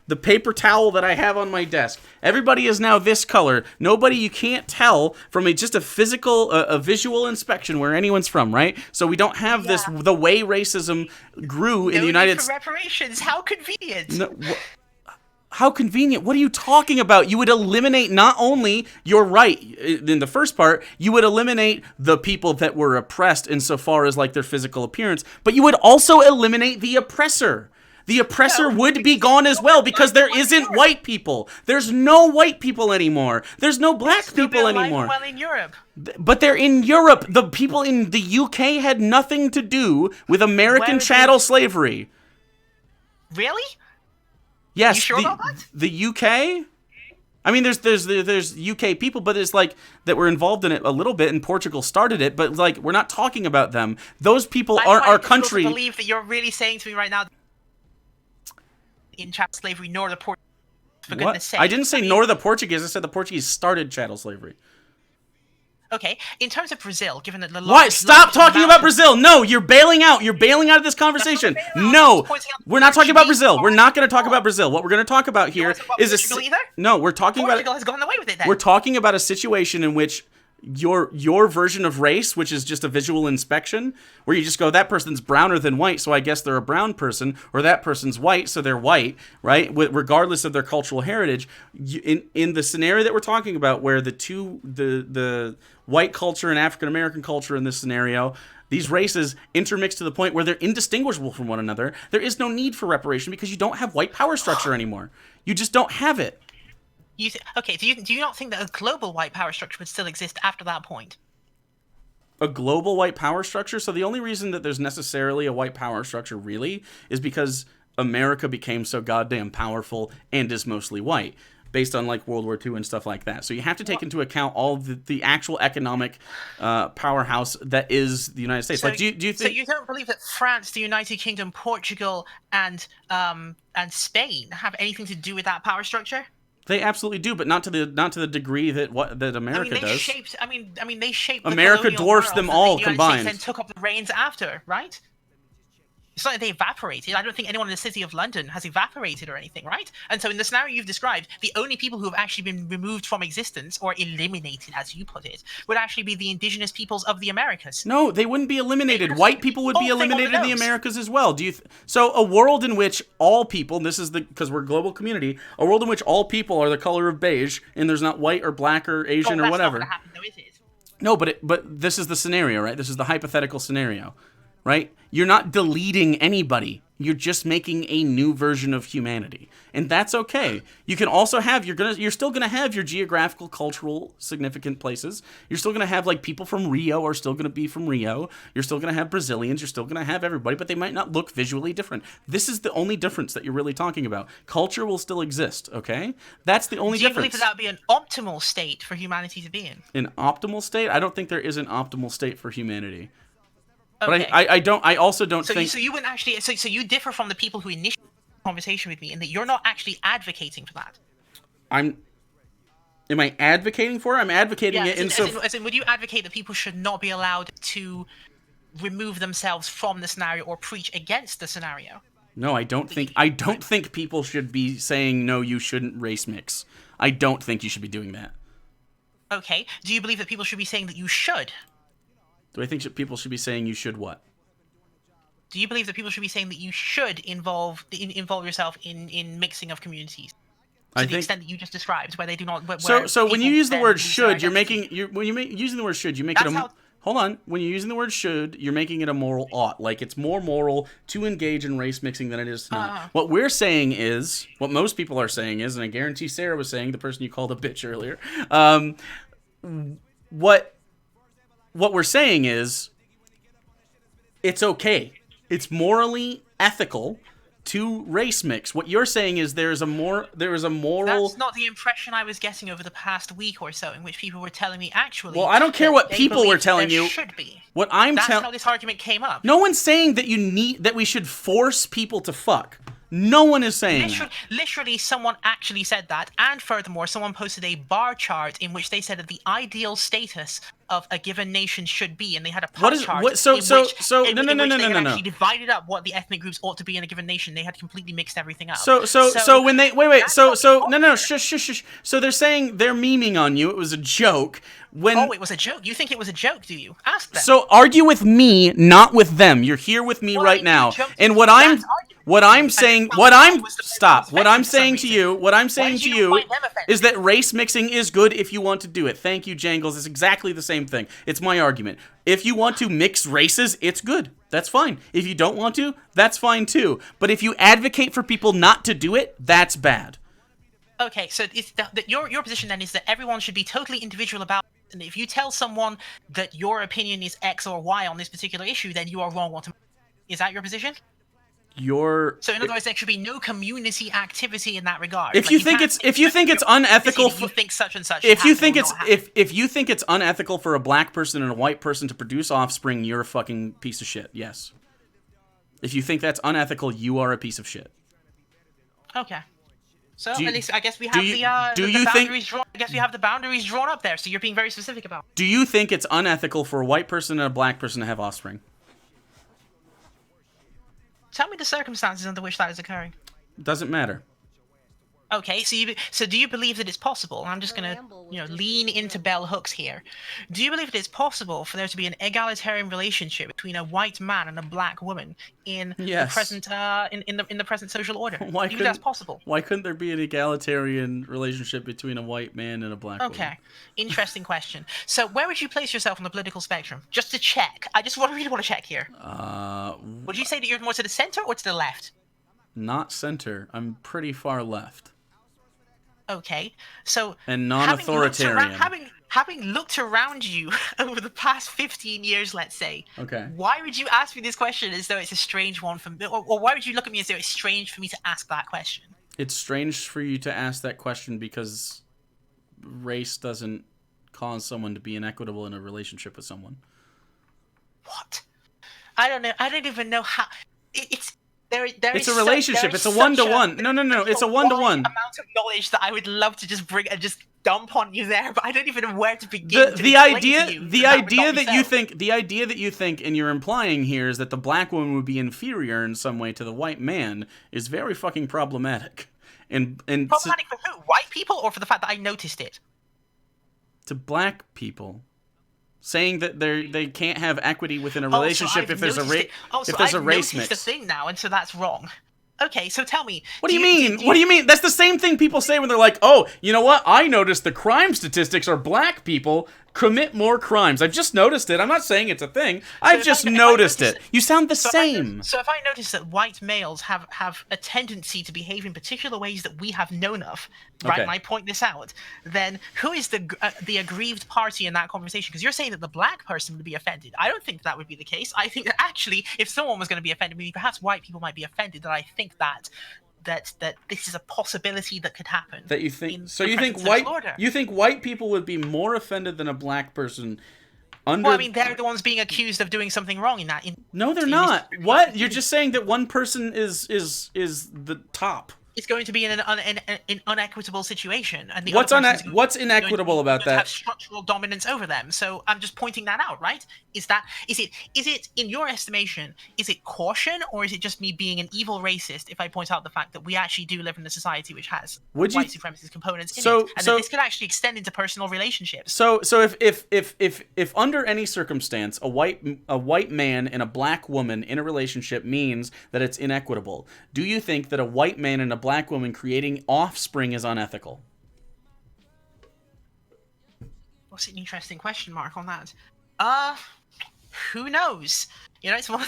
the paper towel that I have on my desk. Everybody is now this color. Nobody, you can't tell from just a physical, a visual inspection where anyone's from, right? So we don't have this, the way racism grew in the United States. Reparations, how convenient. No, how convenient. What are you talking about? You would eliminate not only, you're right, in the first part, you would eliminate the people that were oppressed insofar as like their physical appearance, but you would also eliminate the oppressor. The oppressor would be gone as well because there isn't white people. There's no white people anymore. There's no black people anymore. Well, in Europe. But they're in Europe. The people in the UK had nothing to do with American chattel slavery. Really? Yes, you sure about that? The UK. I mean, there's UK people, but it's like that were involved in it a little bit, and Portugal started it. But like, we're not talking about them. Those people aren't our country. I believe that you're really saying to me right now, in chattel slavery, nor the Portuguese. For goodness sake. I didn't say nor the Portuguese. I said the Portuguese started chattel slavery. Okay, in terms of Brazil, given that the Why? Stop talking about Brazil. No, you're bailing out. You're bailing out of this conversation. No, we're not talking about Brazil. We're not going to talk about Brazil. What we're going to talk about here is no. We're talking about. Portugal has gone away with it. Then. We're talking about a situation in which your version of race, which is just a visual inspection, where you just go, that person's browner than white, so I guess they're a brown person, or that person's white, so they're white, right? Regardless of their cultural heritage. In the scenario that we're talking about, where the white culture and African American culture in this scenario, these races intermix to the point where they're indistinguishable from one another, there is no need for reparation because you don't have white power structure anymore. You just don't have it. Do you not think that a global white power structure would still exist after that point? A global white power structure? So the only reason that there's necessarily a white power structure really is because America became so goddamn powerful and is mostly white, based on like World War II and stuff like that. So you have to take into account all the actual economic powerhouse that is the United States. So, like, do you think? So you don't believe that France, the United Kingdom, Portugal, and Spain have anything to do with that power structure? They absolutely do, but not to the degree that America does. They shaped. America dwarfs them all combined. And took up the reins after, right? It's not like they evaporated. I don't think anyone in the city of London has evaporated or anything, right? And so in the scenario you've described, the only people who have actually been removed from existence or eliminated, as you put it, would actually be the indigenous peoples of the Americas. No, they wouldn't be eliminated. White people would be eliminated in the Americas as well. So a world in which all people, and this is because we're a global community, a world in which all people are the color of beige and there's not white or black or Asian or whatever. That's not going to happen, though, is it? No, but this is the scenario, right? This is the hypothetical scenario, right? You're not deleting anybody. You're just making a new version of humanity, and that's okay. You can also have you're still gonna have your geographical, cultural, significant places. You're still gonna have like people from Rio are still gonna be from Rio. You're still gonna have Brazilians. You're still gonna have everybody, but they might not look visually different. This is the only difference that you're really talking about. Culture will still exist. Okay, that's the only difference. Do you believe that would be an optimal state for humanity to be in? An optimal state? I don't think there is an optimal state for humanity. Okay. But I also don't think. So you wouldn't actually. So you differ from the people who initiated the conversation with me in that you're not actually advocating for that. Am I advocating for it? I'm advocating it as in, would you advocate that people should not be allowed to remove themselves from the scenario or preach against the scenario? No, I don't think people should be saying no, you shouldn't race mix. I don't think you should be doing that. Okay. Do you believe that people should be saying that you should? Do I think people should be saying you should what? Do you believe that people should be saying that you should involve yourself in mixing of communities? To the extent that you just described, where they do not. So when you use the word should, using the word should, you make it a. Hold on. When you're using the word should, you're making it a moral ought. Like, it's more moral to engage in race mixing than it is to not. What we're saying is, what most people are saying is, and I guarantee Sarah was saying, the person you called a bitch earlier, what we're saying is, it's okay. It's morally ethical to race mix. What you're saying is there is a moral. That's not the impression I was getting over the past week or so, in which people were telling me actually. Well, I don't care what people were telling you. Should be. That's how this argument came up. No one's saying that we should force people to fuck. No one is saying that. Literally, someone actually said that, and furthermore, someone posted a bar chart in which they said that the ideal status of a given nation should be, and they had a pie chart. No. Actually divided up what the ethnic groups ought to be in a given nation. They had completely mixed everything up. So when they no, shush. So they're saying they're memeing on you. It was a joke. It was a joke. You think it was a joke, do you? Ask them. So argue with me, not with them. You're here with me right now, and what I'm saying to you is that race mixing is good if you want to do it. Thank you, Jangles. It's exactly the same thing. It's my argument. If you want to mix races, it's good. That's fine. If you don't want to, that's fine too. But if you advocate for people not to do it, that's bad. Okay, so your position then is that everyone should be totally individual about it. And if you tell someone that your opinion is X or Y on this particular issue, then you are wrong. Is that your position? So in other words, there should be no community activity in that regard. If you think it's unethical, you think such and such. If you think it's unethical for a black person and a white person to produce offspring, you're a fucking piece of shit. Yes. If you think that's unethical, you are a piece of shit. Okay. So at least I guess we have the boundaries drawn. I guess we have the boundaries drawn up there. So you're being very specific about it. Do you think it's unethical for a white person and a black person to have offspring? Tell me the circumstances under which that is occurring. Doesn't matter. Okay, so do you believe that it's possible? I'm just gonna, lean into bell hooks here. Do you believe that it's possible for there to be an egalitarian relationship between a white man and a black woman in the present in the present social order? Do you think that's possible? Why couldn't there be an egalitarian relationship between a white man and a black woman? Okay, interesting question. So where would you place yourself on the political spectrum? Just to check. I just really want to check here. Would you say that you're more to the center or to the left? Not center. I'm pretty far left. Okay, so and non-authoritarian. Having looked around you over the past 15 years, let's say. Okay. Why would you ask me this question as though it's a strange one for me, or why would you look at me as though it's strange for me to ask that question? It's strange for you to ask that question because race doesn't cause someone to be inequitable in a relationship with someone. What? I don't know. I don't even know how. It's a relationship. It's a one-to-one. No. It's a one-to-one. Amount of knowledge that I would love to just bring and just dump on you there, but I don't even know where to begin. The idea that you think, and you're implying here, is that the black woman would be inferior in some way to the white man is very fucking problematic. And problematic for who? White people, or for the fact that I noticed it? To black people. Saying that they can't have equity within a relationship if there's a race mix. The thing now, and so that's wrong. Okay, so tell me. What do you mean? What do you mean? That's the same thing people say when they're like, "Oh, you know what? I noticed the crime statistics are black people Commit more crimes. I've just noticed it. I'm not saying it's a thing. I've just noticed it. You sound the same. So if I notice that white males have a tendency to behave in particular ways that we have known of, right, Okay. and I point this out, then who is the aggrieved party in that conversation? Because you're saying that the black person would be offended. I don't think that would be the case. I think that actually, if someone was going to be offended, maybe perhaps white people might be offended, that I think that this is a possibility that could happen. That you think so? You think white people would be more offended than a black person? Under... Well, I mean, they're the ones being accused of doing something wrong in that. No, they're not. What? You're just saying that one person is the top. It's going to be in an unequitable situation, and the what's inequitable about that? Have structural dominance over them. So I'm just pointing that out, right? Is it in your estimation? Is it caution, or is it just me being an evil racist if I point out the fact that we actually do live in a society which has white supremacist components in it, and that this could actually extend into personal relationships? So if under any circumstance a white man and a black woman in a relationship means that it's inequitable, do you think that a white man and a black woman creating offspring is unethical? What's an interesting question mark on that? Who knows? You know, it's one of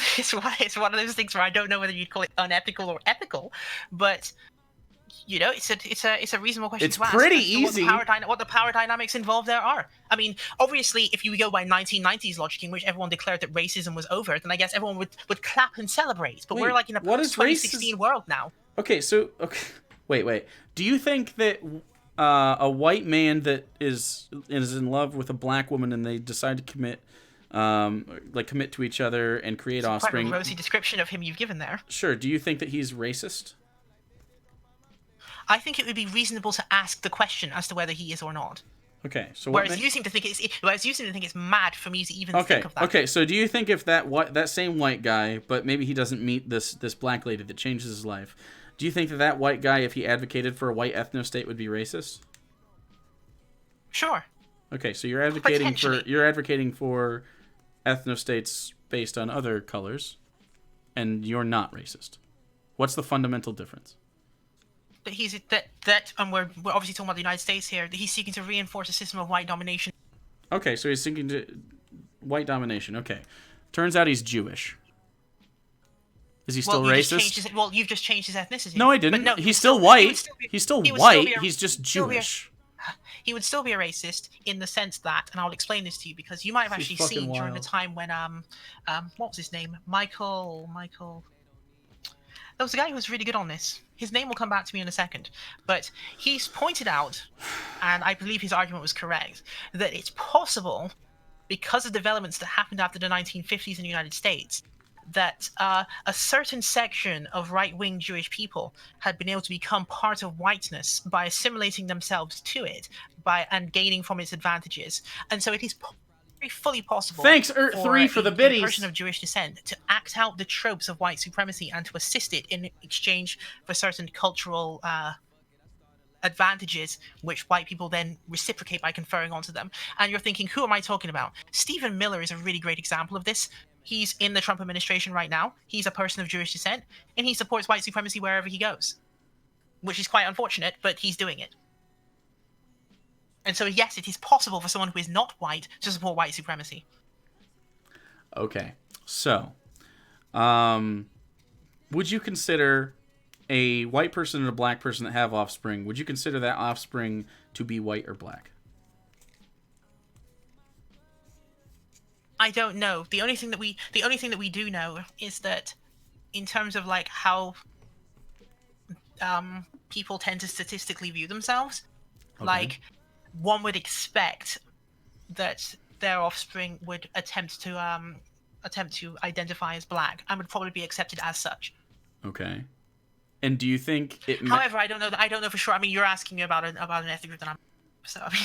those things where I don't know whether you'd call it unethical or ethical, but you know, it's a reasonable question to ask. It's pretty easy. What the power dynamics involved there are. I mean, obviously, if you go by 1990s logic, in which everyone declared that racism was over, then I guess everyone would clap and celebrate. But we're like in a post-2016 world now. Okay, wait. Do you think that a white man that is in love with a black woman and they decide to commit to each other and create offspring? Quite a rosy description of him you've given there. Sure. Do you think that he's racist? I think it would be reasonable to ask the question as to whether he is or not. Okay, so whereas you seem to think it's mad for me to even think of that. Okay, so do you think if that same white guy, but maybe he doesn't meet this black lady that changes his life, do you think that white guy, if he advocated for a white ethnostate, would be racist? Sure. Okay, so you're advocating for ethnostates based on other colors, and you're not racist. What's the fundamental difference? That and we're obviously talking about the United States here, that he's seeking to reinforce a system of white domination. Okay, so he's seeking to white domination. Okay. Turns out he's Jewish. Is he still racist? You've just changed his ethnicity. No, I didn't. No, he's still white. He's still white. He's just Jewish. He would still be a racist in the sense that, and I'll explain this to you, because you might have actually seen during the time when what was his name? Michael. There was a guy who was really good on this. His name will come back to me in a second. But he's pointed out, and I believe his argument was correct, that it's possible, because of developments that happened after the 1950s in the United States, that a certain section of right-wing Jewish people had been able to become part of whiteness by assimilating themselves to it and gaining from its advantages. And so it is fully possible. Thanks, Earth-3 for the biddies. A person of Jewish descent to act out the tropes of white supremacy and to assist it in exchange for certain cultural advantages, which white people then reciprocate by conferring onto them. And you're thinking, who am I talking about? Stephen Miller is a really great example of this. He's in the Trump administration right now. He's a person of Jewish descent, and he supports white supremacy wherever he goes, which is quite unfortunate, but he's doing it. And so, yes, it is possible for someone who is not white to support white supremacy. Okay. So, would you consider a white person and a black person that have offspring, would you consider that offspring to be white or black? I don't know. The only thing that we do know is that in terms of like how people tend to statistically view themselves, okay, like one would expect that their offspring would attempt to identify as black and would probably be accepted as such. Okay. And do you think it? However, I don't know for sure. I mean, you're asking me about an ethnic group that I'm. So I mean,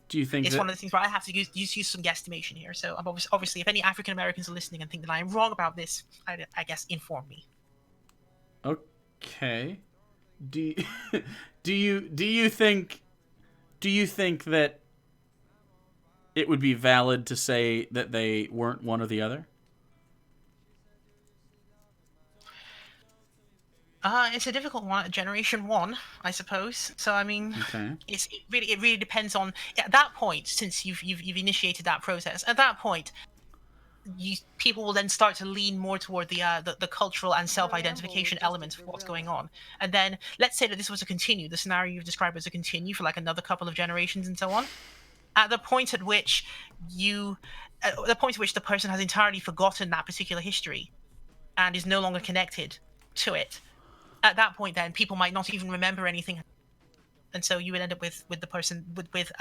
do you think it's one of the things where I have to use some guesstimation here? So I'm obviously, if any African Americans are listening and think that I am wrong about this, I guess inform me. Okay. Do you think that it would be valid to say that they weren't one or the other? It's a difficult one. Generation one, I suppose. So I mean, Okay. it really depends on at that point. Since you've initiated that process, at that point, people will then start to lean more toward the cultural and self-identification elements of what's going on. And then let's say that this was to continue. The scenario you've described was to continue for like another couple of generations and so on. At the point at which the person has entirely forgotten that particular history and is no longer connected to it, at that point, then people might not even remember anything, and so you would end up with the person with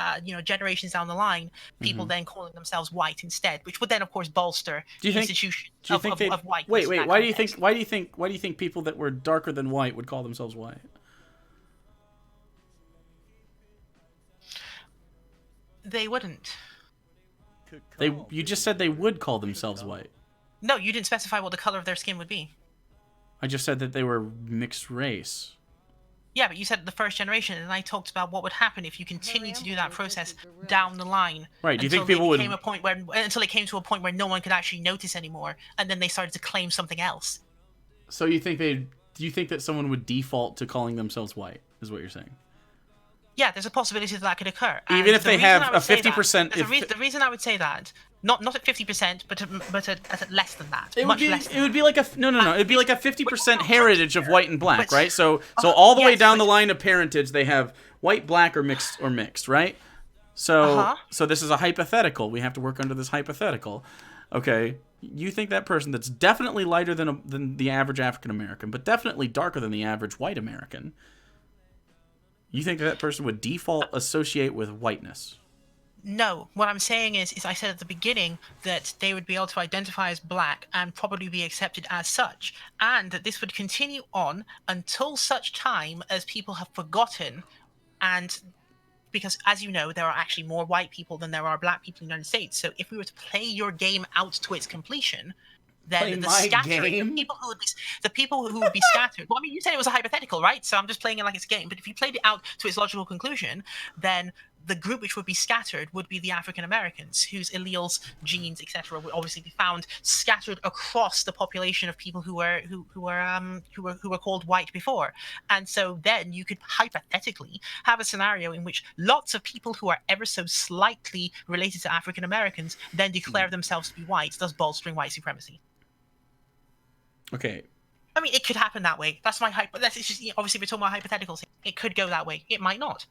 generations down the line, people then calling themselves white instead, which would then of course bolster the institution of whiteness. Wait. Why do you think people that were darker than white would call themselves white? They wouldn't. You just said they would call themselves white. No, you didn't specify what the color of their skin would be. I just said that they were mixed race. Yeah, but you said the first generation, and I talked about what would happen if you continue to do that process down the line. Right. Do you think people would until it came to a point where no one could actually notice anymore, and then they started to claim something else? So do you think that someone would default to calling themselves white? Is what you're saying? Yeah, there's a possibility that could occur. Even if they have a 50%. The reason I would say that, not at 50%, but at less than that. It would be like a 50% heritage of white and black, right? So all the way down the line of parentage, they have white, black, or mixed, right? So this is a hypothetical. We have to work under this hypothetical. Okay, you think that person that's definitely lighter than the average African American, but definitely darker than the average white American. You think that person would default associate with whiteness? No. What I'm saying is I said at the beginning that they would be able to identify as black and probably be accepted as such, and that this would continue on until such time as people have forgotten. And because, as you know, there are actually more white people than there are black people in the United States. So if we were to play your game out to its completion, then the people who would be scattered. Well, I mean, you said it was a hypothetical, right? So I'm just playing it like it's a game. But if you played it out to its logical conclusion, then the group which would be scattered would be the African Americans, whose alleles, genes, etc., would obviously be found scattered across the population of people who were called white before. And so then you could hypothetically have a scenario in which lots of people who are ever so slightly related to African Americans then declare themselves to be white, thus bolstering white supremacy. Okay. I mean, it could happen that way. That's my obviously we're talking about hypotheticals. It could go that way. It might not.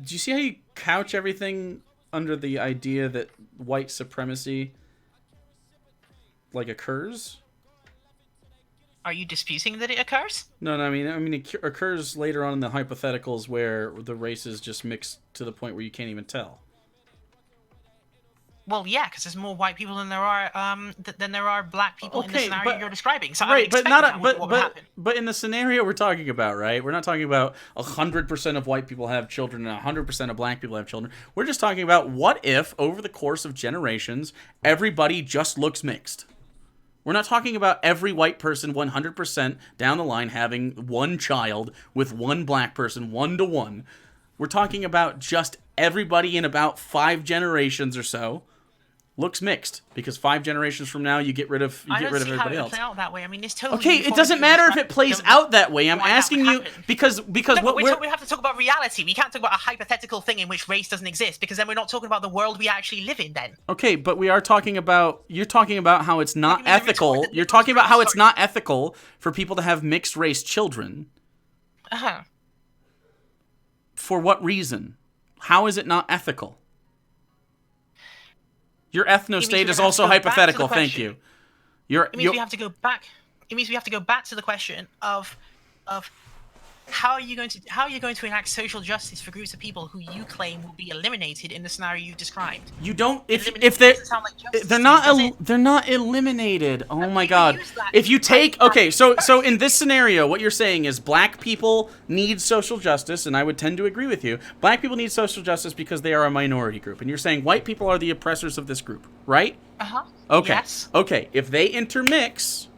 Do you see how you couch everything under the idea that white supremacy occurs? Are you disputing that it occurs? No. I mean, it occurs later on in the hypotheticals where the races just mix to the point where you can't even tell. Well, yeah, because there's more white people than there are black people in the scenario you're describing. So right, but in the scenario we're talking about, right? We're not talking about 100% of white people have children and 100% of black people have children. We're just talking about what if over the course of generations everybody just looks mixed. We're not talking about every white person 100% down the line having one child with one black person 1-to-1. We're talking about just everybody in about 5 generations or so looks mixed, because 5 generations from now you get rid of everybody else. Play out that way. I mean, it's totally okay. It doesn't matter if it plays out that way. I'm asking you because we have to talk about reality. We can't talk about a hypothetical thing in which race doesn't exist, because then we're not talking about the world we actually live in. Then okay, but we are talking about. You're talking about how it's not ethical. You're talking about how it's not ethical for people to have mixed race children. For what reason? How is it not ethical? Your ethnostate is also hypothetical. Thank you. It means we have to go back. It means we have to go back to the question of how are you going to enact social justice for groups of people who you claim will be eliminated in the scenario you described? You don't. If they're not eliminated. Oh my God! If you take so in this scenario, what you're saying is black people need social justice, and I would tend to agree with you. Black people need social justice because they are a minority group, and you're saying white people are the oppressors of this group, right? Okay. Yes. Okay. If they intermix,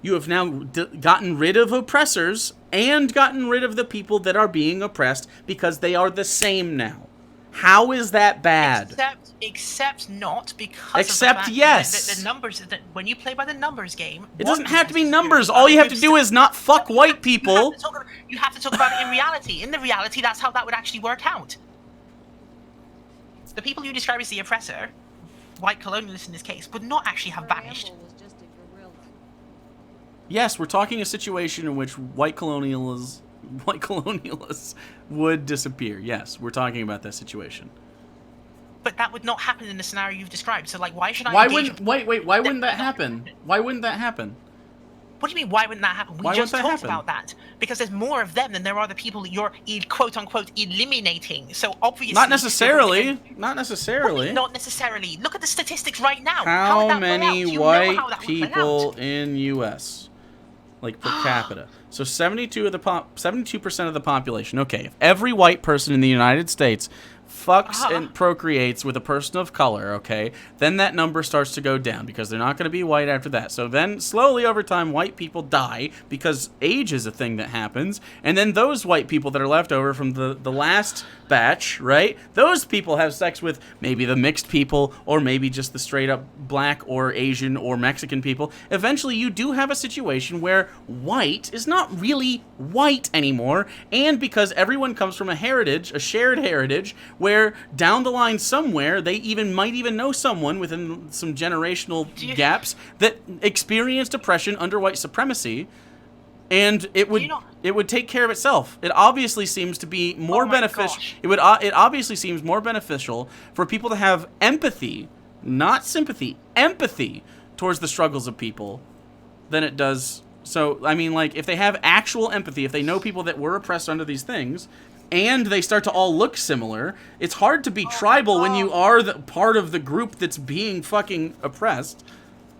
you have now gotten rid of oppressors and gotten rid of the people that are being oppressed because they are the same now. How is that bad? Except not because Except of the fact yes. that the numbers that when you play by the numbers game, It doesn't have to be numbers. All you have to do is not fuck white people. You have to talk about it in reality. In the reality, that's how that would actually work out. The people you describe as the oppressor, white colonialists in this case, would not actually have vanished. Yes, we're talking a situation in which white colonialists would disappear. Yes, we're talking about that situation. But that would not happen in the scenario you've described. So, like, why should I? Why wouldn't Why wouldn't that happen? Why wouldn't that happen? What do you mean? Why wouldn't that happen? We just talked about that because there's more of them than there are the people that you're quote unquote eliminating. So obviously, not necessarily. Not necessarily. Not necessarily. Look at the statistics right now. How many white people in U.S. like per capita? So 72% of the population. Okay, if every white person in the United States fucks and procreates with a person of color, okay, then that number starts to go down because they're not going to be white after that. So then slowly over time, white people die because age is a thing that happens. And then those white people that are left over from the last batch, right, those people have sex with maybe the mixed people or maybe just the straight up black or Asian or Mexican people. Eventually you do have a situation where white is not really white anymore, and because everyone comes from a shared heritage, where down the line somewhere they might even know someone within some generational gaps that experienced oppression under white supremacy, and it would take care of itself. It obviously seems to be more beneficial. It obviously seems more beneficial for people to have empathy, not sympathy, empathy towards the struggles of people than it does. So, I mean, like, if they have actual empathy, if they know people that were oppressed under these things, and they start to all look similar, it's hard to be tribal when you are the part of the group that's being fucking oppressed.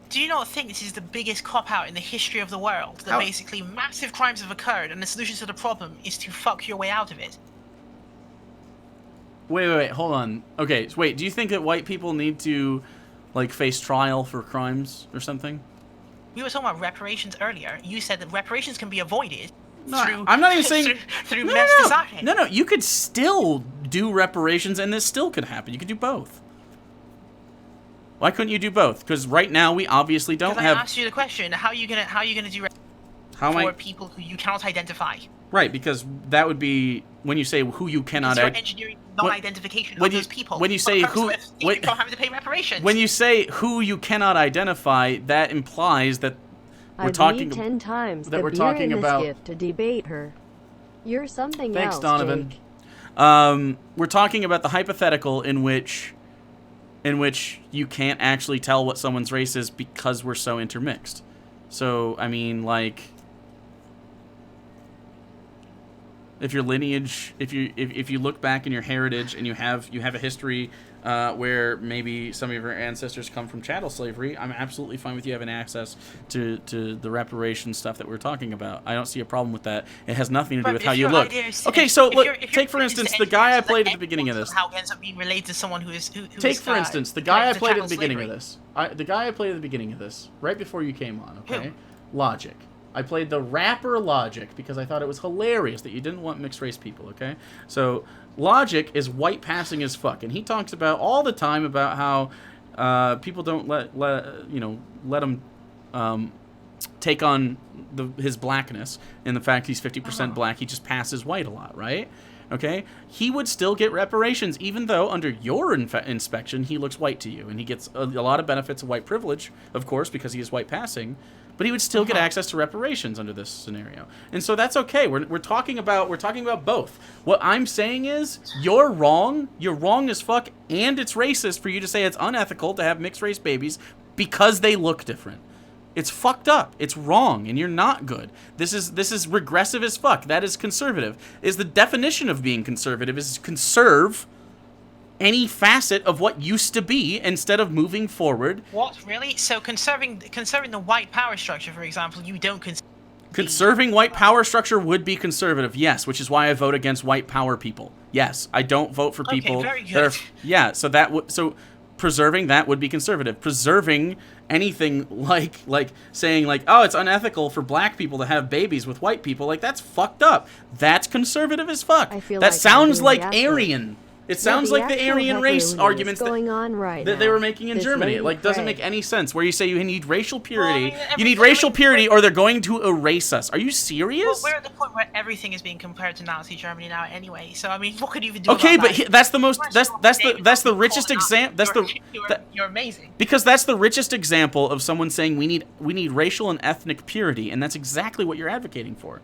Do you not think this is the biggest cop-out in the history of the world? That basically massive crimes have occurred, and the solution to the problem is to fuck your way out of it? Wait, hold on. Okay, so wait, do you think that white people need to, like, face trial for crimes or something? We were talking about reparations earlier. You said that reparations can be avoided. No, I'm not even saying through no. You could still do reparations, and this still could happen. You could do both. Why couldn't you do both? Because right now we obviously don't have. I asked you the question: How are you gonna do for people who you cannot identify? Right, because that would be when you say who you cannot. You're engineering non-identification of those people. When you say who, you don't have to pay reparations. When you say who you cannot identify, that implies that. We're talking 10 times that we're talking about gift to debate her. You're something Thanks, else, Donovan. Jake. We're talking about the hypothetical in which you can't actually tell what someone's race is because we're so intermixed. So, I mean, like, if your lineage, if you look back in your heritage and you have a history where maybe some of your ancestors come from chattel slavery, I'm absolutely fine with you having access to the reparations stuff that we're talking about. I don't see a problem with that. It has nothing to do with how you look. Okay, so take for instance the guy I played at the beginning of this. How ends up being related to someone who is Take for instance the guy I played at the beginning of this. The guy I played at the beginning of this, right before you came on. Okay, Logic. I played the rapper Logic because I thought it was hilarious that you didn't want mixed race people, okay? So Logic is white passing as fuck, and he talks about all the time about how people don't let him take on his blackness and the fact he's 50% black. He just passes white a lot, right? Okay? He would still get reparations even though under your inspection he looks white to you, and he gets a lot of benefits of white privilege, of course, because he is white passing. But he would still get access to reparations under this scenario, and so that's okay. We're talking about both. What I'm saying is you're wrong. You're wrong as fuck, and it's racist for you to say it's unethical to have mixed race babies because they look different. It's fucked up. It's wrong, and you're not good. This is regressive as fuck. That is conservative. Is the definition of being conservative is conserve any facet of what used to be instead of moving forward. What, really? So conserving the white power structure, for example, you don't conserving white power structure would be conservative, yes, which is why I vote against white power people. Yes, I don't vote for people very good. So preserving that would be conservative. Preserving anything like saying like, oh, it's unethical for black people to have babies with white people, like, that's fucked up. That's conservative as fuck. I feel that like sounds like Aryan. It sounds like the Aryan race arguments going on right that now. they were making in This Germany. It lady doesn't Craig. make any sense. Where you say you need racial purity, Well, I mean, you need racial purity, or they're going to erase us. Are you Well, serious? we're at the point where everything is being compared to Nazi Germany now, anyway. So I mean, what could you even do? Okay, about but that? that's the most. That's the You're richest example. That's the. You're amazing. Because that's the richest example of someone saying we need racial and ethnic purity, and that's exactly what you're advocating for.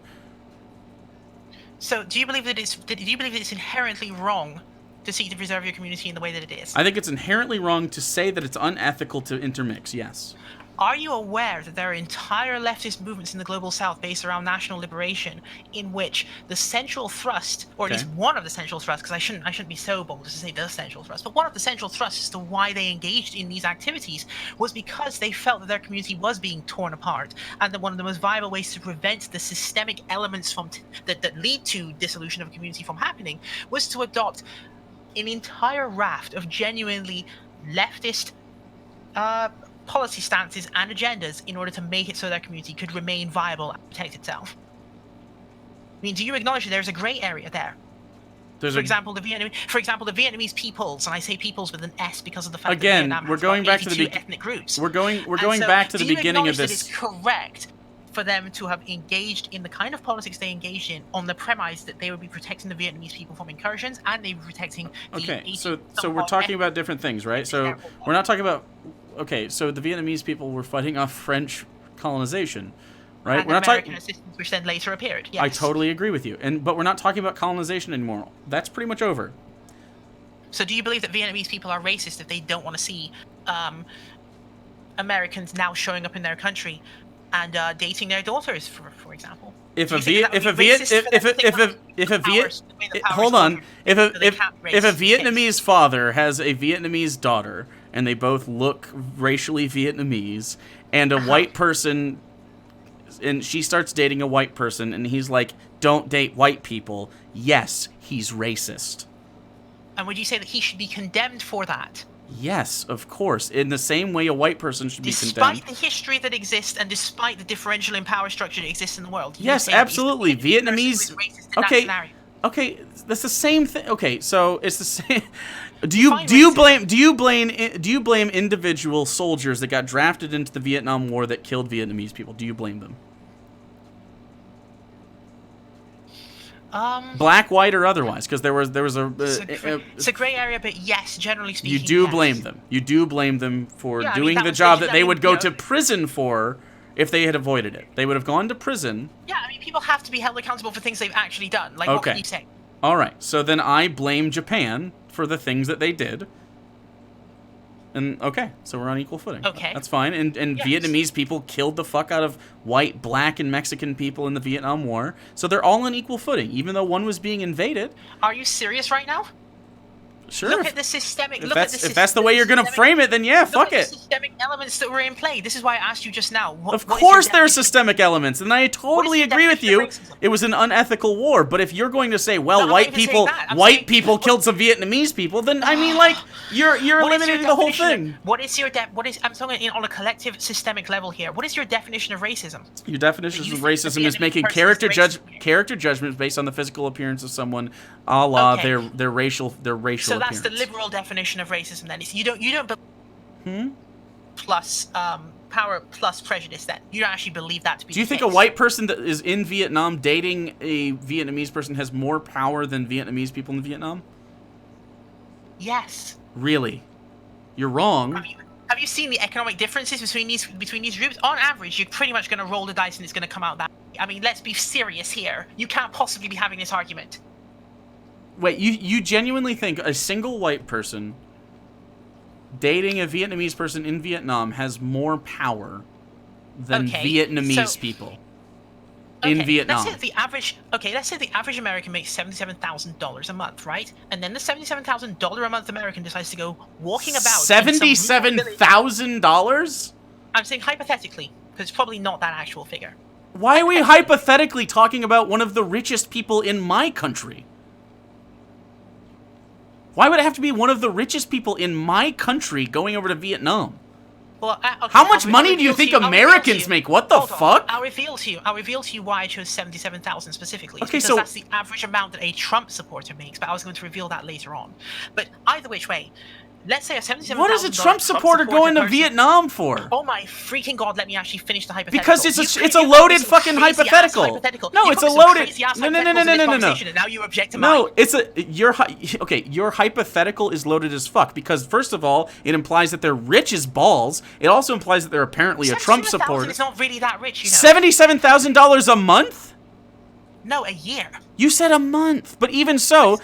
So, do you believe that it's inherently wrong to seek to preserve your community in the way that it is? I think it's inherently wrong to say that it's unethical to intermix. Yes. Are you aware that there are entire leftist movements in the global south based around national liberation, in which the central thrust, or at least one of the central thrusts, because I shouldn't be so bold as to say the central thrust, but one of the central thrusts as to why they engaged in these activities was because they felt that their community was being torn apart, and that one of the most viable ways to prevent the systemic elements that lead to dissolution of a community from happening was to adopt an entire raft of genuinely leftist policy stances and agendas in order to make it so their community could remain viable and protect itself. I mean, do you acknowledge that there's a gray area there? For example, the Vietnamese peoples, and I say peoples with an S because of the fact that Vietnam has going back to the ethnic groups. We're going back to the beginning of this. Do you acknowledge that it's correct for them to have engaged in the kind of politics they engaged in on the premise that they would be protecting the Vietnamese people from incursions and they would be protecting the so we're talking about different things, right? So we're not talking about so the Vietnamese people were fighting off French colonization, right? And we're not American talking assistance, which then later appeared. Yes. I totally agree with you. But we're not talking about colonization anymore. That's pretty much over. So do you believe that Vietnamese people are racist if they don't want to see Americans now showing up in their country and dating their daughters, for example? If a Vietnamese father has a Vietnamese daughter and they both look racially Vietnamese, and a white person, and she starts dating a white person, and he's like, "Don't date white people." Yes, he's racist. And would you say that he should be condemned for that? Yes, of course. In the same way a white person should be condemned. Despite the history that exists and despite the differential in power structure that exists in the world. Yes, absolutely. Vietnamese. Okay, that's the same thing. Okay, so it's the same. Do you blame individual soldiers that got drafted into the Vietnam War that killed Vietnamese people? Do you blame them? Black, white, or otherwise, because there was it's a gray area, but yes, generally speaking, you do blame them. You do blame them for doing the job that they would go to prison for if they had avoided it. They would have gone to prison. Yeah, I mean, people have to be held accountable for things they've actually done. Like, what can you say? All right, so then I blame Japan for the things that they did. And so we're on equal footing. Okay. That's fine. And yes. Vietnamese people killed the fuck out of white, black, and Mexican people in the Vietnam War. So they're all on equal footing, even though one was being invaded. Are you serious right now? Sure. Look at the systemic. If that's the way you're going to frame it, then yeah, fuck it. Look at the systemic elements that were in play. This is why I asked you just now. Of course there are systemic elements, and I totally agree with you. It was an unethical war, but if you're going to say, well, white people killed some Vietnamese people, then I mean, like, you're eliminating the whole thing. I'm talking on a collective systemic level here. What is your definition of racism? Your definition of racism is making character judgments based on the physical appearance of someone, a la their racial So that's the liberal definition of racism. Then you don't plus power plus prejudice. Then you don't actually believe that to be. Do you think a white person that is in Vietnam dating a Vietnamese person has more power than Vietnamese people in Vietnam? Yes. Really? You're wrong. Have you seen the economic differences between these groups? On average, you're pretty much going to roll the dice and it's going to come out that. I mean, let's be serious here. You can't possibly be having this argument. Wait, you genuinely think a single white person dating a Vietnamese person in Vietnam has more power than Vietnamese people in Vietnam? Let's say the average American makes $77,000 a month, right? And then the $77,000 a month American decides to go walking about. $77,000? I'm saying hypothetically, because it's probably not that actual figure. Why are we hypothetically talking about one of the richest people in my country? Why would it have to be one of the richest people in my country going over to Vietnam? Well, okay, How much money do you think Americans make? What the fuck? I'll reveal to you why I chose 77,000 specifically. Okay, because so that's the average amount that a Trump supporter makes. But I was going to reveal that later on. But either which way, let's say a $77,000. What is a Trump supporter going to Vietnam for? Oh my freaking god! Let me actually finish the hypothetical. Because it's a loaded fucking hypothetical. No, it's a loaded. No. Now you object to mine. No, it's your hypothetical is loaded as fuck because first of all, it implies that they're rich as balls. It also implies that they're apparently a Trump supporter. It's not really that rich, you know. $77,000 a month? No, a year. You said a month, but even so,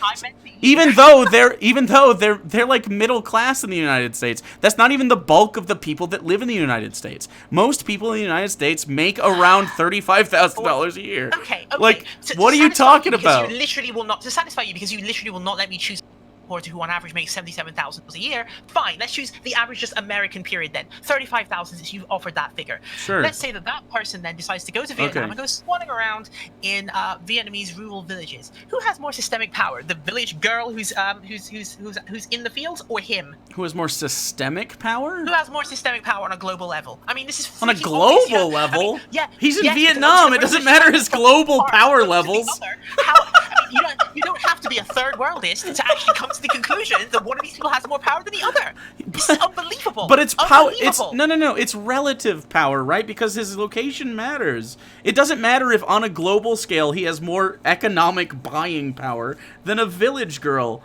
even though they're like middle class in the United States, that's not even the bulk of the people that live in the United States. Most people in the United States make around $35,000 a year. Okay. Like, what are you talking about? You literally will not to satisfy you because you literally will not let me choose who on average makes $77,000 a year. Fine, let's choose the average just American period then. 35,000 since you've offered that figure. Sure. Let's say that person then decides to go to Vietnam and go swanning around in Vietnamese rural villages. Who has more systemic power? The village girl who's in the fields, or him? Who has more systemic power? Who has more systemic power on a global level? I mean, this is on a global level. I mean, yeah, he's in Vietnam. It doesn't matter his global power levels. You don't have to be a third worldist to actually come to the conclusion that one of these people has more power than the other. This is unbelievable. But it's power. It's no. It's relative power, right? Because his location matters. It doesn't matter if on a global scale he has more economic buying power than a village girl.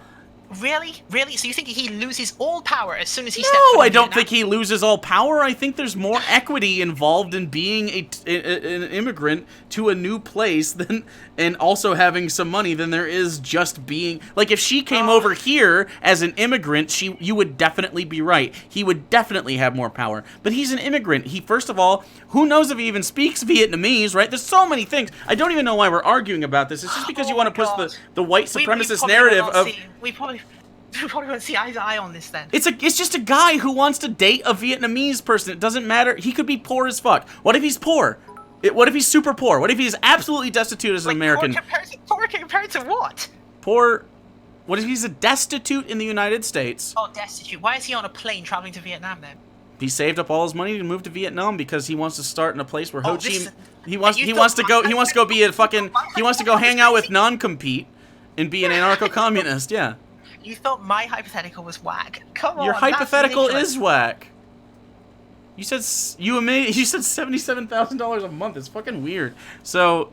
Really? So you think he loses all power as soon as he steps No, I don't think he loses all power. I think there's more equity involved in being an immigrant to a new place and also having some money than there is just being... Like, if she came over here as an immigrant, you would definitely be right. He would definitely have more power. But he's an immigrant. He, first of all, who knows if he even speaks Vietnamese, right? There's so many things. I don't even know why we're arguing about this. It's just because you want to push the white supremacist narrative of... We probably won't see eye to eye on this then. It's just a guy who wants to date a Vietnamese person. It doesn't matter. He could be poor as fuck. What if he's poor? What if he's super poor? What if he's absolutely destitute as an American? Poor compared to what? Poor. What if he's a destitute in the United States? Oh, destitute. Why is he on a plane traveling to Vietnam then? He saved up all his money to move to Vietnam because he wants to start in a place where he wants to go hang out with non-compete and be an anarcho-communist. Yeah. You thought my hypothetical was whack. Come on. Your hypothetical is whack. You said $77,000 a month. It's fucking weird. So,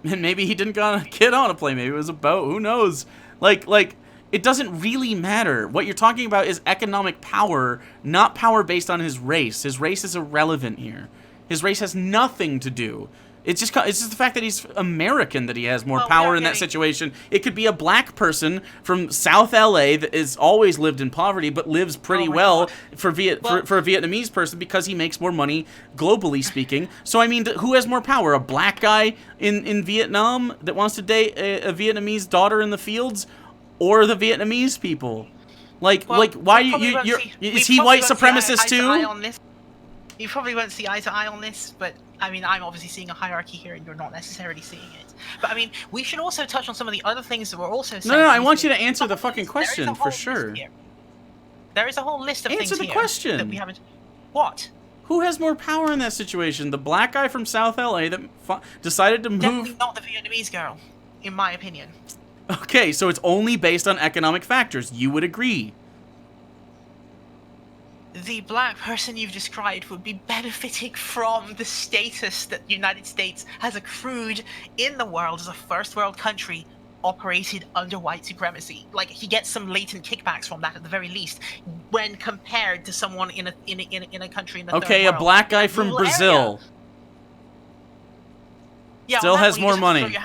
and maybe he didn't get on a plane. Maybe it was a boat. Who knows? Like it doesn't really matter. What you're talking about is economic power, not power based on his race. His race is irrelevant here. His race has nothing to do. It's just the fact that he's American that he has more power in that situation. It could be a black person from South LA that has always lived in poverty but lives pretty well for a Vietnamese person because he makes more money globally speaking. So I mean, who has more power? A black guy in Vietnam that wants to date a Vietnamese daughter in the fields, or the Vietnamese people? Why is he white supremacist too? You probably won't see eye to eye on this, but I mean, I'm obviously seeing a hierarchy here, and you're not necessarily seeing it. But I mean, we should also touch on some of the other things that we're also saying. No, I want you to answer the fucking question for sure. There is a whole list of things here. Answer the question. That we haven't. What? Who has more power in that situation? The black guy from South LA that decided to move. Definitely not the Vietnamese girl, in my opinion. Okay, so it's only based on economic factors. You would agree. The black person you've described would be benefiting from the status that the United States has accrued in the world as a first world country operated under white supremacy. Like, he gets some latent kickbacks from that at the very least, when compared to someone in a country in the third world. Okay, a black guy from Brazil still has more money.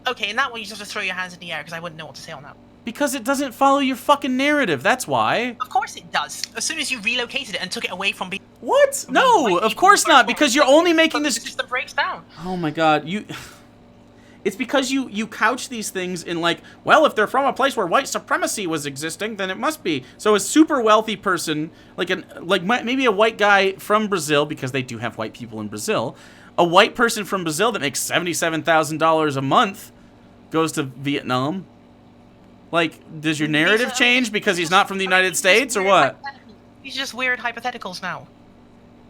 Okay, in that one you just have to throw your hands in the air because I wouldn't know what to say on that. Because it doesn't follow your fucking narrative, that's why. Of course it does. As soon as you relocated it and took it away from being... What? No, of course not, because you're only making this... The system breaks down. Oh my god, It's because you couch these things in like, well, if they're from a place where white supremacy was existing, then it must be. So a super wealthy person, maybe a white guy from Brazil, because they do have white people in Brazil, a white person from Brazil that makes $77,000 a month goes to Vietnam. Like, does your narrative change because he's not from the United States, or what? These are just weird hypotheticals now.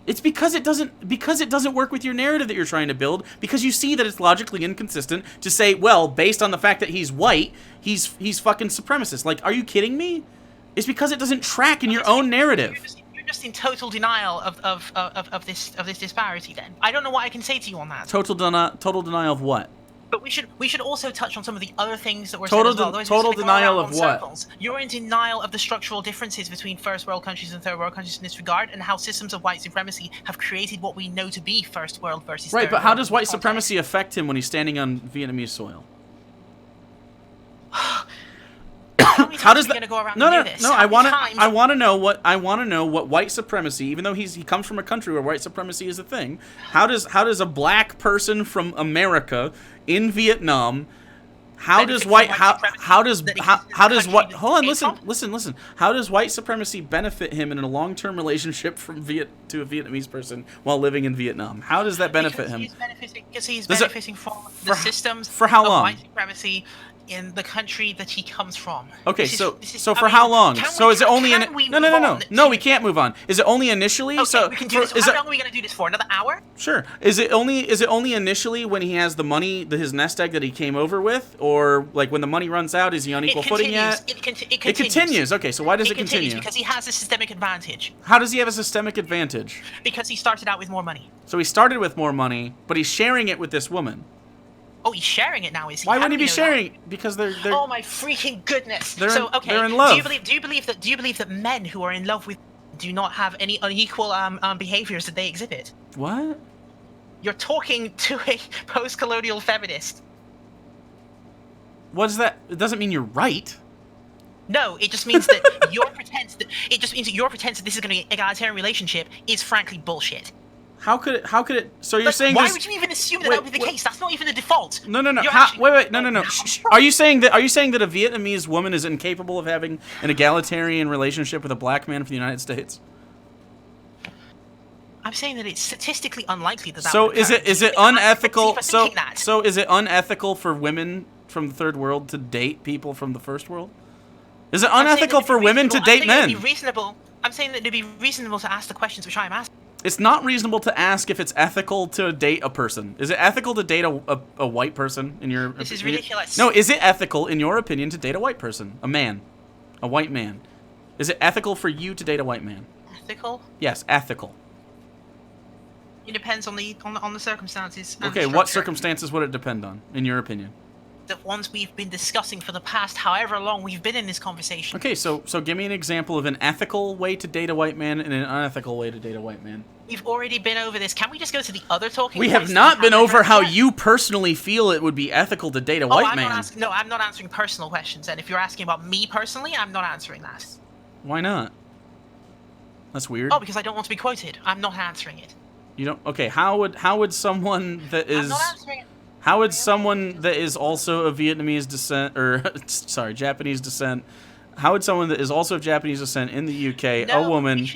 It's because it doesn't work with your narrative that you're trying to build, because you see that it's logically inconsistent to say, well, based on the fact that he's white, he's fucking supremacist. Like, are you kidding me? It's because it doesn't track in your own narrative. You're just in total denial of this disparity. Then I don't know what I can say to you on that. Total denial of what? But we should also touch on some of the other things that were total said as well. total denial of what? Circles. You're in denial of the structural differences between first world countries and third world countries in this regard, and how systems of white supremacy have created what we know to be first world versus right. third But how world does white context. supremacy affect him when he's standing on Vietnamese soil? How does that? Go around No. I want to know what white supremacy. Even though he comes from a country where white supremacy is a thing. How does a black person from America in Vietnam? How does white supremacy benefit him in a long-term relationship to a Vietnamese person while living in Vietnam? How does that benefit him? Because he's benefiting from the systems for how long? of white supremacy in the country that he comes from. Okay, so for how long? So is it only No, we can't move on. Is it only initially? Okay, So we can do this. How long are we going to do this for? Another hour? Sure. Is it only initially when he has the money, his nest egg that he came over with, or like when the money runs out, is he on equal footing yet? It continues. Okay, so why does it continue? Because he has a systemic advantage. How does he have a systemic advantage? Because he started out with more money. So he started with more money, but he's sharing it with this woman. Oh, he's sharing it now, is he? Why wouldn't he be sharing? Because they're. Oh my freaking goodness! They're in love. Do you believe that men who are in love with do not have any unequal behaviors that they exhibit? What? You're talking to a post-colonial feminist. What is that? It doesn't mean you're right. No, it just means that your pretense that this is going to be an egalitarian relationship is frankly bullshit. How could it? So you're saying why would you even assume that would be the case? That's not even the default. No. Wait. No. Are you saying that a Vietnamese woman is incapable of having an egalitarian relationship with a black man from the United States? I'm saying that it's statistically unlikely that. So would occur. is it unethical? So is it unethical for women from the third world to date people from the first world? Is it unethical for women to date men? I'm saying that it'd be reasonable to ask the questions which I'm asking. It's not reasonable to ask if it's ethical to date a person. Is it ethical to date a white person in your opinion? This is ridiculous. No, is it ethical in your opinion to date a white person? A man. A white man. Is it ethical for you to date a white man? Ethical? Yes, ethical. It depends on the circumstances. Okay, what circumstances would it depend on, in your opinion? The ones we've been discussing for the past however long we've been in this conversation. Okay, so give me an example of an ethical way to date a white man and an unethical way to date a white man. We've already been over this. Can we just go to the other talking We points have not been over how yet? you personally feel it would be ethical to date a white man. I'm not answering personal questions. And if you're asking about me personally, I'm not answering that. Why not? That's weird. Oh, because I don't want to be quoted. I'm not answering it. You don't. Okay, how would someone that is? I'm not answering it. How would someone that is also of Vietnamese descent, or sorry, Japanese descent, how would someone that is also of Japanese descent in the UK, a woman,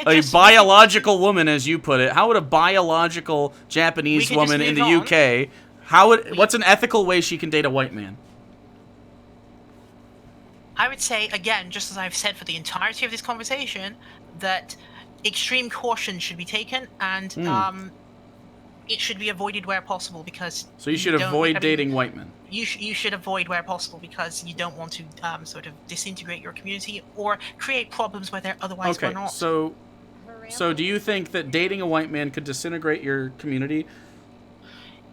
a biological woman, as you put it, how would a biological Japanese woman in the UK, what's an ethical way she can date a white man? I would say, again, just as I've said for the entirety of this conversation, that extreme caution should be taken, and it should be avoided where possible, because so you should avoid dating white men. You should avoid where possible, because you don't want to sort of disintegrate your community or create problems where there otherwise were not. So do you think that dating a white man could disintegrate your community?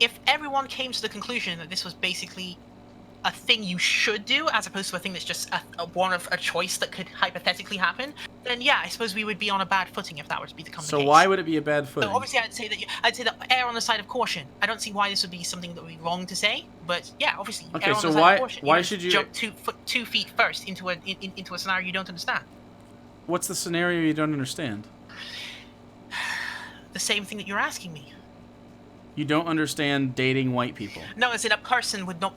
If everyone came to the conclusion that this was basically a thing you should do, as opposed to a thing that's just a choice that could hypothetically happen, then yeah, I suppose we would be on a bad footing if that were to become the case. So why would it be a bad footing? So obviously, I'd say that err on the side of caution. I don't see why this would be something that would be wrong to say, but yeah, obviously, err on the side of caution. Why should you jump 2 feet first into a scenario you don't understand? What's the scenario you don't understand? The same thing that you're asking me. You don't understand dating white people. No, as in a person would not.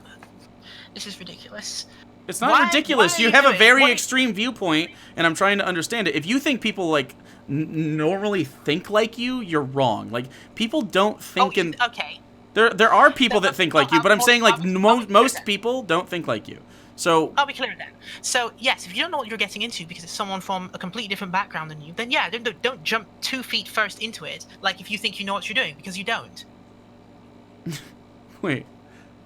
This is ridiculous. It's not ridiculous. You have a very extreme viewpoint, and I'm trying to understand it. If you think people like normally think like you, you're wrong. Like people don't think Okay. There are people that think like you, but I'm saying like most people don't think like you. So I'll be clear then. So yes, if you don't know what you're getting into because it's someone from a completely different background than you, then yeah, don't jump 2 feet first into it. Like if you think you know what you're doing, because you don't. Wait.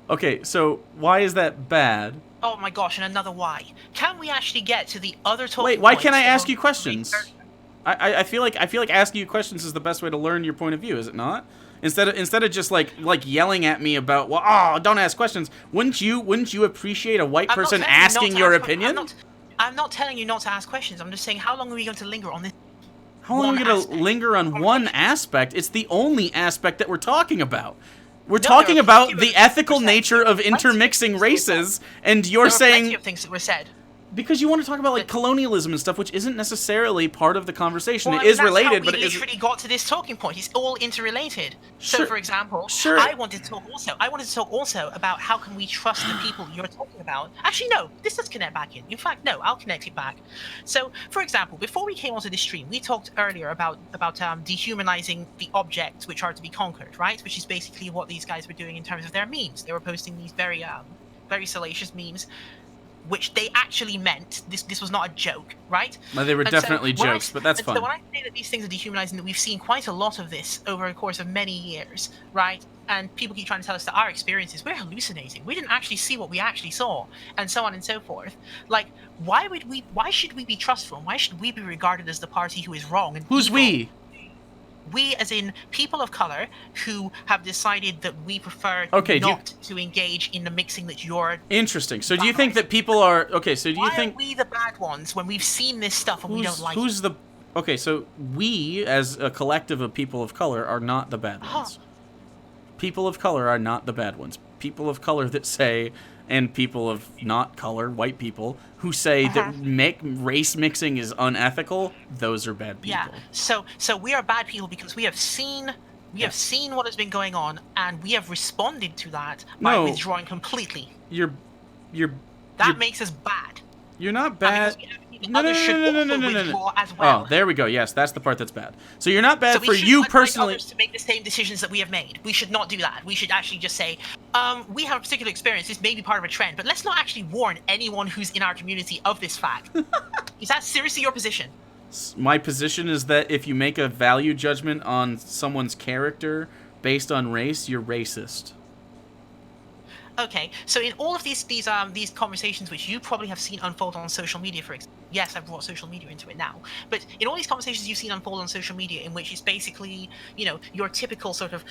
Okay, so why is that bad? Oh my gosh, and another why. Can we actually get to the other talking Wait, why points can't I that ask will you questions? I feel like asking you questions is the best way to learn your point of view, is it not? Instead of just like yelling at me about, well, oh, don't ask questions. Wouldn't you appreciate a white person asking your opinion? I'm not telling you not to ask questions. I'm just saying, how long are we going to linger on this? How long are we going to linger on one aspect? It's the only aspect that we're talking about. We're talking about the ethical nature of intermixing races, and you're saying there are plenty of things that were said. Because you want to talk about like colonialism and stuff, which isn't necessarily part of the conversation. Well, it is related, but it isn't. We literally got to this talking point. It's all interrelated. Sure. So, for example, Sure. I wanted to talk also about how can we trust the people you're talking about. Actually, no, this does connect back in. In fact, no, I'll connect it back. So, for example, before we came onto this stream, we talked earlier about dehumanizing the objects which are to be conquered, right? Which is basically what these guys were doing in terms of their memes. They were posting these very salacious memes, which they actually meant. This was not a joke, right? Well, they were definitely jokes, but that's fine. So when I say that these things are dehumanizing, that we've seen quite a lot of this over the course of many years, right? And people keep trying to tell us that our experiences, we're hallucinating. We didn't actually see what we actually saw, and so on and so forth. Like, why should we be trustful? Why should we be regarded as the party who is wrong and Who's evil? we? We, as in people of color, who have decided that we prefer not to engage in the mixing that you're... Interesting. So do you think that people are... Okay, so do you think... Why are we the bad ones when we've seen this stuff and we don't like it? Okay, so we, as a collective of people of color, are not the bad ones. People of color are not the bad ones. People of color that say... And people of not color, white people, who say that race mixing is unethical, those are bad people. Yeah. So we are bad people because we have seen what has been going on, and we have responded to that by withdrawing completely. That makes us bad. You're not bad. No. As well. Oh, there we go. Yes, that's the part that's bad. So you're not bad for you personally. personally. Others to make the same decisions that we have made. We should not do that. We should actually just say, we have a particular experience. This may be part of a trend, but let's not actually warn anyone who's in our community of this fact. Is that seriously your position? My position is that if you make a value judgment on someone's character based on race, you're racist. Okay, so in all of these conversations, which you probably have seen unfold on social media, for example, yes, I've brought social media into it now, but in all these conversations you've seen unfold on social media, in which it's basically, your typical sort of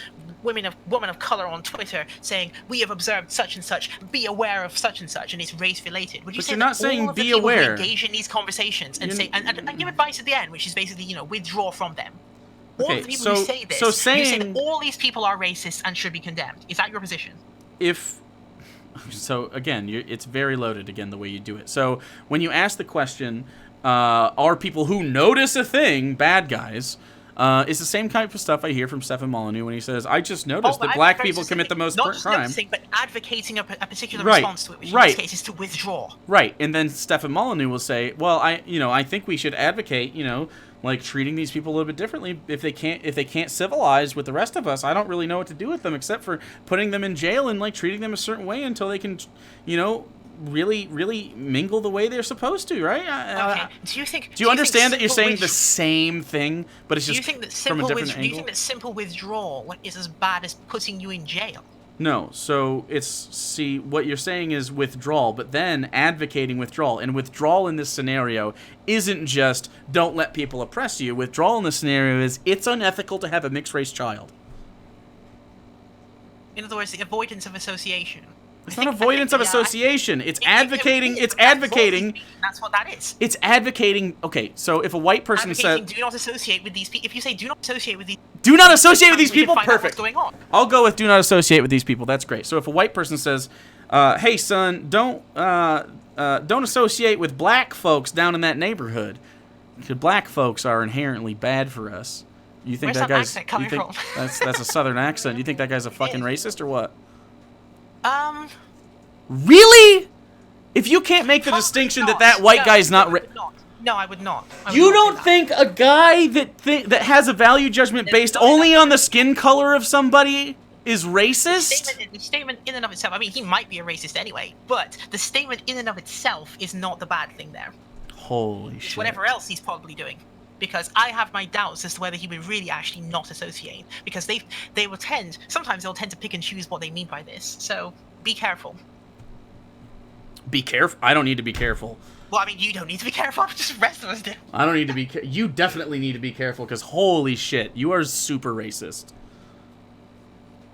woman of color on Twitter saying, we have observed such and such, be aware of such and such, and it's race related. Would you say you're not saying all of the be people who aware. engage in these conversations and say and give advice at the end, which is basically, withdraw from them. All of the people who say this, you say that all these people are racist and should be condemned. Is that your position? So again, it's very loaded again the way you do it. So when you ask the question, are people who notice a thing bad guys? It's the same type of stuff I hear from Stefan Molyneux when he says, "I just noticed that black people commit the most crime." Not just noticing, but advocating a particular response to it, which in this case is to withdraw. Right, and then Stefan Molyneux will say, "Well, I think we should advocate, like treating these people a little bit differently. If they can't civilize with the rest of us, I don't really know what to do with them except for putting them in jail and like treating them a certain way until they can, really mingle the way they're supposed to, right?" Okay. Do you understand that you're saying the same thing, but it's just from a different angle? Do you think that simple withdrawal is as bad as putting you in jail? No, so what you're saying is withdrawal, but then advocating withdrawal. And withdrawal in this scenario isn't just don't let people oppress you. Withdrawal in this scenario is it's unethical to have a mixed race child. In other words, the avoidance of association. It's not avoidance of association. It's advocating. That's what that is. It's advocating. Okay, so if a white person says, "Do not associate with these people," if you say, "Do not associate with these," people, perfect. What's going on. I'll go with "do not associate with these people." That's great. So if a white person says, "Hey, son, don't associate with black folks down in that neighborhood, because black folks are inherently bad for us." You think Where's that guy's accent coming from? that's a southern accent? You think that guy's a fucking racist or what? Really? If you can't make the distinction that white guy's not... No, I would not. You don't think a guy that has a value judgment based only on the skin color of somebody is racist? The statement in and of itself, I mean, he might be a racist anyway, but the statement in and of itself is not the bad thing there. Holy shit. It's whatever else he's probably doing. Because I have my doubts as to whether he would really actually not associate. Because sometimes they'll tend to pick and choose what they mean by this. So be careful. Be careful? I don't need to be careful. Well, I mean, you don't need to be careful. Just the rest of us do. I don't need to be you definitely need to be careful, because holy shit, you are super racist.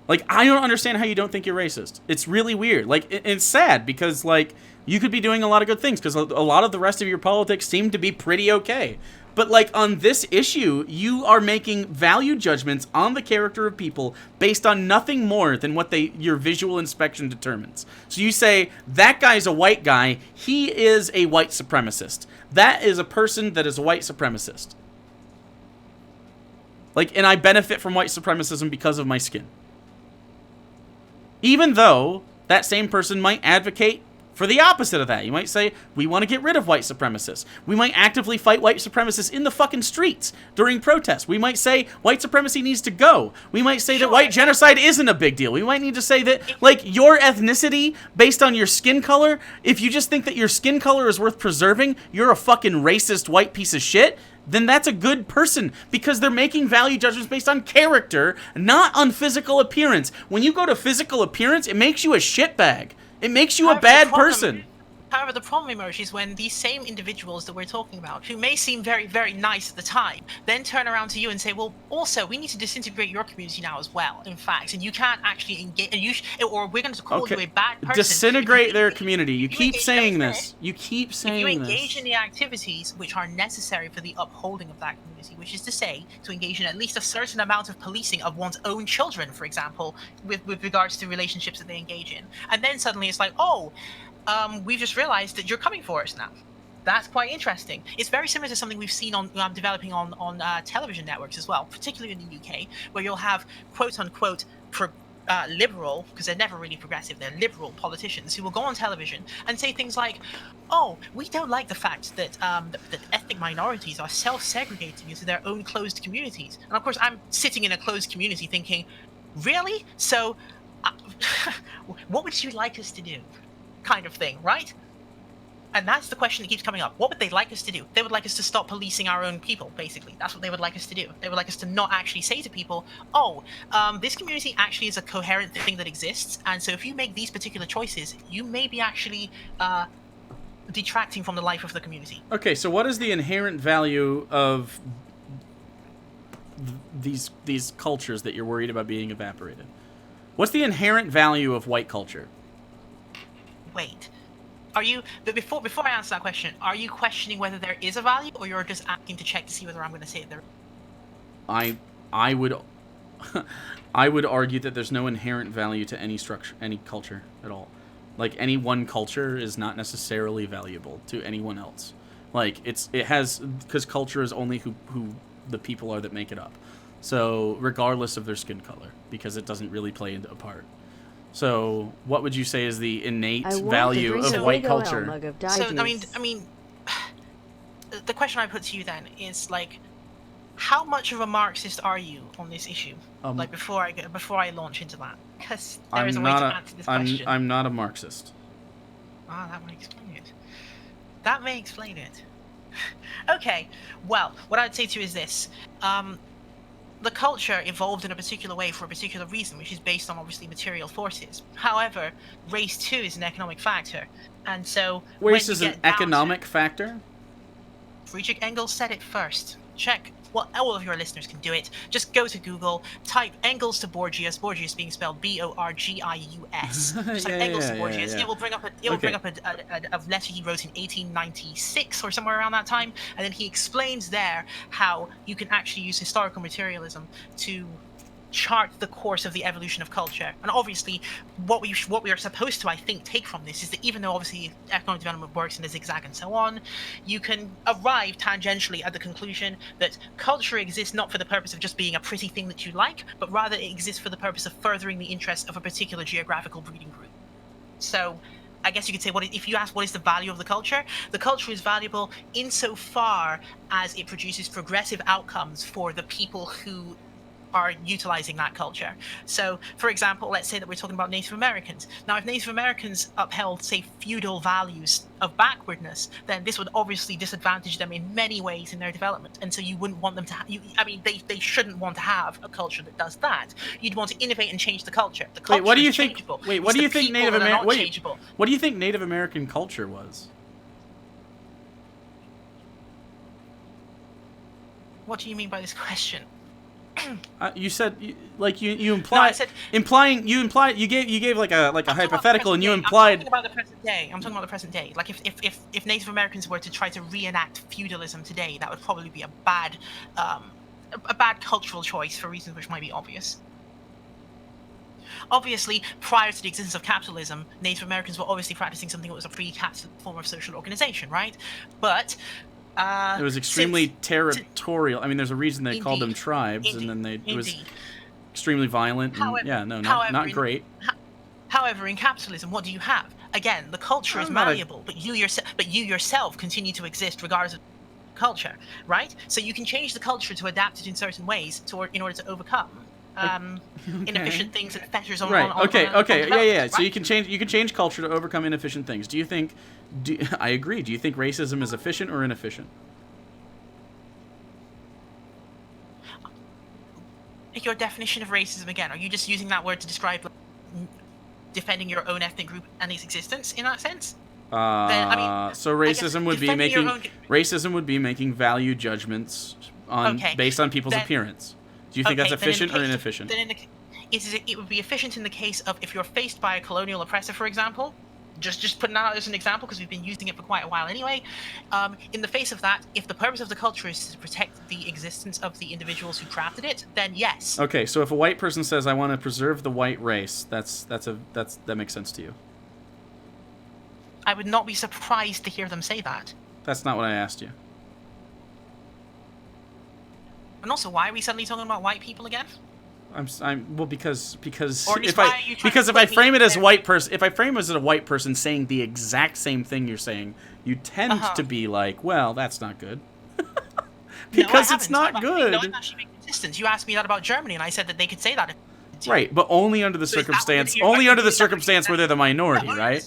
Like, I don't understand how you don't think you're racist. It's really weird. Like, it's sad, because, like, you could be doing a lot of good things, because a lot of the rest of your politics seem to be pretty okay. But, like, on this issue, you are making value judgments on the character of people based on nothing more than what your visual inspection determines. So you say, that guy's a white guy, he is a white supremacist. That is a person that is a white supremacist. Like, and I benefit from white supremacism because of my skin. Even though that same person might advocate for the opposite of that. You might say, we want to get rid of white supremacists. We might actively fight white supremacists in the fucking streets during protests. We might say white supremacy needs to go. We might say that white genocide isn't a big deal. We might need to say that, like, your ethnicity based on your skin color, if you just think that your skin color is worth preserving, you're a fucking racist white piece of shit, then that's a good person, because they're making value judgments based on character, not on physical appearance. When you go to physical appearance, it makes you a shitbag. It makes you a bad person. However, the problem emerges when these same individuals that we're talking about, who may seem very, very nice at the time, then turn around to you and say, well, also, we need to disintegrate your community now as well, in fact, and you can't actually engage, or we're going to call you a bad person. Disintegrate their community. You keep saying this. You keep saying this. If you engage in the activities which are necessary for the upholding of that community, which is to say, to engage in at least a certain amount of policing of one's own children, for example, with regards to relationships that they engage in, and then suddenly it's like, oh, we've just realized that you're coming for us now. That's quite interesting. It's very similar to something we've seen on developing on television networks as well, particularly in the UK, where you'll have quote-unquote liberal, because they're never really progressive, they're liberal politicians who will go on television and say things like, oh, we don't like the fact that that ethnic minorities are self-segregating into their own closed communities. And of course, I'm sitting in a closed community thinking, really? So what would you like us to do? Kind of thing, right? And that's the question that keeps coming up. What would they like us to do? They would like us to stop policing our own people, basically. That's what they would like us to do. They would like us to not actually say to people, oh, this community actually is a coherent thing that exists, and so if you make these particular choices, you may be actually detracting from the life of the community. Okay, so what is the inherent value of these cultures that you're worried about being evaporated? What's the inherent value of white culture? Wait, but before I answer that question, are you questioning whether there is a value, or you're just asking to check to see whether I'm going to say it there? I would I would argue that there's no inherent value to any structure, any culture at all. Like, any one culture is not necessarily valuable to anyone else. Like, it has, because culture is only who the people are that make it up. So regardless of their skin color, because it doesn't really play into a part. So, what would you say is the innate value of white culture? So, I mean, the question I put to you then is, like, how much of a Marxist are you on this issue? Like, before I launch into that, because there is a way to answer this question. I'm not a Marxist. Ah, that may explain it. That may explain it. Okay, well, what I'd say to you is this. The culture evolved in a particular way for a particular reason, which is based on, obviously, material forces. However, race, too, is an economic factor. And so... Race is an economic factor? Friedrich Engels said it first. Check. Well, all of your listeners can do it. Just go to Google, type Engels to Borgius, Borgius being spelled B-O-R-G-I-U-S. Just type Engels to Borgius. It will bring up a letter he wrote in 1896 or somewhere around that time, and then he explains there how you can actually use historical materialism to chart the course of the evolution of culture. And obviously, what we are supposed to, I think, take from this is that even though obviously economic development works in a zigzag and so on, you can arrive tangentially at the conclusion that culture exists not for the purpose of just being a pretty thing that you like, but rather it exists for the purpose of furthering the interests of a particular geographical breeding group. So I guess you could say, if you ask what is the value of the culture is valuable insofar as it produces progressive outcomes for the people who are utilizing that culture. So, for example, let's say that we're talking about Native Americans. Now, if Native Americans upheld, say, feudal values of backwardness, then this would obviously disadvantage them in many ways in their development. And so you wouldn't want them to they shouldn't want to have a culture that does that. You'd want to innovate and change the culture. The culture what do you is think? changeable. Wait, what It's do you the think people Native that are not American? changeable. What do you think Native American culture was? What do you mean by this question? You said you implied No, I said, you gave like a hypothetical, and you implied. I'm talking about the present day. I'm talking about the present day. Like if Native Americans were to try to reenact feudalism today, that would probably be a bad cultural choice for reasons which might be obvious. Obviously, prior to the existence of capitalism, Native Americans were obviously practicing something that was a pre-capitalist form of social organization, right? But it was extremely territorial. I mean, there's a reason they called them tribes, and then it was extremely violent. And, not great. However, in capitalism, what do you have? Again, the culture is malleable, but you yourself continue to exist regardless of culture, right? So you can change the culture to adapt it in certain ways in order to overcome inefficient things and fetters on. Right. Okay. Yeah. Right? So you can change culture to overcome inefficient things. Do you think? I agree. Do you think racism is efficient or inefficient? Your definition of racism again? Are you just using that word to describe defending your own ethnic group and its existence in that sense? So racism would be making value judgments based on people's appearance. Do you think that's efficient or inefficient? It would be efficient in the case of if you're faced by a colonial oppressor, for example. Just putting that out as an example because we've been using it for quite a while anyway. In the face of that, if the purpose of the culture is to protect the existence of the individuals who crafted it, then yes. Okay, so if a white person says, "I want to preserve the white race," that makes sense to you. I would not be surprised to hear them say that. That's not what I asked you. And also, why are we suddenly talking about white people again? Because if I frame it as a white person saying the exact same thing you're saying, you tend to be like, well, that's not good. Because it's not good. No, I'm actually being consistent. You asked me that about Germany, and I said that they could say that. Right, but only under the circumstance. Only under the circumstance where they're the minority, right?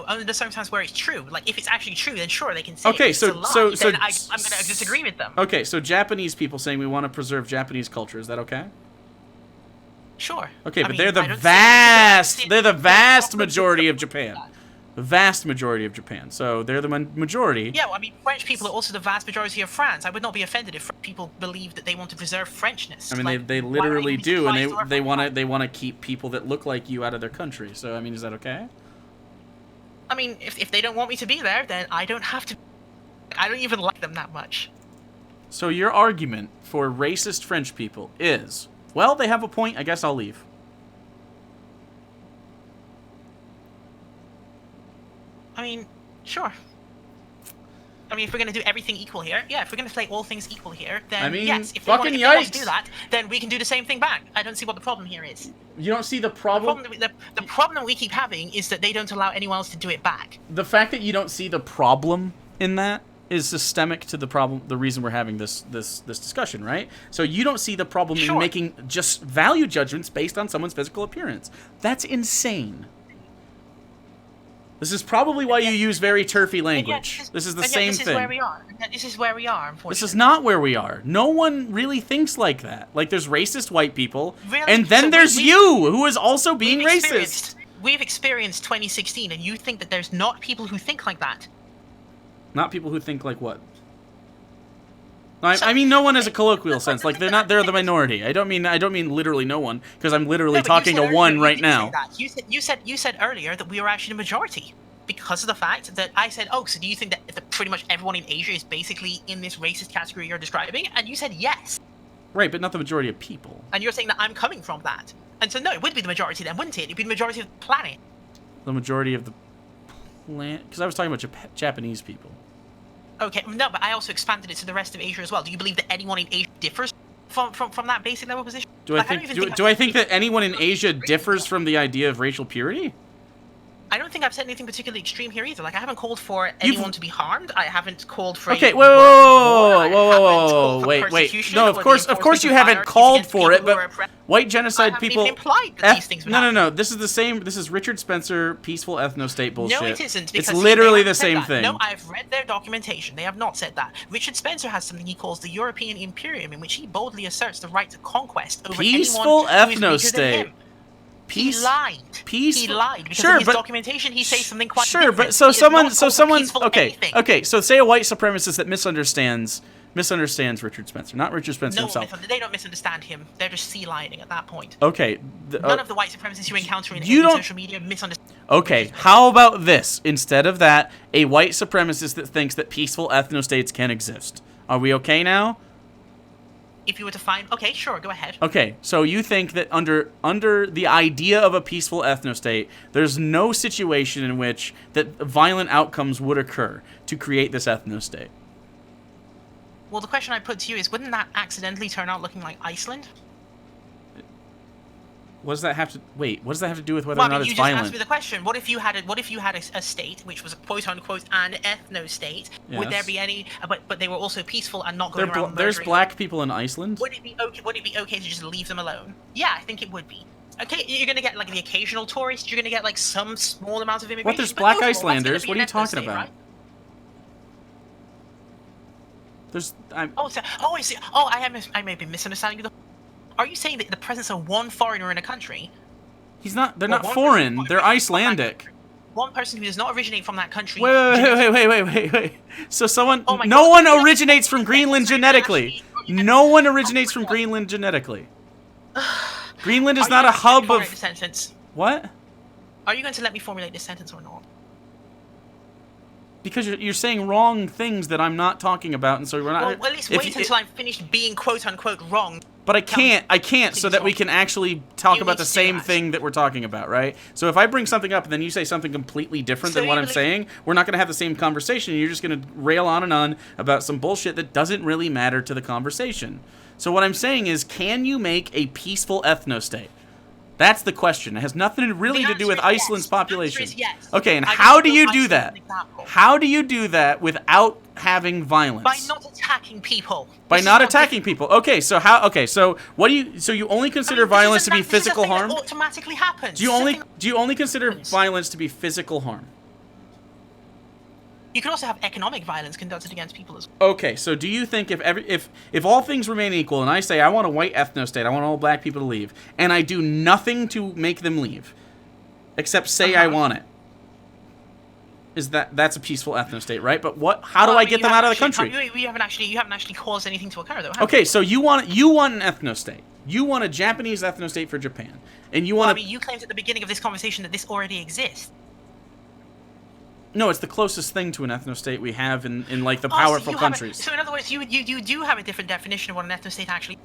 Under the circumstance where it's true. Like if it's actually true, then sure they can say. Okay, it. so I'm going to disagree with them. Okay, so Japanese people saying we want to preserve Japanese culture, is that okay? Sure. Okay, but they're the vast majority of Japan. The vast majority of Japan. So they're the majority. Yeah, well, I mean, French people are also the vast majority of France. I would not be offended if French people believe that they want to preserve Frenchness. I mean, they literally do, and they want to keep people that look like you out of their country. So I mean, is that okay? I mean, if they don't want me to be there, then I don't have to. I don't even like them that much. So your argument for racist French people is, well, they have a point. I guess I'll leave. I mean, sure. I mean, if we're going to do everything equal here, yeah, if we're going to play all things equal here, then yes. If they want to do that, then we can do the same thing back. I don't see what the problem here is. You don't see the problem? The problem that we keep having is that they don't allow anyone else to do it back. The fact that you don't see the problem in that is systemic to the problem, the reason we're having this discussion, right? So you don't see the problem in making just value judgments based on someone's physical appearance. That's insane. This is probably why you use very turfy language. This is the same thing. This is where we are. This is where we are, unfortunately. This is not where we are. No one really thinks like that. Like, there's racist white people, and then there's you, who is also being racist. We've experienced 2016, and you think that there's not people who think like that? Not people who think like what? No, I mean no one as a colloquial sense. Like they're the minority. I don't mean literally no one, because I'm literally talking to one right now. You said earlier that we were actually the majority because of the fact that I said, oh, so do you think that pretty much everyone in Asia is basically in this racist category you're describing? And you said yes. Right, but not the majority of people. And you're saying that I'm coming from that. And so no, it would be the majority then, wouldn't it? It'd be the majority of the planet. The majority of the planet? Because I was talking about Japanese people. Okay, no, but I also expanded it to the rest of Asia as well. Do you believe that anyone in Asia differs from that basic level position? Do I think that anyone in Asia differs from the idea of racial purity? I don't think I've said anything particularly extreme here either. Like, I haven't called for anyone to be harmed. I haven't called for Okay, a whoa, wait. No, of course you haven't called for it, but white genocide people. Implied that these things would happen. No. This is the same. This is Richard Spencer, peaceful ethnostate bullshit. No, it isn't. It's literally the same that. thing. No, I've read their documentation. They have not said that. Richard Spencer has something he calls the European Imperium, in which he boldly asserts the right to conquest over peaceful anyone who is weaker ethnostate. than him. He lied. He lied because in his documentation he says something quite different. But so someone, okay, anything. okay. So say a white supremacist that misunderstands Richard Spencer, not Richard Spencer himself. They don't misunderstand him. They're just sea-lining at that point. Okay. None of the white supremacists you encounter in social media misunderstand. Okay, how about this? Instead of that, a white supremacist that thinks that peaceful ethnostates can exist. Are we okay now? If you were to find... Okay, sure, go ahead. Okay, so you think that under the idea of a peaceful ethnostate, there's no situation in which that violent outcomes would occur to create this ethnostate? Well, the question I put to you is, wouldn't that accidentally turn out looking like Iceland? What does that have to... Wait, what does that have to do with whether or not it's violent? You just asked me the question. What if you had a state which was quote-unquote an ethnostate? Yes. Would there be any... But they were also peaceful and not going around murdering... There's black people in Iceland? Would it be okay to just leave them alone? Yeah, I think it would be. Okay, you're going to get, like, the occasional tourist. You're going to get, like, some small amount of immigration. What, there's black Icelanders? What are you talking about? Right? There's... I see. Oh, I may be misunderstanding you. Are you saying that the presence of one foreigner in a country... He's not... They're not foreign. They're Icelandic. One person who does not originate from that country... Wait. So someone... No one originates from Greenland genetically. No one originates from Greenland genetically. Greenland is not a hub of... What? Are you going to let me formulate this sentence or not? Because you're saying wrong things that I'm not talking about, and so we're not... Well, at least wait until I'm finished being quote-unquote wrong. But I can't, so that we can actually talk about the same thing that we're talking about, right? So if I bring something up and then you say something completely different than what I'm saying, we're not going to have the same conversation. You're just going to rail on and on about some bullshit that doesn't really matter to the conversation. So what I'm saying is, can you make a peaceful ethnostate? That's the question. It has nothing really to do with Iceland's population. Yes. Okay, and how do you do that? How do you do that without having violence? By not attacking people. By not attacking people. Okay, so how? Okay, so what do you? So you only consider violence to be physical harm? That automatically happens. Do you only consider violence to be physical harm? You can also have economic violence conducted against people as well. Okay, so do you think if all things remain equal, and I say I want a white ethnostate, I want all black people to leave, and I do nothing to make them leave, except say I want it, that's a peaceful ethnostate, right? But how do I get them out of the country? You haven't actually caused anything to occur, though. Okay, so you want an ethnostate. You want a Japanese ethnostate for Japan, and you want. I mean, you claimed at the beginning of this conversation that this already exists. No, it's the closest thing to an ethnostate we have in like the powerful countries. So in other words, you do have a different definition of what an ethnostate actually.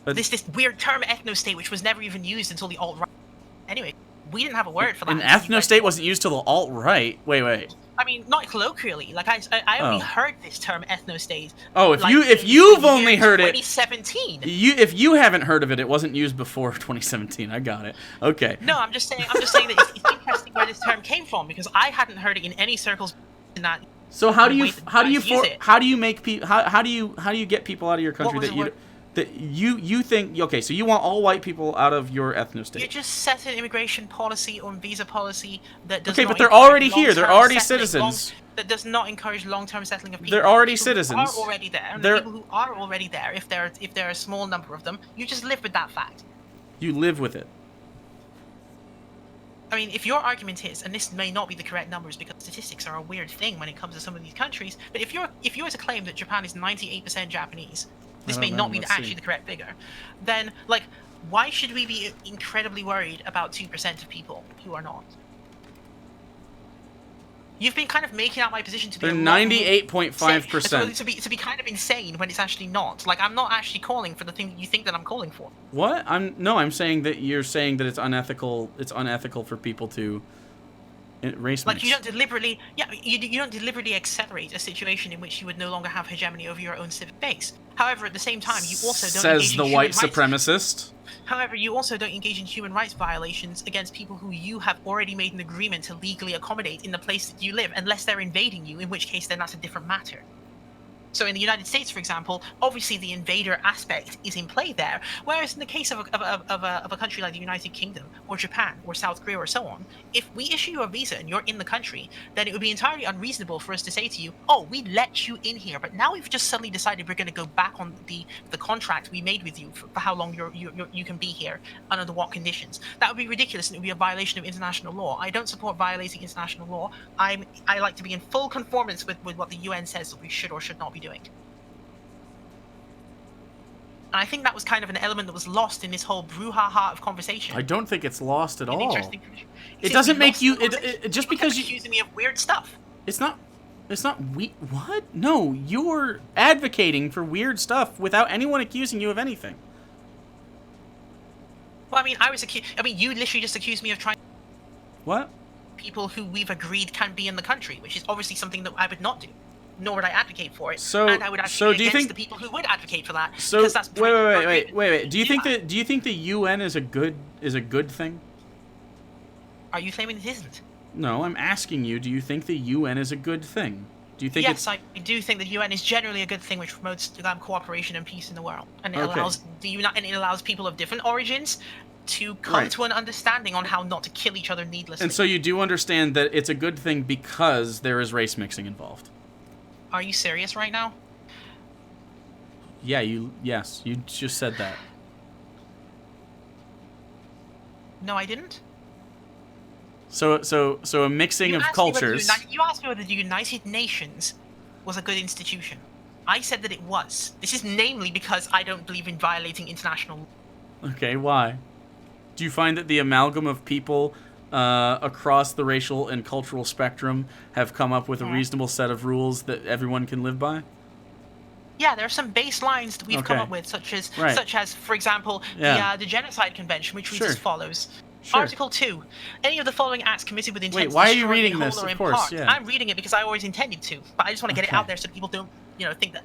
This weird term ethnostate, which was never even used until the alt-right. Anyway, we didn't have a word for that. An ethnostate wasn't used till the alt-right. Wait. I mean, not colloquially. Like I only heard this term ethnostate. Oh, if you've only heard it, 2017. If you haven't heard of it, it wasn't used before 2017. I got it. Okay. No, I'm just saying that it's interesting where this term came from, because I hadn't heard it in any circles in that. So how do you get people out of your country that you think, okay, so you want all white people out of your ethnostate? You just set an immigration policy or visa policy that does but they're already here. They're already citizens. That does not encourage long-term settling of people. They're already citizens. Are already there. And the people who are already there, if there are a small number of them, you just live with that fact. You live with it. I mean, if your argument is, and this may not be the correct numbers because statistics are a weird thing when it comes to some of these countries, but if you were to claim that Japan is 98% Japanese, this may not be actually the correct figure, then, like, why should we be incredibly worried about 2% of people who are not? You've been kind of making out my position to be... They're 98.5%. To be kind of insane when it's actually not. Like, I'm not actually calling for the thing you think that I'm calling for. What? I'm saying that you're saying that it's unethical for people to race Like mix. you don't deliberately, you don't deliberately accelerate a situation in which you would no longer have hegemony over your own civic base. However, at the same time, you also don't Says engage the in white human rights. supremacist. However, you also don't engage in human rights violations against people who you have already made an agreement to legally accommodate in the place that you live, unless they're invading you, in which case then that's a different matter. So in the United States, for example, obviously the invader aspect is in play there, whereas in the case of a country like the United Kingdom or Japan or South Korea or so on, if we issue you a visa and you're in the country, then it would be entirely unreasonable for us to say to you, oh, we let you in here, but now we've just suddenly decided we're going to go back on the contract we made with you for how long you can be here and under what conditions. That would be ridiculous, and it would be a violation of international law. I don't support violating international law. I like to be in full conformance with what the UN says that we should or should not be doing. And I think that was kind of an element that was lost in this whole brouhaha of conversation. I don't think it's lost at all. It doesn't make you just because you accusing me of weird stuff. It's not what? No, you're advocating for weird stuff without anyone accusing you of anything. Well, I mean, you literally just accused me of trying. What? People who we've agreed can be in the country, which is obviously something that I would not do. Nor would I advocate for it. So, and I would actually do you think the people who would advocate for that? So because that's wait. Do you think the UN is a good thing? Are you claiming it isn't? No, I'm asking you. Do you think the UN is a good thing? Do you think? Yes, I do think the UN is generally a good thing, which promotes cooperation and peace in the world, and it allows people of different origins to come to an understanding on how not to kill each other needlessly. And so you do understand that it's a good thing because there is race mixing involved. Are you serious right now? Yeah, yes, you just said that. No, I didn't. So a mixing of cultures. You asked me whether the United Nations was a good institution. I said that it was. This is namely because I don't believe in violating international law. Okay, why? Do you find that the amalgam of people across the racial and cultural spectrum have come up with a reasonable set of rules that everyone can live by? Yeah, there are some baselines that we've come up with, such as, for example, the Genocide Convention, which reads as follows. Sure. Article 2. Any of the following acts committed with intent to why are destroy you reading in whole this? or in Of course, part. yeah. I'm reading it because I always intended to, but I just want to get it out there so people don't, think that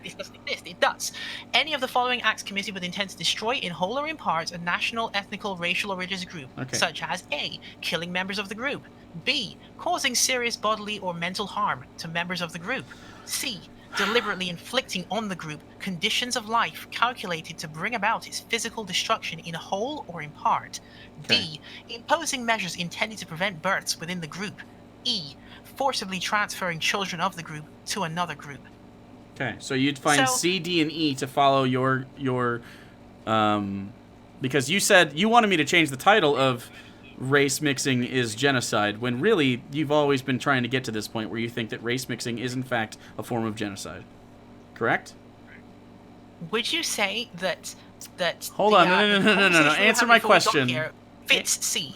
this doesn't exist. It does. Any of the following acts committed with intent to destroy in whole or in part a national, ethnical, racial, or religious group, such as A. Killing members of the group. B. Causing serious bodily or mental harm to members of the group. C. Deliberately inflicting on the group conditions of life calculated to bring about its physical destruction in whole or in part. D. Imposing measures intended to prevent births within the group. E. Forcibly transferring children of the group to another group. Okay, so you'd find C, D, and E to follow your because you said you wanted me to change the title of race mixing is genocide, when really you've always been trying to get to this point where you think that race mixing is in fact a form of genocide. Correct? Would you say that Hold on, no. Answer my question. Fits C,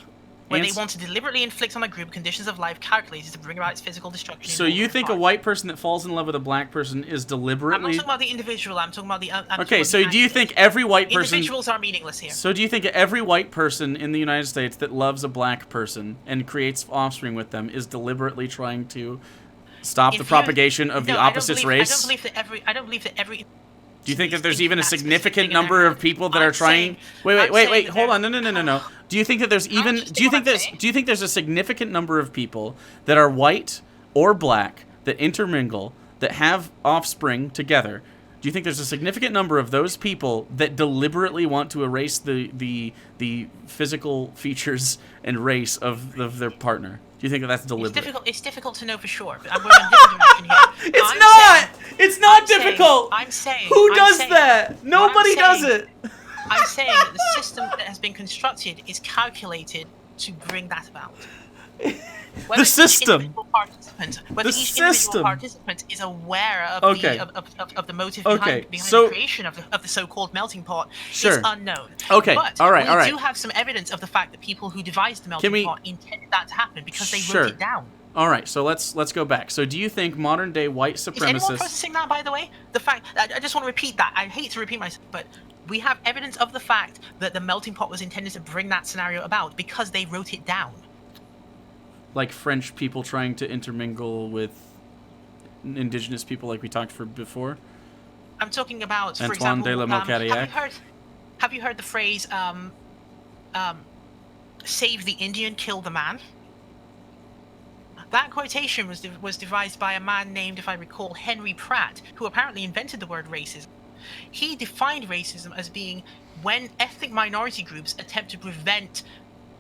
where they want to deliberately inflict on a group conditions of life calculated to bring about its physical destruction. So you think a white person that falls in love with a black person is deliberately... I'm not talking about the individual, I'm talking about the... Okay, so do you think every white person... Individuals are meaningless here. So do you think every white person in the United States that loves a black person and creates offspring with them is deliberately trying to stop the propagation of the opposite race? I don't believe that every... Do you think that there's even a significant number of people that are trying... Wait, hold on, no. Do you think that there's even... Do you think there's a significant number of people that are white or black that intermingle, that have offspring together? Do you think there's a significant number of those people that deliberately want to erase the physical features and race of their partner? Do you think that that's deliberate? It's difficult to know for sure, but I'm going in a different direction here. It's not difficult! I'm saying... Who does that? Nobody does it! I'm saying that the system that has been constructed is calculated to bring that about. The system. Whether each individual participant is aware of the motive behind the creation of the so-called melting pot is unknown. Okay, but all right. we do have some evidence of the fact that people who devised the melting pot intended that to happen because they wrote it down. All right, so let's go back. So do you think modern day white supremacists... Is anyone processing that, by the way? The fact... I just want to repeat that. I hate to repeat myself, but we have evidence of the fact that the melting pot was intended to bring that scenario about because they wrote it down. like French people trying to intermingle with indigenous people, like we talked for before. I'm talking about, for Antoine example, de la Mocadillac. have you heard the phrase "save the Indian, kill the man"? That quotation was devised by a man named, if I recall, Henry Pratt, who apparently invented the word racism. He defined racism as being when ethnic minority groups attempt to prevent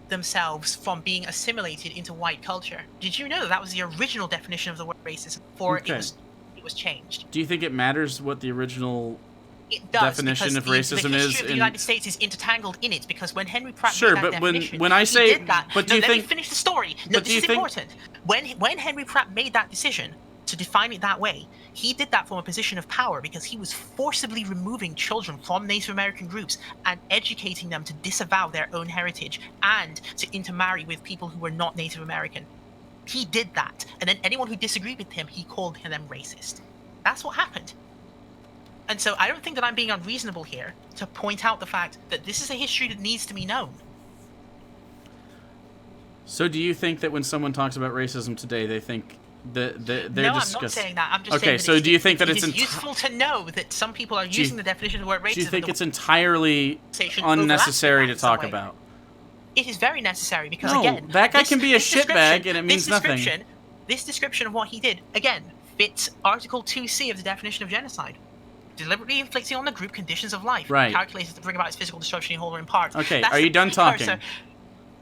themselves from being assimilated into white culture. Did you know that was the original definition of the word racism before it was changed? Do you think it matters what the original definition of racism the is? history of the United States is intertangled in it, because when Henry Pratt sure, made that but definition, when I say, he did that. but do no, you let think? me finish the story. No, this is important. When Henry Pratt made that decision to define it that way, he did that from a position of power because he was forcibly removing children from Native American groups and educating them to disavow their own heritage and to intermarry with people who were not Native American. He did that, and then anyone who disagreed with him, he called them racist. That's what happened. And so I don't think that I'm being unreasonable here to point out the fact that this is a history that needs to be known. So do you think that when someone talks about racism today, they think that they're No, discussing? I'm not saying that. I'm just okay, saying that so do you think that it's useful to know that some people are using the definition of the word racism? Do you think it's entirely unnecessary to talk about? It is very necessary because, no, again, that guy can be a shitbag and it means nothing. This description of what he did, again, fits Article 2C of the definition of genocide. Deliberately inflicting on the group conditions of life, calculated to bring about its physical destruction in whole or in part. Okay, that's are you done talking?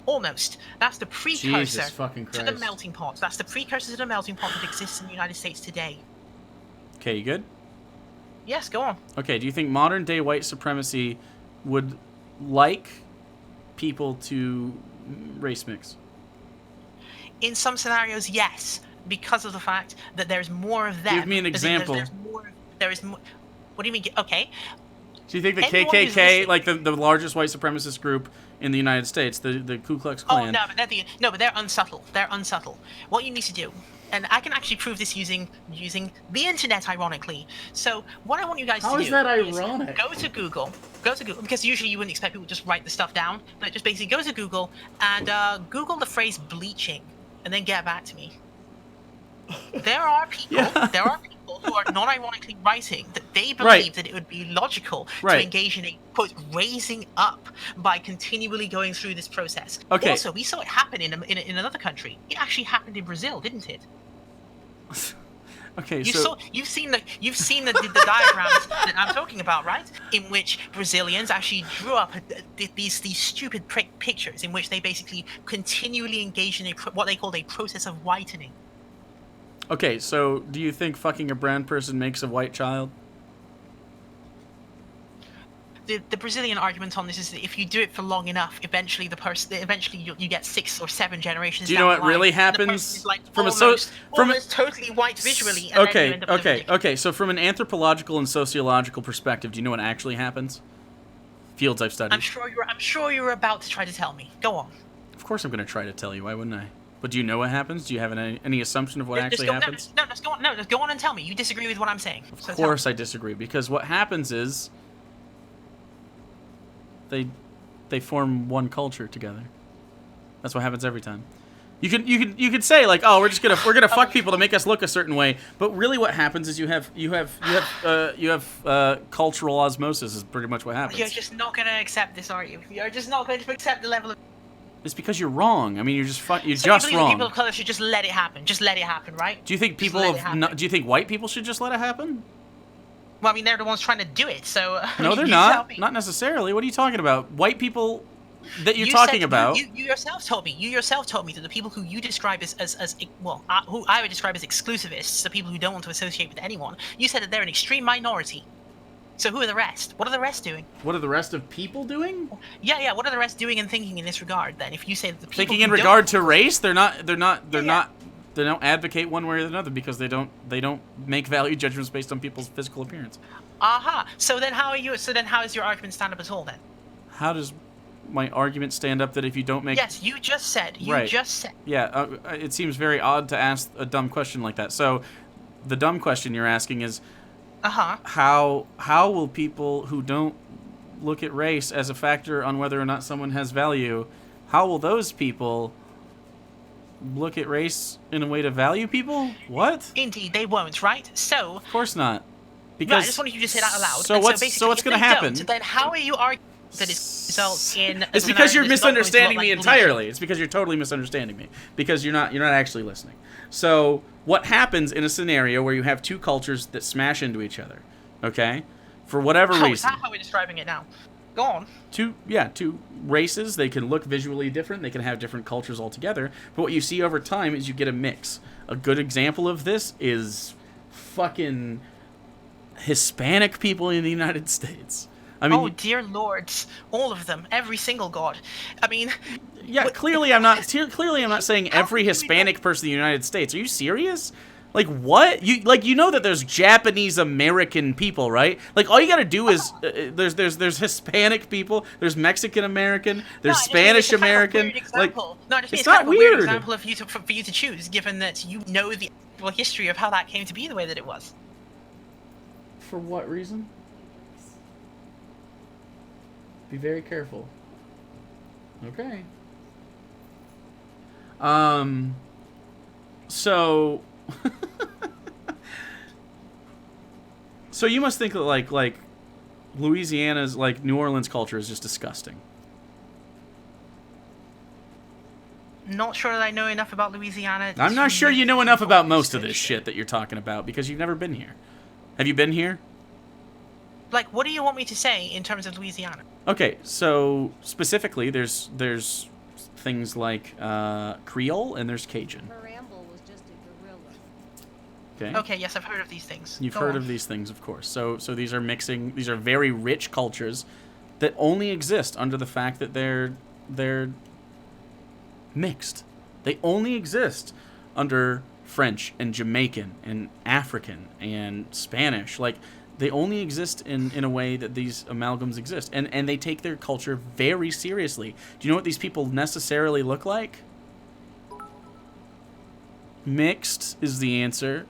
Almost. That's the precursor to the melting pot. That's the precursor to the melting pot that exists in the United States today. Okay, you good? Yes, go on. Okay, do you think modern day white supremacy would like people to race mix? In some scenarios, yes, because of the fact that there's more of them. Give me an example. There is more. What do you mean? Okay. Do you think the KKK, like the largest white supremacist group in the United States, the Ku Klux Klan? Oh, but they're unsubtle. They're unsubtle. What you need to do, and I can actually prove this using the internet, ironically. So what I want you guys to do is that ironic? Go to Google, because usually you wouldn't expect people to just write the stuff down, but just basically go to Google and Google the phrase bleaching, and then get back to me. There are people who are non-ironically writing that they believe that it would be logical to engage in a, quote, raising up by continually going through this process. Okay. Also, we saw it happen in another country. It actually happened in Brazil, didn't it? Okay, you've seen the diagrams that I'm talking about, right? In which Brazilians actually drew up these stupid pictures in which they basically continually engaged in what they called a process of whitening. Okay, so do you think fucking a brown person makes a white child? The Brazilian argument on this is that if you do it for long enough, eventually you get 6 or 7 generations. Do you know what really happens? Almost totally white visually. And Okay. So from an anthropological and sociological perspective, do you know what actually happens? Fields I've studied. I'm sure you're about to try to tell me. Go on. Of course I'm going to try to tell you. Why wouldn't I? But do you know what happens? Do you have any assumption of what actually happens? No, just go on and tell me. You disagree with what I'm saying. Of course I disagree, because what happens is they form one culture together. That's what happens every time. You could say like, oh, we're gonna fuck people to make us look a certain way, but really what happens is you have cultural osmosis is pretty much what happens. You're just not gonna accept this, are you? You're just not going to accept the level of. It's because you're wrong. I mean, you're just wrong. People of color should just let it happen. Just let it happen, right? Do you think do you think white people should just let it happen? Well, I mean, they're the ones trying to do it, so. No, they're not. Not necessarily. What are you talking about? White people that you're talking about. You yourself told me. You yourself told me that the people who you describe who I would describe as exclusivists, the people who don't want to associate with anyone. You said that they're an extreme minority. So who are the rest? What are the rest doing? What are the rest of people doing? Yeah. What are the rest doing and thinking in this regard? Then, if you say that the people thinking in regard to race, they don't advocate one way or another because they don't make value judgments based on people's physical appearance. Aha. So then how is your argument stand up at all then? How does my argument stand up that if you don't make? Yes, you just said. Yeah. It seems very odd to ask a dumb question like that. So, the dumb question you're asking is. How will people who don't look at race as a factor on whether or not someone has value, how will those people look at race in a way to value people? What? Indeed, they won't, right? So, Of course not. Because right, I just wanted you to say that aloud. So And what's basically, what's if going to they happen? don't, then how are you arguing that it results in? It's because you're misunderstanding me entirely. It's because you're totally misunderstanding me. Because you're not actually listening. So what happens in a scenario where you have two cultures that smash into each other? Okay, for whatever reason. Is that how we're describing it now? Go on. Two races. They can look visually different. They can have different cultures altogether. But what you see over time is you get a mix. A good example of this is fucking Hispanic people in the United States. I mean, oh dear lords, all of them, every single god. I mean, yeah. Clearly, I'm not saying every Hispanic person in the United States. Are you serious? Like what? You know that there's Japanese American people, right? Like all you gotta do is there's Hispanic people, there's Mexican American, there's Spanish American. Like it's not kind of a weird. weird example of for you to choose, given that you know the actual history of how that came to be the way that it was. For what reason? Be very careful. Okay. So so you must think that like Louisiana's like New Orleans culture is just disgusting. Not sure that I know enough about Louisiana. I'm not sure you know enough about most of this shit that you're talking about because you've never been here. Have you been here? Like, what do you want me to say in terms of Louisiana? Okay, so specifically, there's things like Creole and there's Cajun. Okay. Okay. Yes, I've heard of these things. You've heard of these things, of course. So these are mixing. These are very rich cultures that only exist under the fact that they're mixed. They only exist under French and Jamaican and African and Spanish. Like they only exist in a way that these amalgams exist, and they take their culture very seriously. Do you know what these people necessarily look like? Mixed is the answer.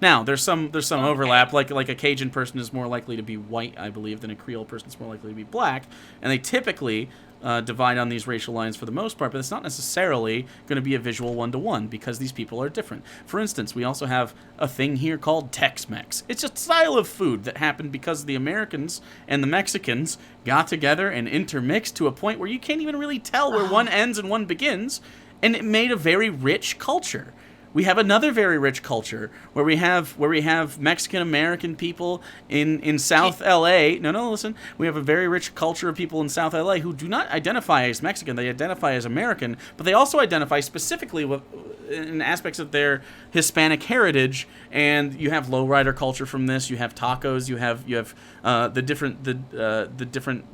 Now, there's some overlap. Like a Cajun person is more likely to be white, I believe, than a Creole person is more likely to be black. And they typically divide on these racial lines for the most part, but it's not necessarily going to be a visual one-to-one because these people are different. For instance, we also have a thing here called Tex-Mex. It's a style of food that happened because the Americans and the Mexicans got together and intermixed to a point where you can't even really tell where one ends and one begins, and it made a very rich culture. We have another very rich culture where we have Mexican American people in South LA. No, listen. We have a very rich culture of people in South LA who do not identify as Mexican. They identify as American, but they also identify specifically with in aspects of their Hispanic heritage. And you have lowrider culture from this. You have tacos. You have the different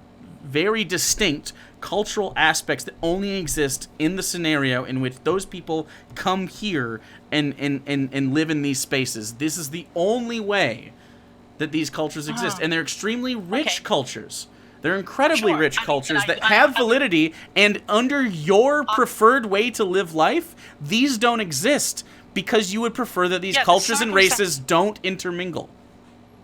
very distinct cultural aspects that only exist in the scenario in which those people come here and live in these spaces. This is the only way that these cultures exist. And they're extremely rich cultures. They're incredibly rich cultures that have validity, and under your preferred way to live life, these don't exist because you would prefer that these cultures and races don't intermingle.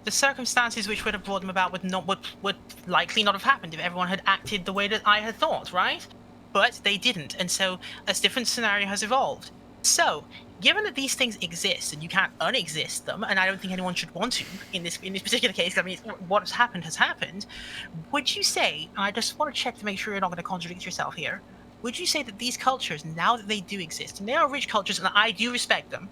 The circumstances which would have brought them about would likely not have happened if everyone had acted the way that I had thought, right? But they didn't, and so a different scenario has evolved. So, given that these things exist and you can't unexist them, and I don't think anyone should want to in this particular case, I mean, what has happened, would you say, I just want to check to make sure you're not going to contradict yourself here, would you say that these cultures, now that they do exist, and they are rich cultures, and I do respect them,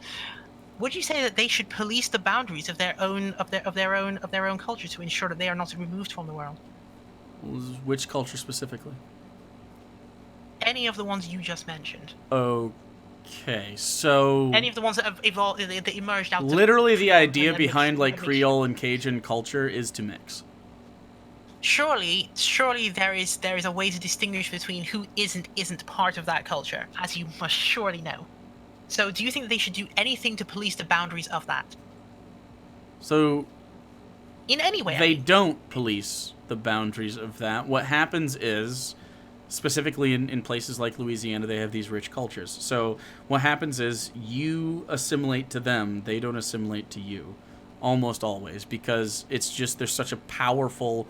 would you say that they should police the boundaries of their own culture to ensure that they are not removed from the world? Which culture specifically? Any of the ones you just mentioned. Okay, so any of the ones that have evolved, that emerged out. Literally, the idea behind like Creole and Cajun culture is to mix. Surely there is a way to distinguish between who isn't part of that culture, as you must surely know. So, do you think that they should do anything to police the boundaries of that? So, in any way, they don't police the boundaries of that. What happens is, specifically in places like Louisiana, they have these rich cultures. So, what happens is you assimilate to them; they don't assimilate to you, almost always, because it's just there's such a powerful,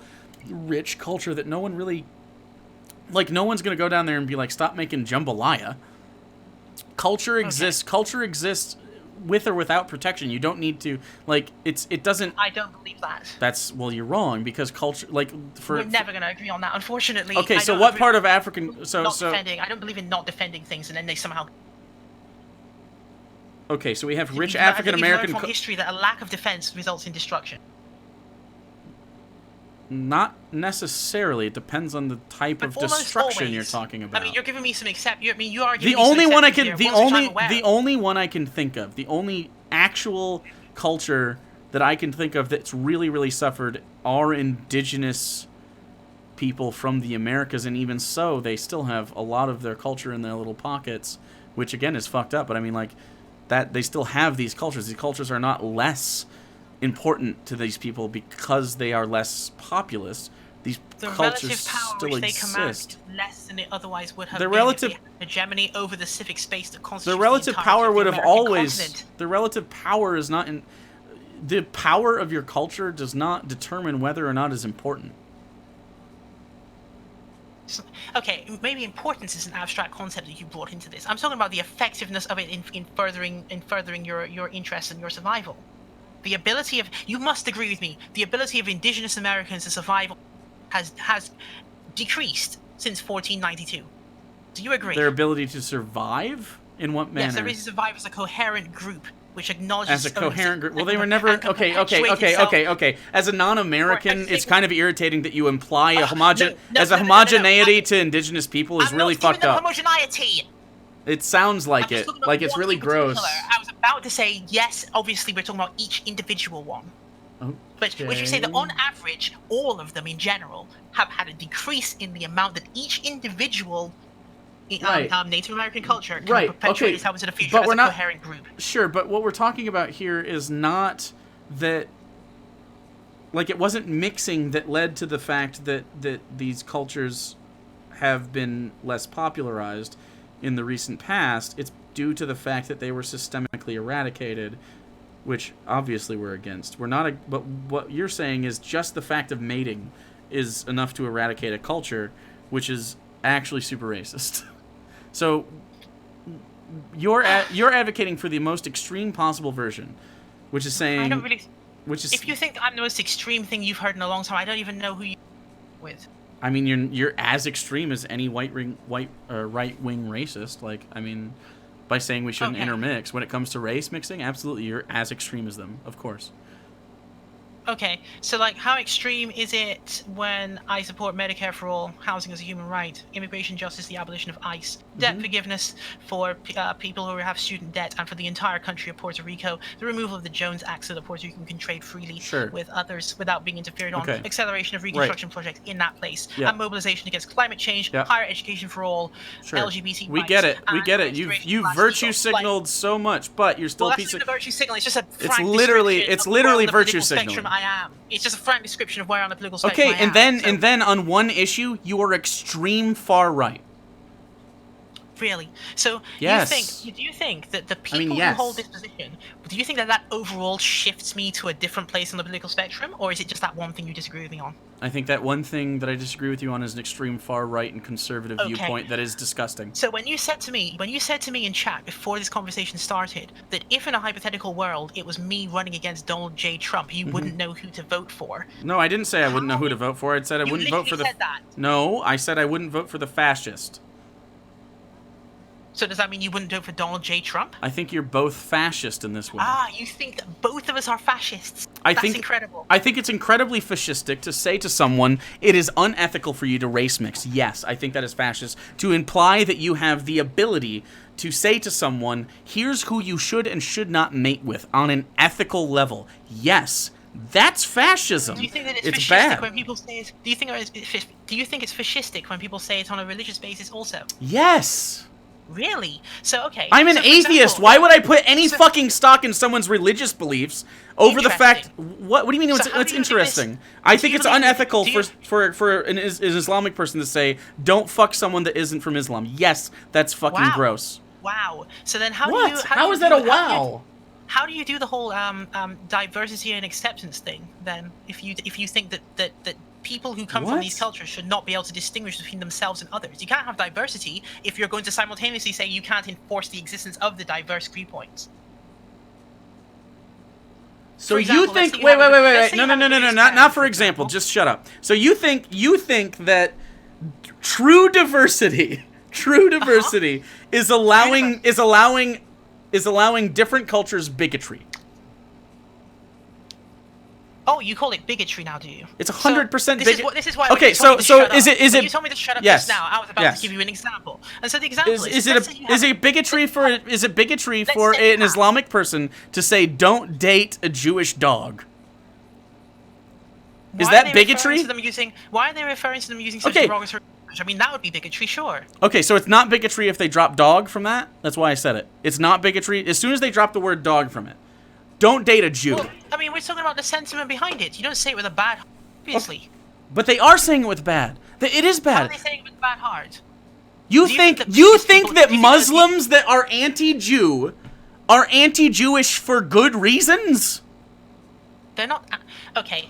rich culture that no one really, like, no one's gonna go down there and be like, "Stop making jambalaya." culture exists. Okay. Culture exists with or without protection. You don't need to like it doesn't. I don't believe that. That's well, you're wrong because culture like We're never going to agree on that, unfortunately. Okay, I so don't what agree part on of African so defending. I don't believe in not defending things and then they somehow. Okay, so we have rich I African think we've learned American from history that a lack of defense results in destruction. Not necessarily. It depends on the type of Almost destruction always. you're talking about. I mean, you're giving me some you are the giving me only some one I exceptions can here, ones which I'm aware the of. only one I can think of, the only actual culture that I can think of that's really suffered are indigenous people from the Americas, and even so, they still have a lot of their culture in their little pockets, which again is fucked up. But I mean, like that they still have these cultures. These cultures are not less important to these people because they are less populous. These the cultures relative power still which they command exist. is less than it otherwise would have The been relative- if they had hegemony over the civic space that constitutes The relative entirety power of the would have American always. continent. The relative power is not in. The power of your culture does not determine whether or not it's important. Okay, maybe importance is an abstract concept that you brought into this. I'm talking about the effectiveness of it in furthering your interests and your survival. The ability of you must agree with me. The ability of indigenous Americans to survive has decreased since 1492. Do you agree? Their ability to survive in what manner? Yes, their ability to survive as a coherent group, which acknowledges As a its own coherent group. Well, and they were never. and can perpetuate itself. Okay. As a non-American, Or as a it's kind of irritating that you imply a no, homogeneity to indigenous people is I'm really not doing fucked the up. homogeneity. It sounds like I'm just it. talking about Like it's one really in particular. gross. I was about to say yes. Obviously, we're talking about each individual one. But would you say that on average, all of them in general have had a decrease in the amount that each individual Native American culture can perpetuate itself into the future as a coherent group? Sure, but what we're talking about here is not that. Like, it wasn't mixing that led to the fact that these cultures have been less popularized in the recent past. It's due to the fact that they were systemically eradicated, which obviously we're against. We're not, but what you're saying is just the fact of mating is enough to eradicate a culture, which is actually super racist. So you're advocating for the most extreme possible version, which is saying. I don't really. Which is. If you think I'm the most extreme thing you've heard in a long time, I don't even know who you with. I mean, you're as extreme as any right wing racist. Like, I mean. By saying we shouldn't intermix. When it comes to race mixing, absolutely, you're as extreme as them, of course. Okay, so like, how extreme is it when I support Medicare for all, housing as a human right, immigration justice, the abolition of ICE, debt forgiveness for people who have student debt, and for the entire country of Puerto Rico, the removal of the Jones Act so that Puerto Rico can trade freely with others without being interfered on, acceleration of reconstruction projects in that place, and mobilization against climate change, higher education for all, LGBT rights. We get it. You've virtue signaled so much, but you're still a piece of virtue signal. It's just a it's literally virtue signaling. I am. It's just a frank description of where on the political spectrum I am. And then on one issue, you are extreme far right. Really? So do you think that the people who hold this position, do you think that overall shifts me to a different place on the political spectrum, or is it just that one thing you disagree with me on? I think that one thing that I disagree with you on is an extreme far right and conservative viewpoint that is disgusting. So when you said to me in chat before this conversation started that if in a hypothetical world it was me running against Donald J. Trump, you wouldn't know who to vote for. No, I didn't say I wouldn't know who to vote for. I said I wouldn't vote for the. Said that. No, I said I wouldn't vote for the fascist. So does that mean you wouldn't vote for Donald J. Trump? I think you're both fascist in this way. You think that both of us are fascists? That's incredible. I think it's incredibly fascistic to say to someone, it is unethical for you to race mix. Yes, I think that is fascist. To imply that you have the ability to say to someone, here's who you should and should not mate with on an ethical level. Yes, that's fascism. Do you think that it's fascistic bad. When people say it? Do you think it's fascistic when people say it on a religious basis also? Yes. Really? So, okay. I'm an atheist. Why would I put any fucking stock in someone's religious beliefs over the fact... What do you mean it's interesting? I think it's unethical for an Islamic person to say, don't fuck someone that isn't from Islam. Yes, that's fucking gross. Wow. So then how do you... How is that a wow? How do you do the whole diversity and acceptance thing, then, if you think that people who come from these cultures should not be able to distinguish between themselves and others. You can't have diversity if you're going to simultaneously say you can't enforce the existence of the diverse viewpoints. So you think? Wait! No! Not for example. Just shut up. So you think that true diversity is allowing different cultures bigotry? Oh, you call it bigotry now, do you? It's 100% bigotry. This is why. Okay, so is it? When you told me to shut up yes, just now, I was about to give you an example. And so the example is it bigotry for an Islamic person to say don't date a Jewish dog? Is that bigotry? Why are they referring to them using such derogatory language? I mean, that would be bigotry, sure. Okay, so it's not bigotry if they drop dog from that? That's why I said it. It's not bigotry. As soon as they drop the word dog from it. Don't date a Jew. Well, I mean, we're talking about the sentiment behind it. You don't say it with a bad heart, obviously. Okay. But they are saying it with bad. It is bad. How are they saying it with a bad heart? You think that Muslims that are anti-Jew are anti-Jewish for good reasons? They're not. Okay.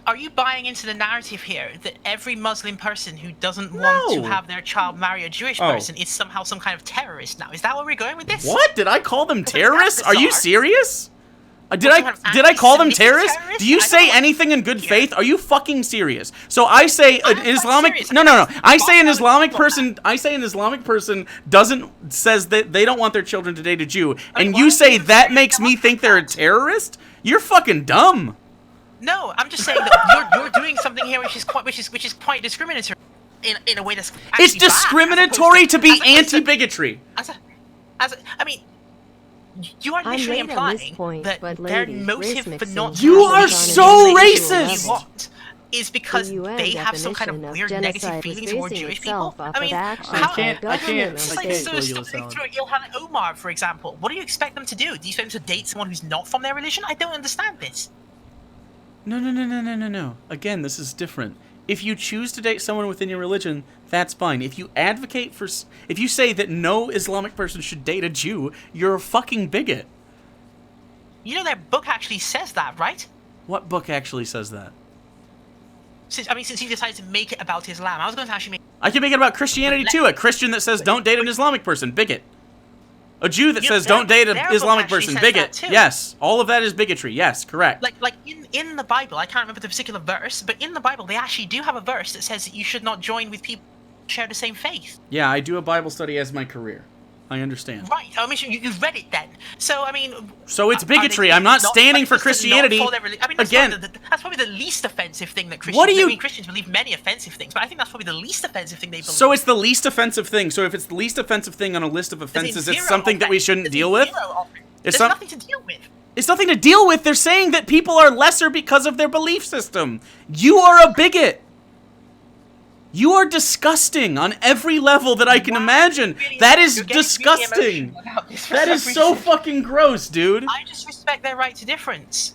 Are you buying into the narrative here that every Muslim person who doesn't want to have their child marry a Jewish person is somehow some kind of terrorist now? Is that where we're going with this? What? Did I call them terrorists? Are you serious? Did I call them terrorists? Do you say anything in good faith? Are you fucking serious? So I say an Islamic. No. I say an Islamic person. Says that they don't want their children to date a Jew, and you say that makes me think they're a terrorist? You're fucking dumb. No, I'm just saying that you're doing something here which is quite discriminatory in a way that's actually it's discriminatory to be anti-bigotry. I mean, you are literally implying that their motive for not. You are so racist. Is because they have some kind of weird negative feelings toward Jewish people. I mean, I can't. It's like Ilhan Omar, for example. What do you expect them to do? Do you expect them to date someone who's not from their religion? I don't understand this. No. Again, this is different. If you choose to date someone within your religion, that's fine. If you say that no Islamic person should date a Jew, you're a fucking bigot. You know their book actually says that, right? What book actually says that? Since he decided to make it about Islam, I was going to actually make. I can make it about Christianity too. A Christian that says don't date an Islamic person, bigot. A Jew that says don't date an Islamic person, bigot. Yes, all of that is bigotry. Yes, correct. Like in the Bible, I can't remember the particular verse, but in the Bible they actually do have a verse that says that you should not join with people who share the same faith. Yeah, I do a Bible study as my career. I understand. Right. I mean, you've read it then. So, I mean... So it's bigotry. I'm not standing for Christianity. Again... That's probably the least offensive thing that Christians... I mean, Christians believe many offensive things, but I think that's probably the least offensive thing they believe. So it's the least offensive thing. So if it's the least offensive thing on a list of offenses, it's something that we shouldn't deal with? There's nothing to deal with. It's nothing to deal with. They're saying that people are lesser because of their belief system. You are a bigot. You are disgusting on every level that I can imagine. That is disgusting. That is so fucking gross, dude. I just respect their right to difference.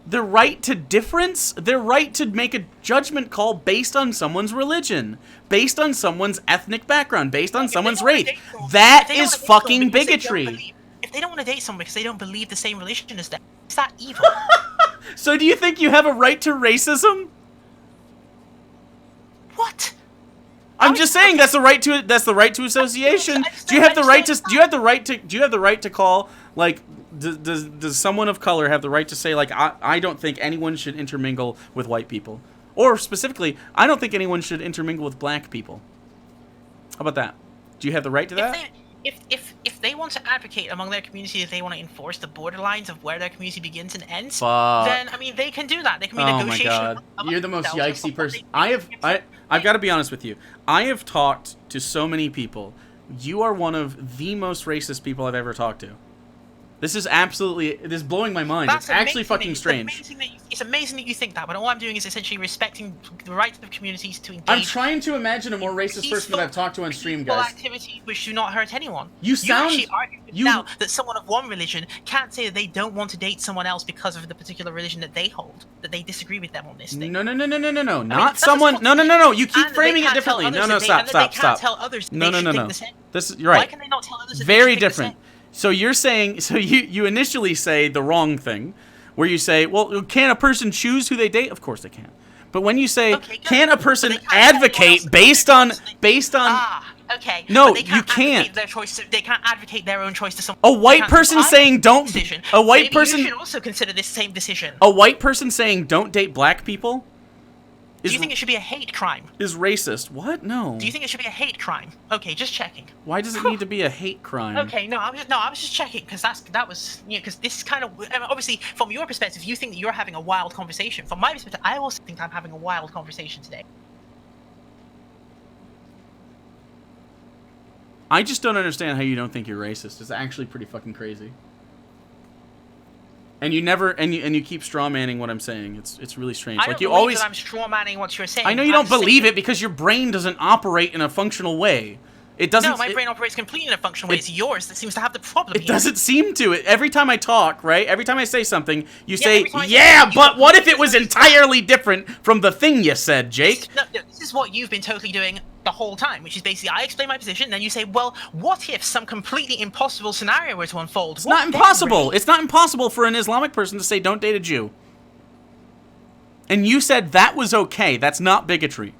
Their right to difference? Their right to make a judgment call based on someone's religion, based on someone's ethnic background, based on someone's race. That is fucking bigotry. If they don't want to date someone because they don't believe the same religion as them, is that evil? So do you think you have a right to racism? What? I'm just saying that's the right to association. Do you have the right to call, like, does someone of color have the right to say, like, I don't think anyone should intermingle with white people, or specifically I don't think anyone should intermingle with black people? How about that? Do you have the right to that? If they want to advocate among their community that they want to enforce the borderlines of where their community begins and ends, then I mean they can do that. They can be negotiation. Oh my god, you're the most yikesy person. I've got to be honest with you. I have talked to so many people. You are one of the most racist people I've ever talked to. This is blowing my mind. It's actually fucking strange. It's amazing that you think that, but all I'm doing is essentially respecting the rights of communities to engage. I'm trying to imagine a more racist person that I've talked to on stream, guys. Activities which do not hurt anyone. You actually argue now that someone of one religion can't say that they don't want to date someone else because of the particular religion that they hold, that they disagree with them on this thing. No. Not someone. No. You keep framing it differently. No. Stop. They can't tell others. No. You're right. Why can they not tell others? Very different. So you're saying, you initially say the wrong thing, where you say, well, can a person choose who they date? Of course they can. But when you say, Okay, good. can a person But they can't advocate else- based on Okay. No, but they can't you can't. Advocate their choice. They can't advocate their own choice to someone. A white They can't person decide saying don't decision. a white Maybe person you should also consider this same decision. a white person saying don't date black people Do you think it should be a hate crime? is racist. What? No. Do you think it should be a hate crime? Okay, just checking. Why does it need to be a hate crime? Okay, I was just checking because that was because this is kind of obviously from your perspective, you think that you're having a wild conversation. From my perspective, I also think I'm having a wild conversation today. I just don't understand how you don't think you're racist. It's actually pretty fucking crazy. And you never and you keep straw manning what I'm saying. It's really strange. I like don't you believe always that I'm straw manning what you're saying. I know you don't believe it because your brain doesn't operate in a functional way. It doesn't. No, my brain operates completely in a functional way. It's yours that seems to have the problem It here. doesn't seem to. Every time I talk, right? Every time I say something, you say, every time I say "Yeah, something, but what if it was entirely different from the thing you said, Jake?" No, this is what you've been totally doing the whole time, which is basically I explain my position, and then you say, "Well, what if some completely impossible scenario were to unfold?" It's not impossible. It's not impossible for an Islamic person to say, "Don't date a Jew." And you said that was okay. That's not bigotry.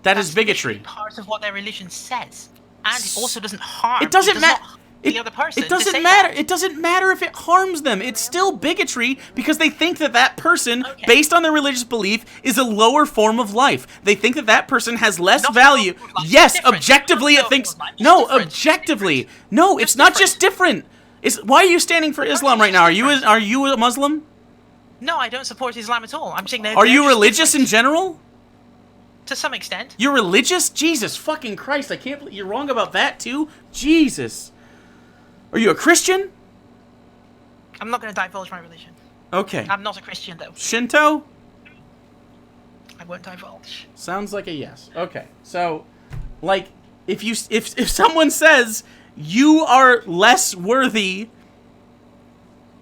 That is bigotry. Part of what their religion says, and it also doesn't harm. It doesn't matter. The other person. It doesn't to say matter. that. It doesn't matter if it harms them. It's still bigotry because they think that that person, based on their religious belief, is a lower form of life. They think that that person has less No, value. no, no, Yes, different. objectively No, it thinks. no, it's No, different. objectively. No, it's not just different. Why are you standing for Islam right now? Are you a Muslim? No, I don't support Islam at all. I'm saying Are you religious in general? To some extent. You're religious? Jesus fucking Christ! I can't believe you're wrong about that too. Jesus. Are you a Christian? I'm not going to divulge my religion. Okay. I'm not a Christian though. Shinto? I won't divulge. Sounds like a yes. Okay. So, like, if someone says you are less worthy,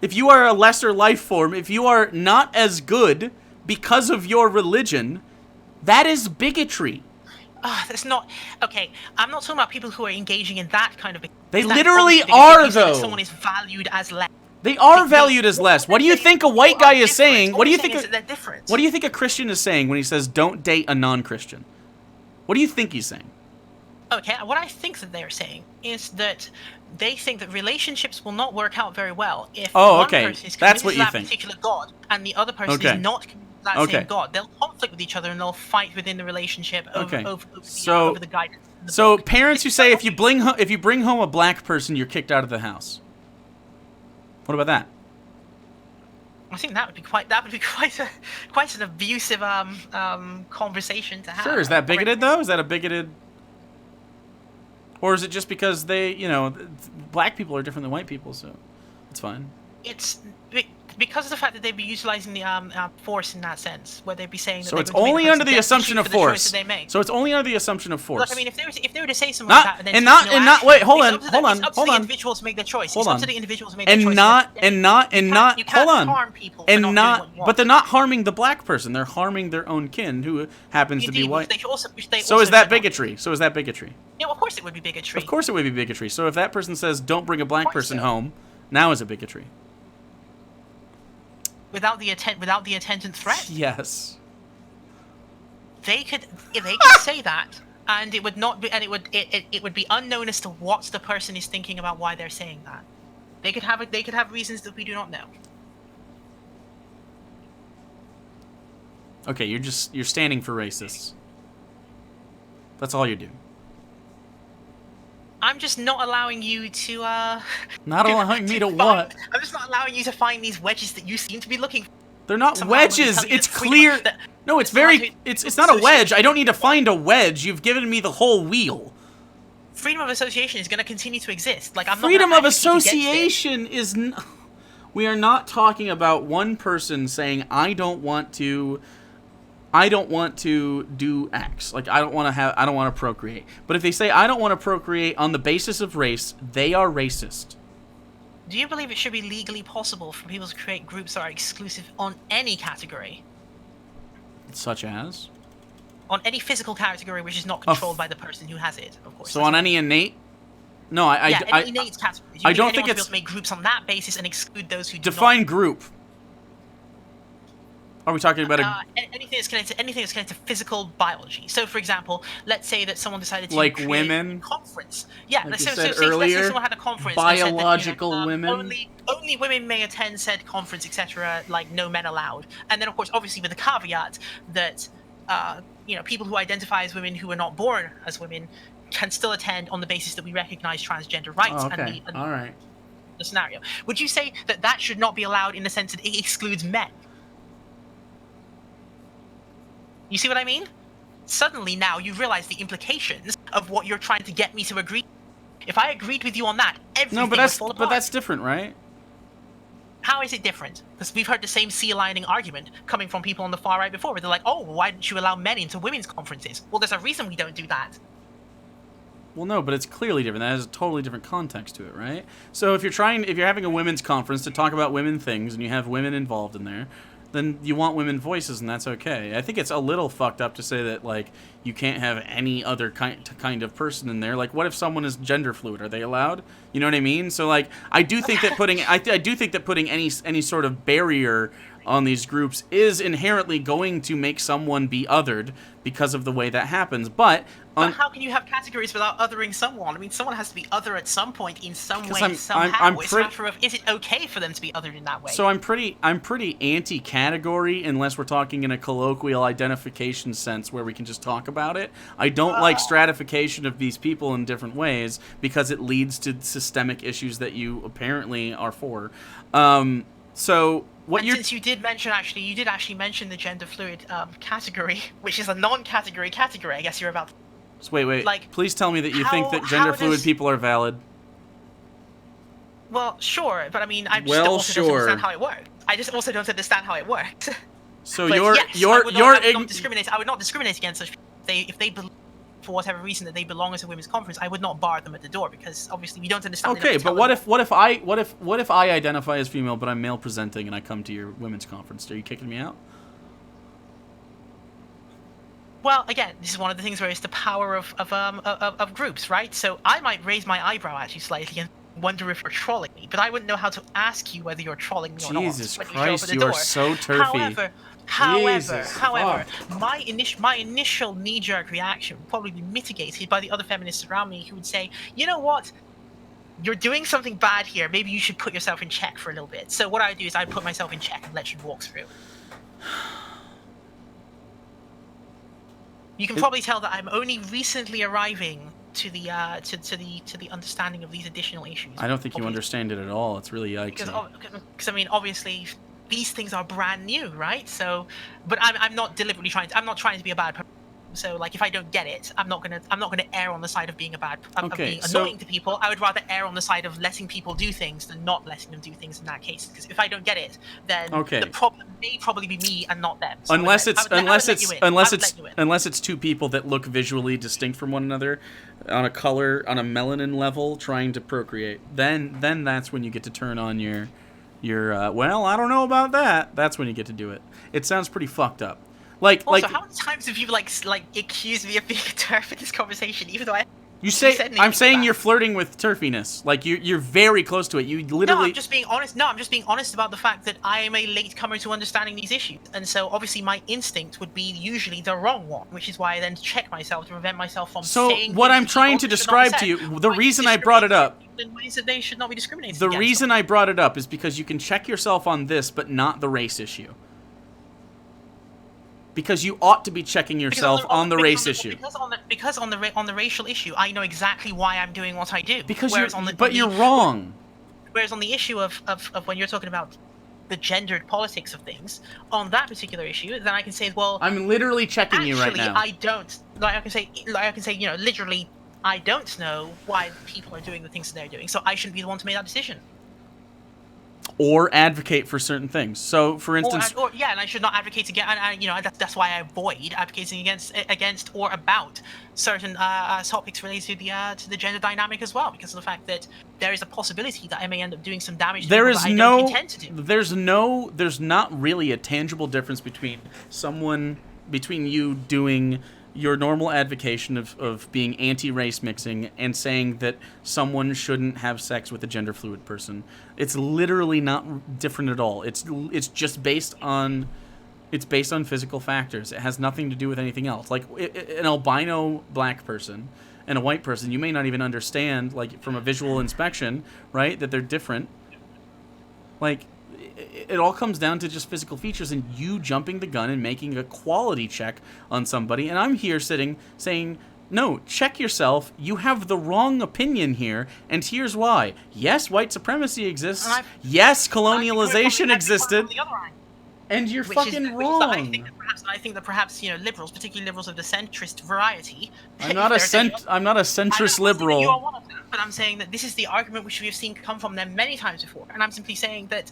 if you are a lesser life form, if you are not as good because of your religion, that is bigotry. That's not okay. I'm not talking about people who are engaging in that kind of. They that literally obviously are, because you say that though. Someone is valued as less. They are valued as less. What do you think a white guy is saying? What do you think? They're different. What do you think a Christian is saying when he says don't date a non-Christian? What do you think he's saying? Okay, what I think that they're saying is that they think that relationships will not work out very well if one person is That's committed what to you that think. particular god and the other person Okay. is not committed to that same god. They'll conflict with each other and they'll fight within the relationship over the guidance. in the So book. parents who say if you bring home a black person, you're kicked out of the house. What about that? I think that would be quite an abusive conversation to have. Sure. Is that bigoted though? Is that a bigoted? Or is it just because black people are different than white people, so it's fine. It's because of the fact that they'd be utilizing the force in that sense, where they'd be saying that So they're it's going to only make under the person assumption of destitute for the choice force. that they make. So it's only under the assumption of force. Look, I mean, if they were to say something like that, and then Not take no and not action, wait, hold on, it's up to hold the- on, it's up to hold the on. individual to make their choice. Hold It's up on. to the individual to make their And choice. not You and not and can't- not you can't hold on. harm people for And not doing not what you want. but they're not harming the black person. They're harming their own kin who happens to be Indeed, white. they also- they So also is that should not. bigotry? So is that bigotry? Yeah, of course it would be bigotry. Of course it would be bigotry. So if that person says don't bring a black course person so. home, now is it bigotry? Without the attendant threat, Yes. they could say that, and it would not be, and it would be unknown as to what the person is thinking about why they're saying that. They could have reasons that we do not know. Okay, you're standing for racists. That's all you're doing. I'm just not allowing you to Not allowing me to find- what? I'm just not allowing you to find these wedges that you seem to be looking for. They're not Somehow I'm gonna wedges. tell you It's that freedom clear. of- that- No, it's it's not very. to- It's not a wedge. I don't need to find a wedge. You've given me the whole wheel. Freedom of association is going to continue to exist. Like I'm Freedom not of gonna advocate against it. association is. We are not talking about one person saying I don't want to do X. Like I don't want to procreate. But if they say I don't want to procreate on the basis of race, they are racist. Do you believe it should be legally possible for people to create groups that are exclusive on any category? Such as? On any physical category which is not controlled by the person who has it, of course. So on any innate? No, any innate categories. I don't think it's... it's... to make groups on that basis and exclude those who do Define not. group. Are we talking about anything that's connected to physical biology? So, for example, let's say that someone decided to like create women? a conference. Yeah, Like let's you say, said let's earlier, say someone had a conference. biological and said that, women? Only women may attend said conference, etc. Like no men allowed. And then, of course, obviously with the caveat that people who identify as women who were not born as women can still attend on the basis that we recognize transgender rights. Oh, okay. All right. The scenario. Would you say that should not be allowed in the sense that it excludes men? You see what I mean? Suddenly now you realize the implications of what you're trying to get me to agree. If I agreed with you on that, everything would fall apart. But that's different, right? How is it different? Because we've heard the same sea-lining argument coming from people on the far right before, where they're like, oh, why didn't you allow men into women's conferences? Well, there's a reason we don't do that. Well, no, but it's clearly different. That has a totally different context to it, right? So if you're having a women's conference to talk about women things and you have women involved in there, then you want women voices, and that's okay. I think it's a little fucked up to say that, like, you can't have any other kind of person in there. Like, what if someone is gender fluid? Are they allowed? You know what I mean? So, like, I do think that putting any sort of barrier on these groups is inherently going to make someone be othered because of the way that happens. But how can you have categories without othering someone? I mean, someone has to be other at some point in some way, somehow. It's a matter of, is it okay for them to be othered in that way? So I'm pretty anti-category unless we're talking in a colloquial identification sense where we can just talk about it. I don't like stratification of these people in different ways because it leads to systemic issues that you apparently are for. Since you did actually mention the gender fluid category, which is a non-category category, I guess you're about to... So wait. Like, please tell me that you think that gender fluid people are valid. Well, sure, but I mean, I just don't understand how it works. I just also don't understand how it works. So I would not discriminate against such people. If they believe, for whatever reason, that they belong as a women's conference, I would not bar them at the door because obviously we don't understand. Okay, but what if I identify as female but I'm male presenting and I come to your women's conference? Are you kicking me out? Well, again, this is one of the things where it's the power of groups, right? So I might raise my eyebrow at you slightly and wonder if you're trolling me, but I wouldn't know how to ask you whether you're trolling me or not. Jesus Christ, you are so turfy. However, my initial knee-jerk reaction would probably be mitigated by the other feminists around me who would say, you know what? You're doing something bad here. Maybe you should put yourself in check for a little bit. So what I do is I put myself in check and let you walk through. You can probably tell that I'm only recently arriving to the understanding of these additional issues. I don't think you understand it at all. It's really yikesy. Because I mean, obviously, these things are brand new, right? So, but I'm not deliberately trying to be a bad person. So, like, if I don't get it, I'm not gonna err on the side of being being annoying to people. I would rather err on the side of letting people do things than not letting them do things in that case. Because if I don't get it, then the problem may probably be me and not them. So unless it's two people that look visually distinct from one another on a melanin level trying to procreate, then that's when you get to turn on your well, I don't know about that. That's when you get to do it. It sounds pretty fucked up. How many times have you like accused me of being a turf in this conversation, even though I'm saying you're flirting with turfiness. Like you're very close to it. You literally. No, I'm just being honest. No, I'm just being honest about the fact that I am a latecomer to understanding these issues, and so obviously my instinct would be usually the wrong one, which is why I then check myself to prevent myself from saying. So what I'm trying to describe to you, the reason I brought it up. In ways that they should not be discriminated against. The reason I brought it up is because you can check yourself on this, but not the race issue. Because you ought to be checking yourself on the race issue. Because on the racial issue, I know exactly why I'm doing what I do. You're wrong. Whereas on the issue of when you're talking about the gendered politics of things, on that particular issue, then I can say, well, I'm literally checking you right now. I don't. I can say, literally, I don't know why people are doing the things that they're doing, so I shouldn't be the one to make that decision. Or advocate for certain things. So, for instance, and I should not advocate against. And that's why I avoid advocating against or about certain topics related to the gender dynamic as well, because of the fact that there is a possibility that I may end up doing some damage. There's not really a tangible difference between you doing your normal advocation of being anti-race mixing and saying that someone shouldn't have sex with a gender fluid person. It's literally not different at all. It's just based on physical factors. It has nothing to do with anything else. Like an albino black person and a white person, you may not even understand, like, from a visual inspection, right, that they're different. Like, it all comes down to just physical features and you jumping the gun and making a quality check on somebody. And I'm here sitting saying, no, check yourself. You have the wrong opinion here, and here's why. Yes, white supremacy exists. Yes, colonialization existed. And you're fucking wrong. I think that perhaps liberals, particularly liberals of the centrist variety. I'm not a centrist liberal. You are one of them, but I'm saying that this is the argument which we have seen come from them many times before, and I'm simply saying that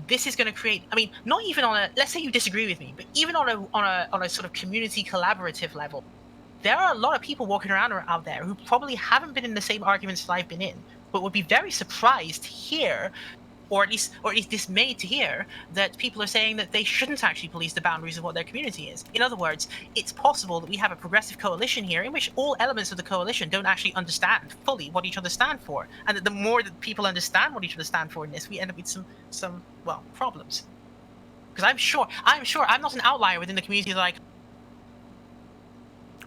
this is going to create. I mean, not even on a. Let's say you disagree with me, but even on a sort of community collaborative level, there are a lot of people walking around out there who probably haven't been in the same arguments that I've been in, but would be very surprised to hear, or at least dismayed to hear, that people are saying that they shouldn't actually police the boundaries of what their community is. In other words, it's possible that we have a progressive coalition here in which all elements of the coalition don't actually understand fully what each other stand for, and that the more that people understand what each other stand for in this, we end up with some problems. Because I'm sure I'm not an outlier within the community that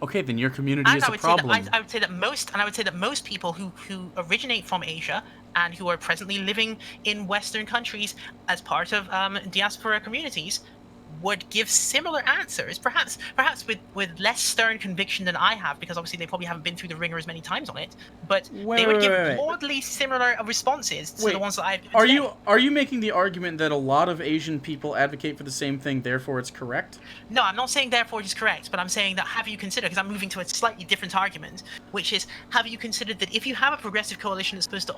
Okay, then your community is a problem. I would say that most people who originate from Asia and who are presently living in Western countries as part of diaspora communities would give similar answers, perhaps with less stern conviction than I have, because obviously they probably haven't been through the ringer as many times on it. But they would give broadly similar responses to the ones that I've given today. Are you making the argument that a lot of Asian people advocate for the same thing, therefore it's correct? No, I'm not saying therefore it's correct, but I'm saying that have you considered, because I'm moving to a slightly different argument, which is, have you considered that if you have a progressive coalition that's supposed to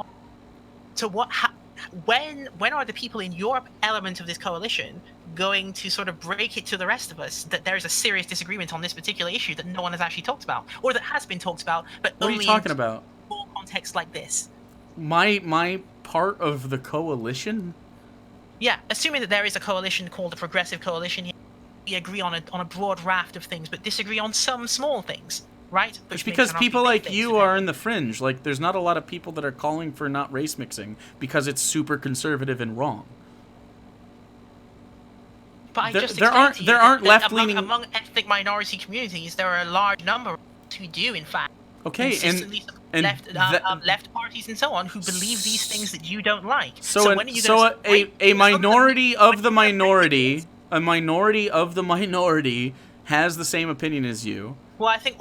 when are the people in your element of this coalition going to sort of break it to the rest of us that there is a serious disagreement on this particular issue that no one has actually talked about, or that has been talked about, but what only are you talking about? Small context like this? My part of the coalition? Yeah, assuming that there is a coalition called a progressive coalition here, we agree on a broad raft of things, but disagree on some small things. Right? It's because people like you are in the fringe. Like, there's not a lot of people that are calling for not race mixing because it's super conservative and wrong. But there aren't left-leaning among ethnic minority communities. There are a large number who do, in fact. Okay, and left parties and so on who believe these things that you don't like. A minority of the minority, has the same opinion as you. Well, I think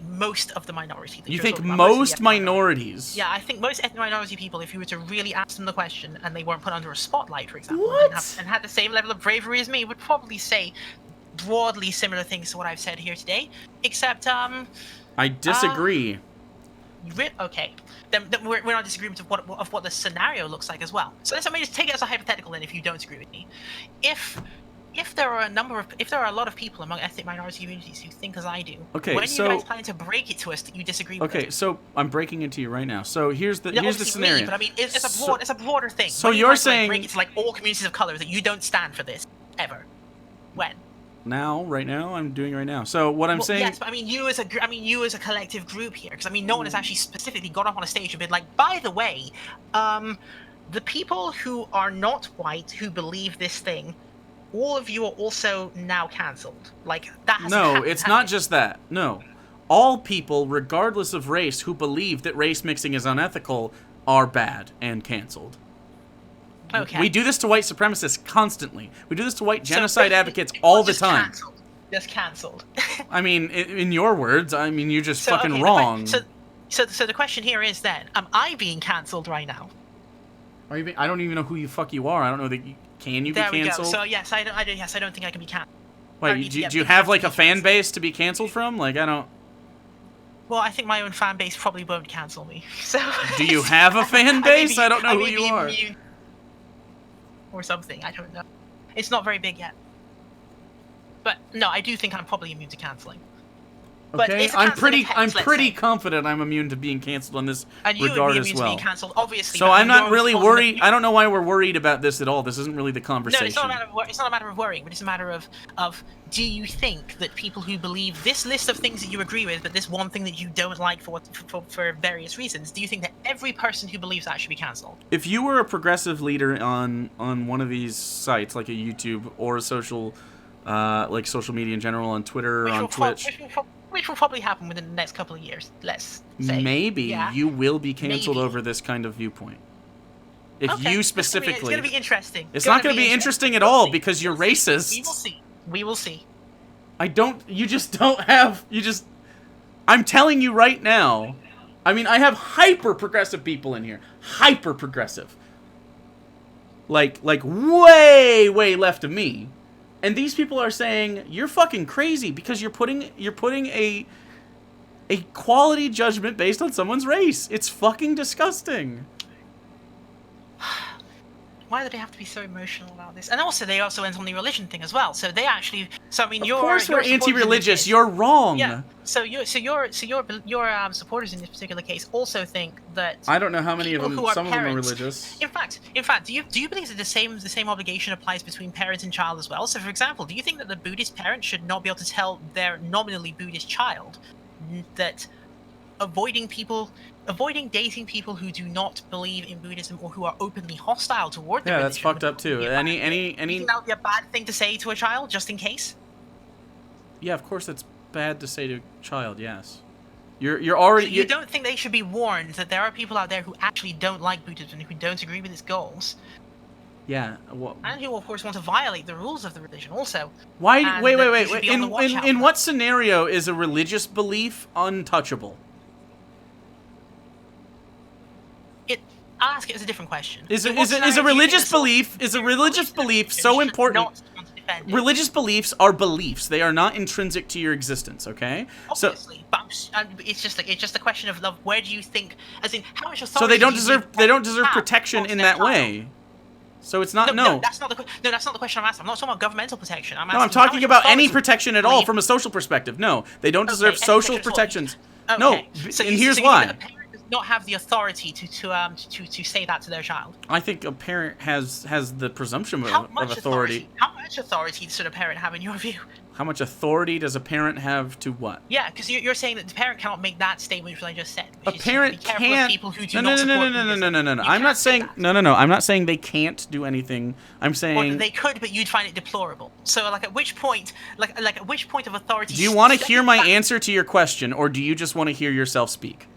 most of the minority. You think most minorities? Yeah, I think most ethnic minority people, if you were to really ask them the question and they weren't put under a spotlight, for example, and had the same level of bravery as me, would probably say broadly similar things to what I've said here today, except I disagree. Okay, then we're on disagreement of what the scenario looks like as well. So let me just take it as a hypothetical then, if you don't agree with me. If there are a lot of people among ethnic minority communities who think as I do, when are you guys planning to break it to us that you disagree with us? Okay, so I'm breaking it to you right now. So here's the scenario. Me, but I mean, it's a broader thing. So you're saying break it to like all communities of color that you don't stand for this ever. When? Right now, I'm doing it right now. So what I'm saying. Yes, but I mean you as a collective group here, because I mean no one has actually specifically got up on a stage and been like, by the way, the people who are not white who believe this thing, all of you are also now cancelled. Like, that hasn't happened. No, it's not just that. No. All people, regardless of race, who believe that race mixing is unethical are bad and cancelled. Okay. We do this to white supremacists constantly. We do this to white genocide advocates all the time. Just cancelled. I mean, in your words, I mean, you're just fucking wrong. So the question here is then, am I being cancelled right now? I don't even know who you are. I don't know that you... Can you be cancelled? There we go. So yes, I don't think I can be cancelled. Wait, do you have like a fan base to be cancelled from? Like, I don't... Well, I think my own fan base probably won't cancel me. So do you have a fan base? I don't know who you are. Or something, I don't know. It's not very big yet. But no, I do think I'm probably immune to cancelling. But Okay, it's a I'm cancelling I'm offense, let's pretty say. confident I'm immune to being canceled on this And you regard would be as immune to well. being cancelled, obviously. So but I'm not you're really supposing that worried. I don't know why we're worried about this at all. This isn't really the No, conversation. it's not a matter of it's not a matter of worrying, but it's a matter of do you think that people who believe this list of things that you agree with, but this one thing that you don't like for various reasons, do you think that every person who believes that should be cancelled? If you were a progressive leader on one of these sites, like a YouTube or a social, like social media in general, on Twitter or on Twitch, Which will probably happen within the next couple of years, let's say. maybe Yeah. you will be canceled Maybe. over this kind of viewpoint. If Okay, you it's specifically, going to be interesting. it's not going to be interesting at all because you're racist. We will see. We will see. You just don't have, I'm telling you right now, I mean, I have hyper-progressive people in here. Hyper-progressive. Like way, way left of me. And these people are saying, you're fucking crazy because you're putting a quality judgment based on someone's race. It's fucking disgusting. Why do they have to be so emotional about this? And also, they also went on the religion thing as well. So they actually. So I mean, Of course, we're anti-religious. You're wrong. Yeah. So your supporters in this particular case also think that. I don't know how many of them. Some of them are parents, religious. In fact, do you believe that the same obligation applies between parent and child as well? So, for example, do you think that the Buddhist parent should not be able to tell their nominally Buddhist child that avoiding dating people who do not believe in Buddhism or who are openly hostile toward the religion? Yeah, that's fucked up too. You think that would be a bad thing to say to a child, just in case? Yeah, of course that's bad to say to a child. Yes, you're already. So you don't think they should be warned that there are people out there who actually don't like Buddhism and who don't agree with its goals? Yeah. Well, and who, of course, want to violate the rules of the religion also. Why? Wait. In what scenario is a religious belief untouchable? I'll ask it as a different question. Is a religious belief so important? Religious beliefs are beliefs. They are not intrinsic to your existence. Okay. Obviously, but it's just a question of where do you think, as in how much authority? So they don't deserve protection in that way. So it's not no. That's not the question I'm asking. I'm not talking about governmental protection. I'm talking about any protection at all from a social perspective. No, they don't deserve social protections. Okay. No, and here's why. Not have the authority to say that to their child. I think a parent has the presumption of authority. How much authority should a parent have in your view? How much authority does a parent have to what? Yeah, because you're saying that the parent cannot make that statement which I just said. A parent can't. People who do not support No. I'm not saying no. I'm not saying they can't do anything. I'm saying they could, but you'd find it deplorable. So, at which point, at which point of authority? Do you want to hear my answer to your question, or do you just want to hear yourself speak?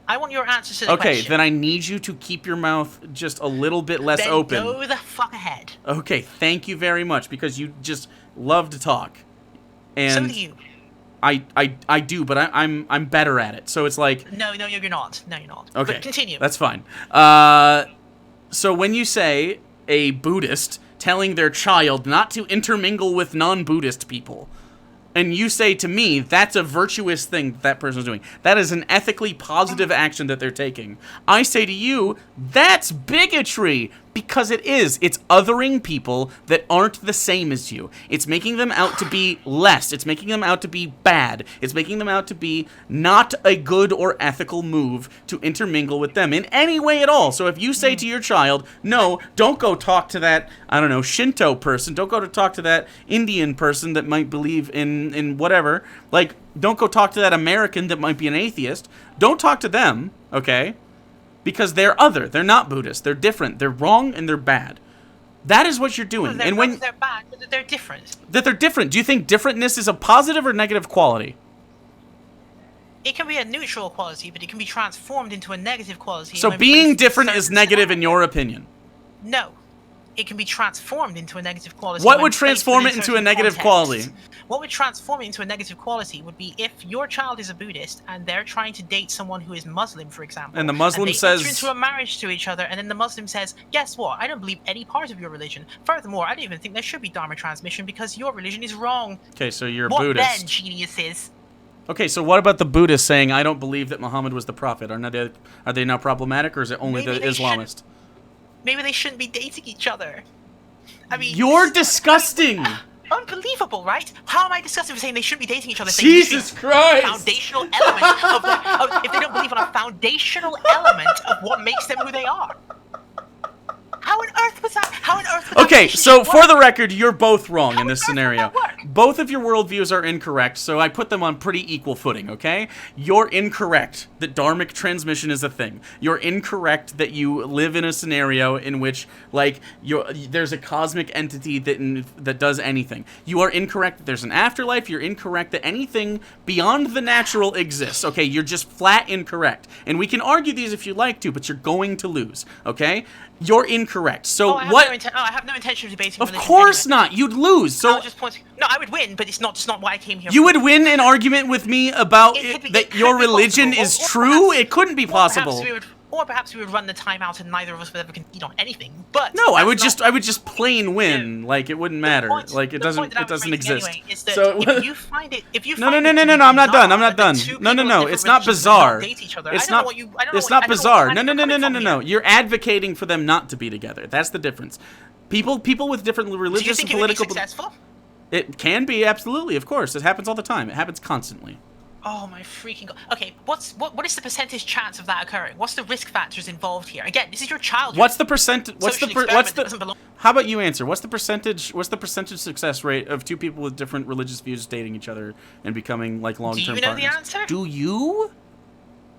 I want your answer to the question. Okay, then I need you to keep your mouth just a little bit less open. Then go the fuck ahead. Okay, thank you very much, because you just love to talk. And so do you. I do, but I'm better at it. So it's like No, you're not. No, you're not. Okay, but continue. That's fine. So when you say a Buddhist telling their child not to intermingle with non-Buddhist people, and you say to me, that's a virtuous thing that person's doing. That is an ethically positive action that they're taking. I say to you, that's bigotry. Because it is. It's othering people that aren't the same as you. It's making them out to be less. It's making them out to be bad. It's making them out to be not a good or ethical move to intermingle with them in any way at all. So if you say to your child, no, don't go talk to that, I don't know, Shinto person. Don't go to talk to that Indian person that might believe in whatever. Like, don't go talk to that American that might be an atheist. Don't talk to them, okay? Because they're other. They're not Buddhist. They're different. They're wrong and they're bad. That is what you're doing. Well, and when they're bad, but they're different. That they're different. Do you think differentness is a positive or negative quality? It can be a neutral quality, but it can be transformed into a negative quality. So being different is negative in your opinion? No. It can be transformed into a negative quality. What would transform it into a negative quality? What would transform it into a negative quality would be if your child is a Buddhist and they're trying to date someone who is Muslim, for example. And the Muslim they says... enter into a marriage to each other, and then the Muslim says, guess what? I don't believe any part of your religion. Furthermore, I don't even think there should be Dharma transmission because your religion is wrong. Okay, so you're a what Buddhist. What then, geniuses? Okay, so what about the Buddhists saying, I don't believe that Muhammad was the prophet? Are they now problematic, or is it only the Islamist? Maybe they shouldn't be dating each other. I mean... You're disgusting! Unbelievable, right? How am I disgusted for saying they shouldn't be dating each other? Jesus Christ! Foundational element if they don't believe on a foundational element of what makes them who they are. How on earth was that? How on earth? Okay, so for the record, you're both wrong in this scenario. Would that work? Both of your worldviews are incorrect, so I put them on pretty equal footing, okay? You're incorrect that dharmic transmission is a thing. You're incorrect that you live in a scenario in which, like, there's a cosmic entity that does anything. You are incorrect that there's an afterlife. You're incorrect that anything beyond the natural exists, okay? You're just flat incorrect. And we can argue these if you like to, but you're going to lose, okay? You're incorrect. So I have no intention of debating. Of course not. You'd lose. So I would win, but it's not why I came here. You would win an argument with me about that your religion is true? It couldn't be possible. Or perhaps we would run the time out and neither of us would ever concede on anything. But no, I would just plain win. Like it wouldn't matter. Like it doesn't exist. Anyway, is that so if you find it, no, I'm not done. I'm not done. No. It's not bizarre. It's not bizarre. No. You're advocating for them not to be together. That's the difference. People with different religious and political. Do you think it would be successful? It can be, absolutely, of course. It happens all the time. It happens constantly. Oh my freaking god. Okay, what is the percentage chance of that occurring? What's the risk factors involved here? Again, this is your childhood. What's the percent? How about you answer? What's the percentage success rate of two people with different religious views dating each other and becoming like long-term partners? Do you know the answer? Do you?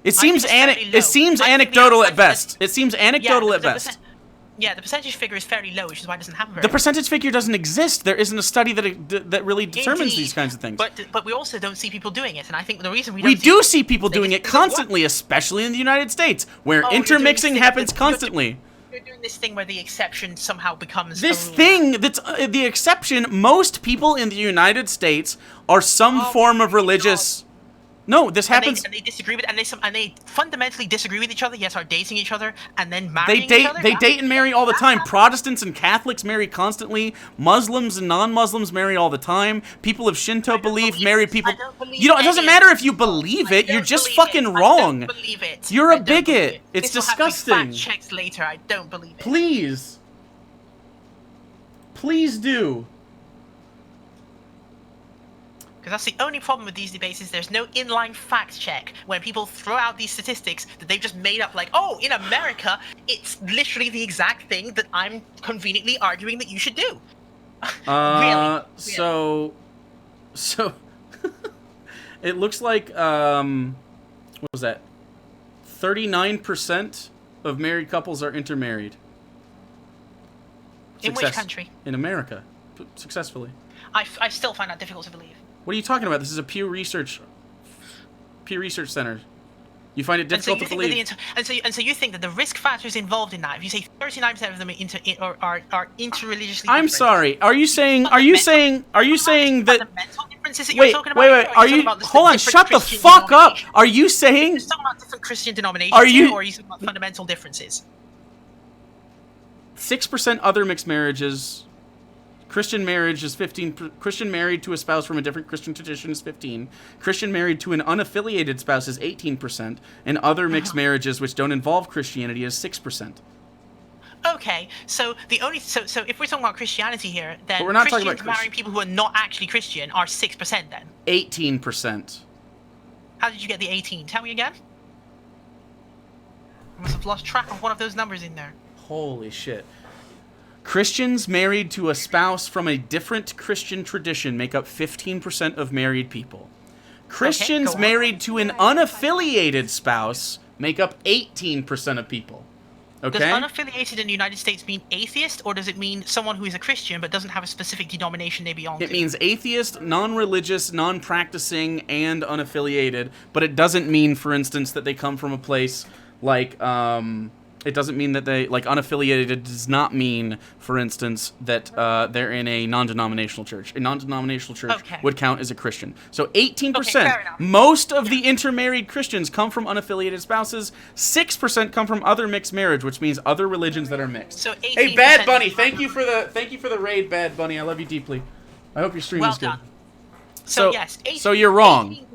It seems anecdotal at best. It seems anecdotal at best. Yeah, the percentage figure is fairly low, which is why it doesn't happen very The percentage figure doesn't exist. There isn't a study that really determines these kinds of things. But we also don't see people doing it, and I think the reason we do see people doing it constantly, especially in the United States, where intermixing happens constantly. You're doing this thing where the exception somehow becomes this thing that's the exception. Most people in the United States are some form of religious. No, this happens. And they disagree with, and they fundamentally disagree with each other. Yes, are dating each other and then marrying each other. They date and marry all the time. Protestants and Catholics marry constantly. Muslims and non-Muslims marry all the time. People of Shinto believe marry people. It doesn't matter if you believe it. You're just fucking wrong. I don't believe it. You're a bigot. It's disgusting. Fact checks later. I don't believe it. Please do. Because that's the only problem with these debates is there's no inline fact check when people throw out these statistics that they've just made up like, oh, in America, it's literally the exact thing that I'm conveniently arguing that you should do. Really? So it looks like, what was that? 39% of married couples are intermarried. In which country? In America, successfully. I still find that difficult to believe. What are you talking about? This is a Pew Research Center. You find it difficult to believe. And so you think that the risk factors involved in that, if you say 39% of them are interreligiously I'm different, sorry. Are you saying that fundamental differences that you're talking about? Wait. Hold on, shut the fuck up. Are you saying you're talking about different Christian denominations or are you talking about fundamental differences? 6% other mixed marriages. Christian marriage is 15. Christian married to a spouse from a different Christian tradition is 15. Christian married to an unaffiliated spouse is 18%, and other mixed marriages which don't involve Christianity is 6%. Okay, so if we're talking about Christianity here, then but we're not Christians talking about marrying people who are not actually Christian are 6% then. 18%. How did you get the 18? Tell me again. I must have lost track of one of those numbers in there. Holy shit. Christians married to a spouse from a different Christian tradition make up 15% of married people. Christians married to an unaffiliated spouse make up 18% of people. Okay? Does unaffiliated in the United States mean atheist, or does it mean someone who is a Christian but doesn't have a specific denomination they belong to? It means atheist, non-religious, non-practicing, and unaffiliated, but it doesn't mean, for instance, that they come from a place like, it doesn't mean that they, like, unaffiliated does not mean, for instance, that they're in a non-denominational church. A non-denominational church would count as a Christian. So 18%, most of the intermarried Christians come from unaffiliated spouses. 6% come from other mixed marriage, which means other religions that are mixed. So hey, Bad Bunny, thank you for the raid, Bad Bunny. I love you deeply. I hope your stream is good. Well done. So yes, 18, so you're wrong.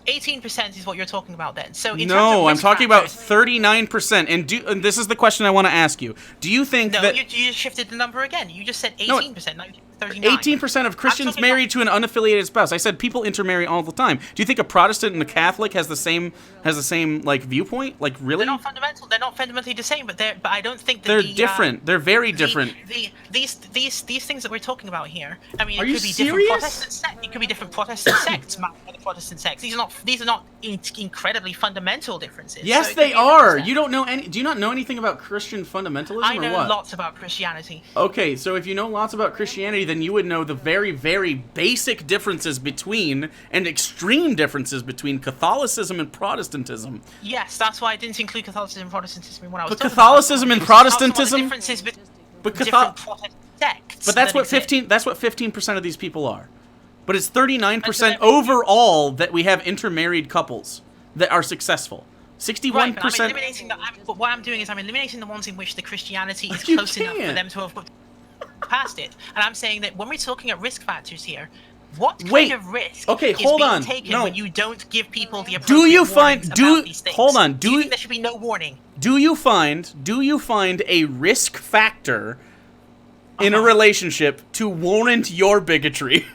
18% is what you're talking about then. So no, I'm talking about 39%. And this is the question I want to ask you. Do you think that... No, you shifted the number again. You just said 18%. Now you 39. 18% of Christians talking married to an unaffiliated spouse. I said people intermarry all the time. Do you think a Protestant and a Catholic has the same like viewpoint? Like really? They're not fundamental. They're not fundamentally the same, but I don't think that they're different. They're very different. These things that we're talking about here. I mean, Are it you could be serious? different Protestant sects. It could be different Protestant sects. Protestant sects. These are not incredibly fundamental differences. Yes, so they are. You don't know any. Do you not know anything about Christian fundamentalism I or know what? lots about Christianity. Okay, so if you know lots about Christianity, then you would know the very, very basic differences between and extreme differences between Catholicism and Protestantism. Yes, that's why I didn't include Catholicism and Protestantism when I was But talking Catholicism about and Protestantism. differences between But different Protestant sects. But that's that what exist. 15. That's what 15% of these people are. But it's 39% And overall that we have intermarried couples that are successful. 61%. Right, but I'm eliminating but what I'm doing is I'm eliminating the ones in which the Christianity is You close enough for can't. them to have got past it. And I'm saying that when we're talking at risk factors here, what kind Wait, of risk okay, is hold being on, taken no. when you don't give people the Do appropriate you find warnings about these things? hold on, do you think there should be no warning? Do you find a risk factor in a relationship to warrant your bigotry?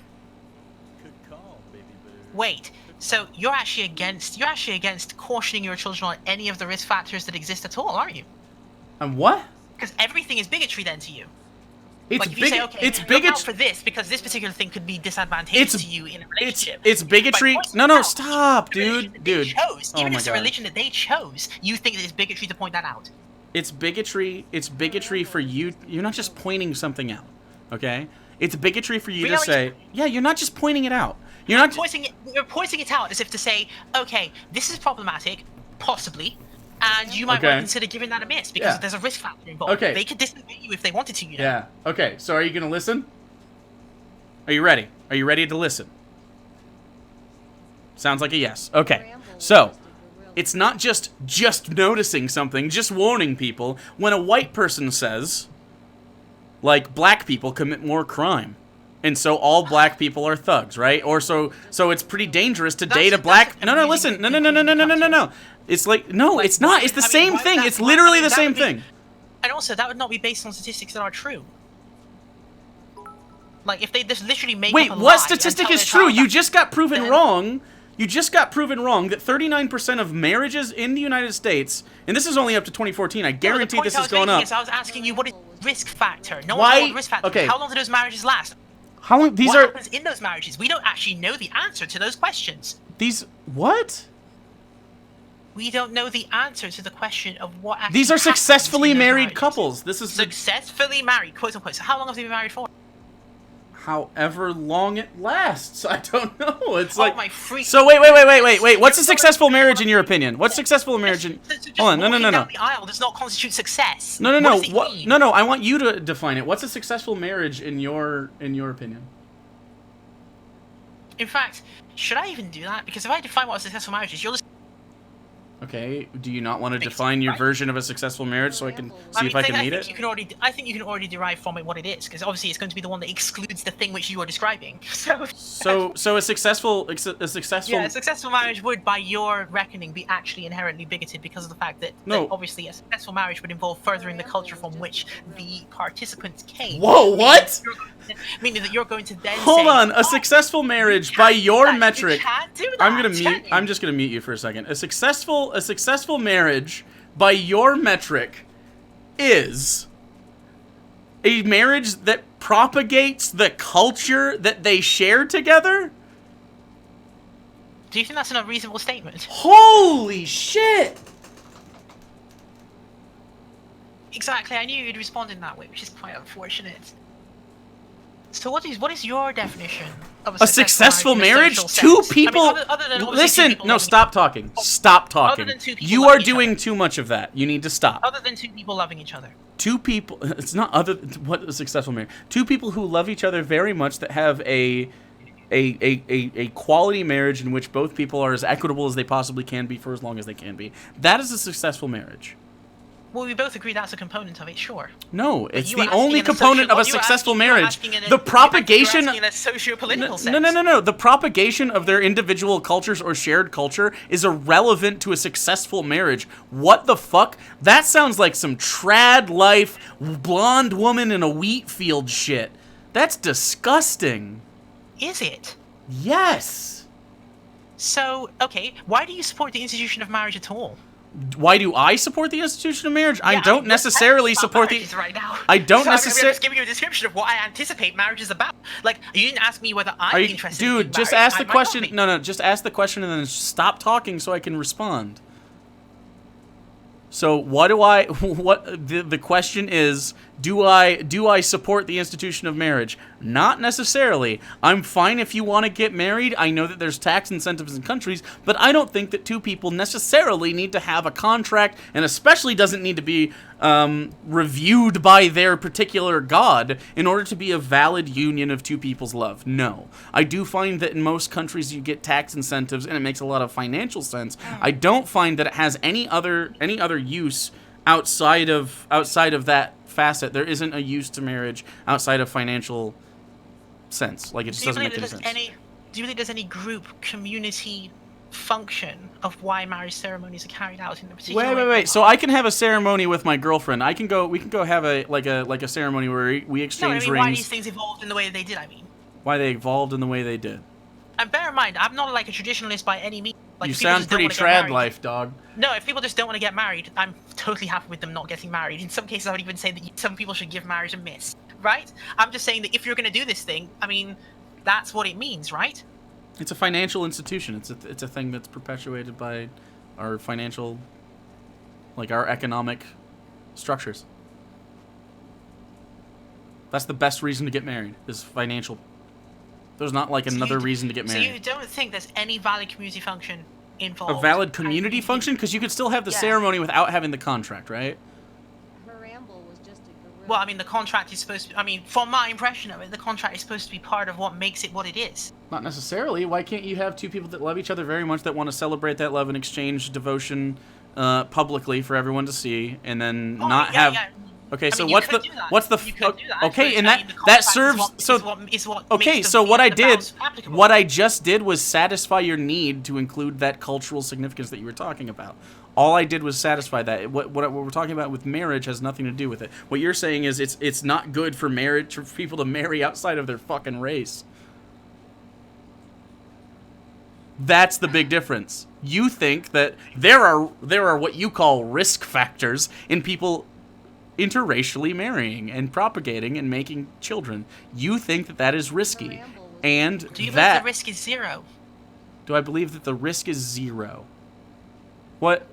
Wait, so you're actually against cautioning your children on any of the risk factors that exist at all, aren't you? And what? Because everything is bigotry then to you. It's Like if you say, okay, it's look out bigotry. for this because this particular thing could be disadvantageous It's- to you in a relationship. It's bigotry. By pointing No, out stop, the religion that dude. they chose, Oh even my if it's a God. religion that they chose, you think that it's bigotry to point that out. It's bigotry. It's bigotry for you. You're not just pointing something out, okay? It's bigotry for you to Really? say, yeah. You're not just pointing it out. You're not. You're pointing it out as if to say, okay, this is problematic, possibly, and you might Okay. want to consider giving that a miss because Yeah. there's a risk factor involved. Okay. They could disagree you if they wanted to, you know. Yeah. Okay. So are you gonna listen? Are you ready? Are you ready to listen? Sounds like a yes. Okay. So it's not just noticing something, just warning people. When a white person says, like, black people commit more crime, and so all black people are thugs, right? Or so it's pretty dangerous to date a black. No, listen. No. It's like it's not. It's the same thing. It's literally the same thing. And also, that would not be based on statistics that are true. Like, if they just literally make Wait, up a lie what and statistic tell is their true? child You that- just got proven then- wrong. You just got proven wrong that 39% of marriages in the United States, and this is only up to 2014. I No, the guarantee point this I is was going making up. is I was asking you what is risk factor. No Why- one's what risk factor. okay. How long do those marriages last? How long? These What are happens in those marriages? We don't actually know the answer to those questions. these what? We don't know the answer to the question of what actually These are happens successfully in those married marriages. couples. This is the, Successfully married, quote unquote. So how long have they been married for? however long it lasts. I don't know. It's like my freak. So wait. What's a successful marriage in your opinion? What's successful marriage in? Just Hold on. No. walking down the aisle does not constitute success. No. What does it mean? No. I want you to define it. What's a successful marriage in your opinion? In fact, should I even do that? Because if I define what a successful marriage is, you'll just. Okay. Do you not want to Basically, define your right? version of a successful marriage so I can see if I can meet it? I think you can already derive from it what it is, because obviously it's going to be the one that excludes the thing which you are describing. So a successful yeah, a successful marriage would, by your reckoning, be actually inherently bigoted because of the fact that, No. that obviously a successful marriage would involve furthering the culture from which the participants came. Whoa, what? Meaning that you're going to then Hold say, on, "Oh, a successful marriage you by can't do your that, you metric. can't do that, I'm gonna can mute. you?" I'm just gonna mute you for a second. A successful marriage by your metric is a marriage that propagates the culture that they share together. Do you think that's an unreasonable statement? Holy shit! Exactly, I knew you'd respond in that way, which is quite unfortunate. So what is your definition of A successful in a marriage? social Two sense? I mean, people. other than obviously two Listen, people no, loving- stop talking. Stop talking. than two people You loving are each doing other. too much of that. You need to stop. Other than two people loving each other. Two people. It's not other. What a successful marriage. Two people who love each other very much that have a quality marriage in which both people are as equitable as they possibly can be for as long as they can be. That is a successful marriage. Well, we both agree that's a component of it, sure. No, it's you were the asking only in a component social- of a you were successful asking- you were marriage. asking in a- The propagation. You're asking in a socio-political sense. No. The propagation of their individual cultures or shared culture is irrelevant to a successful marriage. What the fuck? That sounds like some trad life, blonde woman in a wheat field shit. That's disgusting. Is it? Yes. So, okay, why do you support the institution of marriage at all? Why do I support the institution of marriage? Yeah, I don't necessarily support the. right now. I don't so necessarily. I'm just giving you a description of what I anticipate marriage is about. Like, you didn't ask me whether I'm interested. Dude, in just marriage. ask the question. No, just ask the question and then stop talking so I can respond. So what do I? What the question is? Do I support the institution of marriage? Not necessarily. I'm fine if you want to get married. I know that there's tax incentives in countries, but I don't think that two people necessarily need to have a contract, and especially doesn't need to be reviewed by their particular god in order to be a valid union of two people's love. No. I do find that in most countries you get tax incentives, and it makes a lot of financial sense. I don't find that it has any other use outside of that facet. There isn't a use to marriage outside of financial sense. Like, it just doesn't make any sense. Do you think there's any group, community function of why marriage ceremonies are carried out in the particular way? Wait. So I can have a ceremony with my girlfriend. We can go have a ceremony where we exchange rings. Why these things evolved in the way that they did, Why they evolved in the way they did. And bear in mind, I'm not like a traditionalist by any means. Like, you sound pretty trad life, dog. No, if people just don't want to get married, I'm totally happy with them not getting married. In some cases, I would even say that some people should give marriage a miss, right? I'm just saying that if you're going to do this thing, that's what it means, right? It's a financial institution. It's a thing that's perpetuated by our financial, like our economic structures. That's the best reason to get married, is financial. There's not like another reason to get married. So you don't think there's any valid community function involved? A valid community function? Because you could still have the ceremony without having the contract, right? Her ramble was just a gorilla. Well, the contract is supposed to... from my impression of it, the contract is supposed to be part of what makes it what it is. Not necessarily. Why can't you have two people that love each other very much, that want to celebrate that love and exchange devotion publicly for everyone to see, and then Okay, so what's the okay, and that serves okay, so what I just did was satisfy your need to include that cultural significance that you were talking about. All I did was satisfy that. What we're talking about with marriage has nothing to do with it. What you're saying is it's not good for marriage for people to marry outside of their fucking race. That's the big difference. You think that there are what you call risk factors in people interracially marrying and propagating and making children. You think that is risky, and do you believe the risk is zero? Do I believe that the risk is zero? What?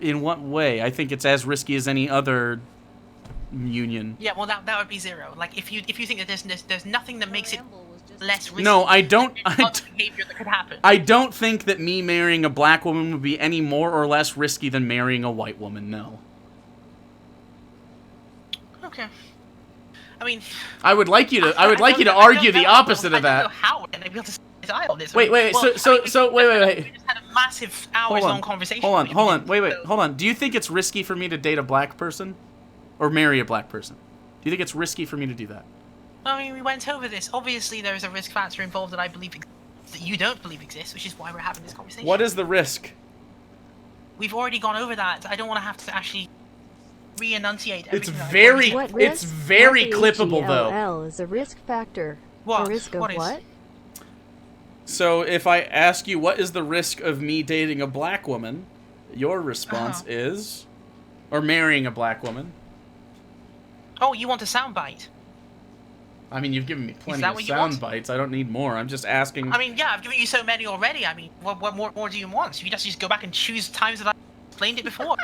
In what way? I think it's as risky as any other union. Yeah, well, that would be zero. Like, if you think that there's nothing that makes it less risky. No, I don't. Behavior that could happen. I don't think that me marrying a black woman would be any more or less risky than marrying a white woman. No. Okay. I would like you to argue the opposite of that. How would I be able to die on this? Wait. Wait. We just had a massive hours-long conversation. Hold on. Wait. Hold on. Do you think it's risky for me to date a black person, or marry a black person? Do you think it's risky for me to do that? We went over this. Obviously, there is a risk factor involved that I believe that you don't believe exists, which is why we're having this conversation. What is the risk? We've already gone over that. I don't want to have to actually re-enunciate everything. It's very clippable, though. L is a risk factor. What? A risk of what? So if I ask you what is the risk of me dating a black woman, your response is, or marrying a black woman. Oh, you want a soundbite? You've given me plenty of sound bites. I don't need more. I'm just asking. Yeah, I've given you so many already. What more do you want? You just go back and choose times that I explained it before.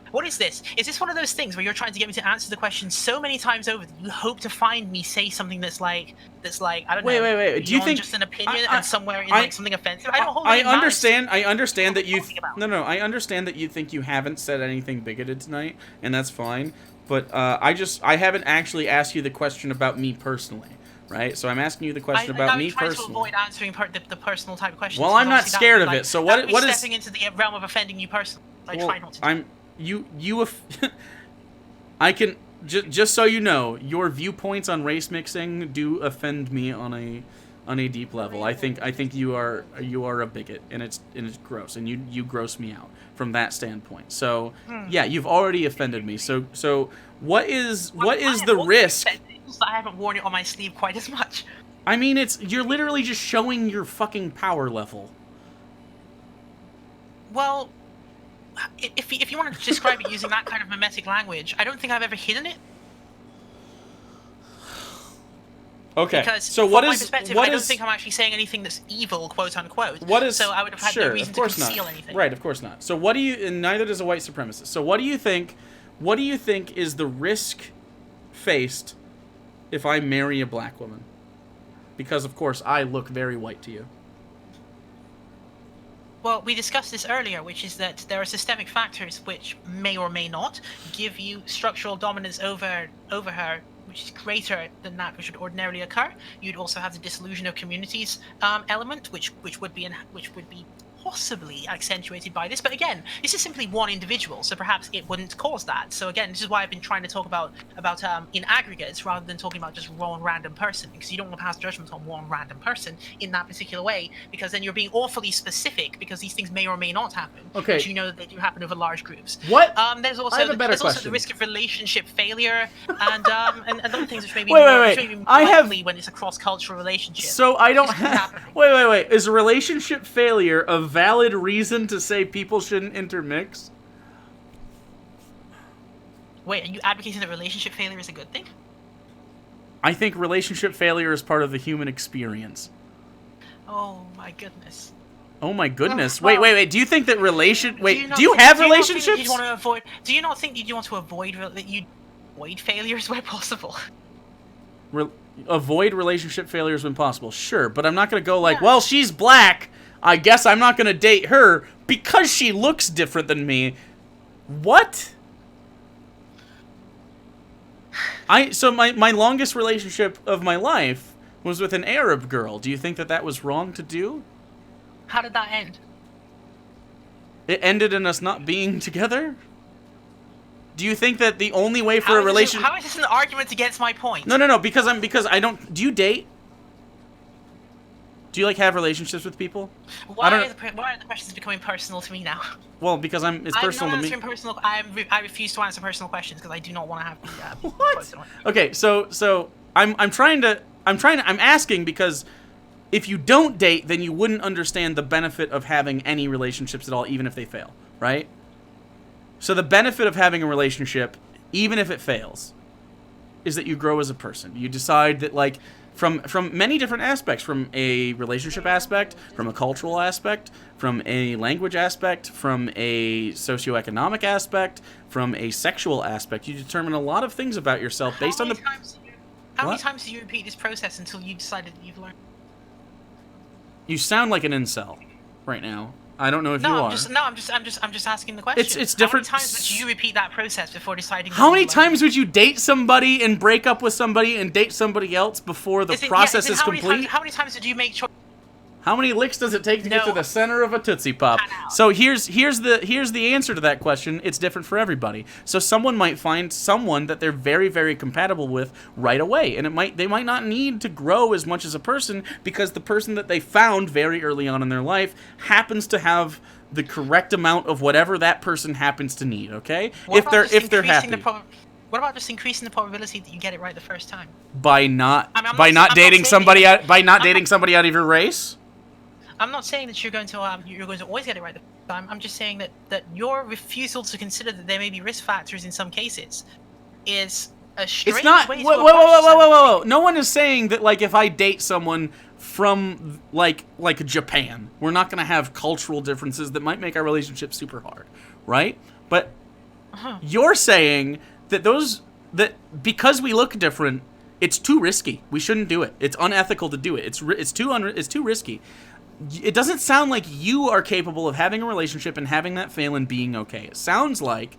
What is this? Is this one of those things where you're trying to get me to answer the question so many times over that you hope to find me say something that's like I don't know. Wait. Do you think just an opinion and somewhere in something offensive? I don't hold any I understand that you. No. I understand that you think you haven't said anything bigoted tonight, and that's fine. But I haven't actually asked you the question about me personally, right? So I'm asking you the question about me personally. I'm trying to avoid answering the personal type of questions. Well, I'm not scared of it. So what is stepping into the realm of offending you personally? I try not to. I can just so you know, your viewpoints on race mixing do offend me on a deep level. I think you are a bigot, and it's gross, and you gross me out from that standpoint. So yeah, you've already offended me. So what is the risk? just that I haven't worn it on my sleeve quite as much. I mean, you're literally just showing your fucking power level. Well, if you want to describe it using that kind of mimetic language, I don't think I've ever hidden it. Okay. Because so from what my is perspective, what I don't is think I'm actually saying anything that's evil, quote unquote. what is so I would have had sure, no reason of to course conceal not. anything. Right, of course not. So what do you? And neither does a white supremacist. So what do you think? What do you think is the risk faced if I marry a black woman? Because of course I look very white to you. Well, we discussed this earlier, which is that there are systemic factors which may or may not give you structural dominance over her, which is greater than that which would ordinarily occur. You'd also have the dissolution of communities element, which would be possibly accentuated by this. But again, this is simply one individual, so perhaps it wouldn't cause that. So again, this is why I've been trying to talk about in aggregates rather than talking about just one random person, because you don't want to pass judgment on one random person in that particular way, because then you're being awfully specific, because these things may or may not happen. Okay. But you know that they do happen over large groups. What? There's also I have a better there's also question. the risk of relationship failure and other things which may be Wait, more, wait. which may be I have- likely when it's a cross-cultural relationship. So I don't This could have. happen. Wait. Is relationship failure a valid reason to say people shouldn't intermix? Wait, are you advocating that relationship failure is a good thing? I think relationship failure is part of the human experience. Oh my goodness. Oh my goodness. Well, Wait. Do you think that relation... Wait, not do you think- have do you not think that relationships? you'd want to avoid, do you not think that you want to avoid that you avoid failures where possible? Avoid relationship failures when possible. Sure, but I'm not going to go like, Yeah. well, she's black. I guess I'm not going to date her because she looks different than me. What? So my longest relationship of my life was with an Arab girl. Do you think that that was wrong to do? How did that end? It ended in us not being together? Do you think that the only way for a relationship... How is this an argument against my point? No, because I don't... Do you date? Do you, like, have relationships with people? Why are the questions becoming personal to me now? Well, because it's personal to me. I refuse to answer personal questions because I do not want to have the What? personal. Okay, so I'm asking because if you don't date, then you wouldn't understand the benefit of having any relationships at all, even if they fail, right? So the benefit of having a relationship, even if it fails, is that you grow as a person. You decide that, like, from many different aspects, from a relationship aspect, from a cultural aspect, from a language aspect, from a socioeconomic aspect, from a sexual aspect, you determine a lot of things about yourself based on the... How many What? times do you repeat this process until you decided that you've learned? You sound like an incel right now. I don't know if you are. I'm just asking the question. It's different- How many times would you repeat that process before deciding? How many times would you date somebody and break up with somebody and date somebody else before the process is complete? How many times did you make choice? How many licks does it take to get to No. the center of a Tootsie Pop? Cut out. So here's the answer to that question. It's different for everybody. So someone might find someone that they're very, very compatible with right away, and they might not need to grow as much as a person because the person that they found very early on in their life happens to have the correct amount of whatever that person happens to need. Okay, if they're happy. What about just increasing the probability that you get it right the first time? By not I mean, I'm not dating saying somebody that- dating somebody out of your race. I'm not saying that you're going to always get it right the first time. I'm just saying that your refusal to consider that there may be risk factors in some cases is a strange It's not. way to Whoa. approach something. No one is saying that, like, if I date someone from like Japan, we're not gonna have cultural differences that might make our relationship super hard, right? But you're saying that that because we look different, it's too risky. We shouldn't do it. It's unethical to do it. It's too risky. It doesn't sound like you are capable of having a relationship and having that fail and being okay. It sounds like,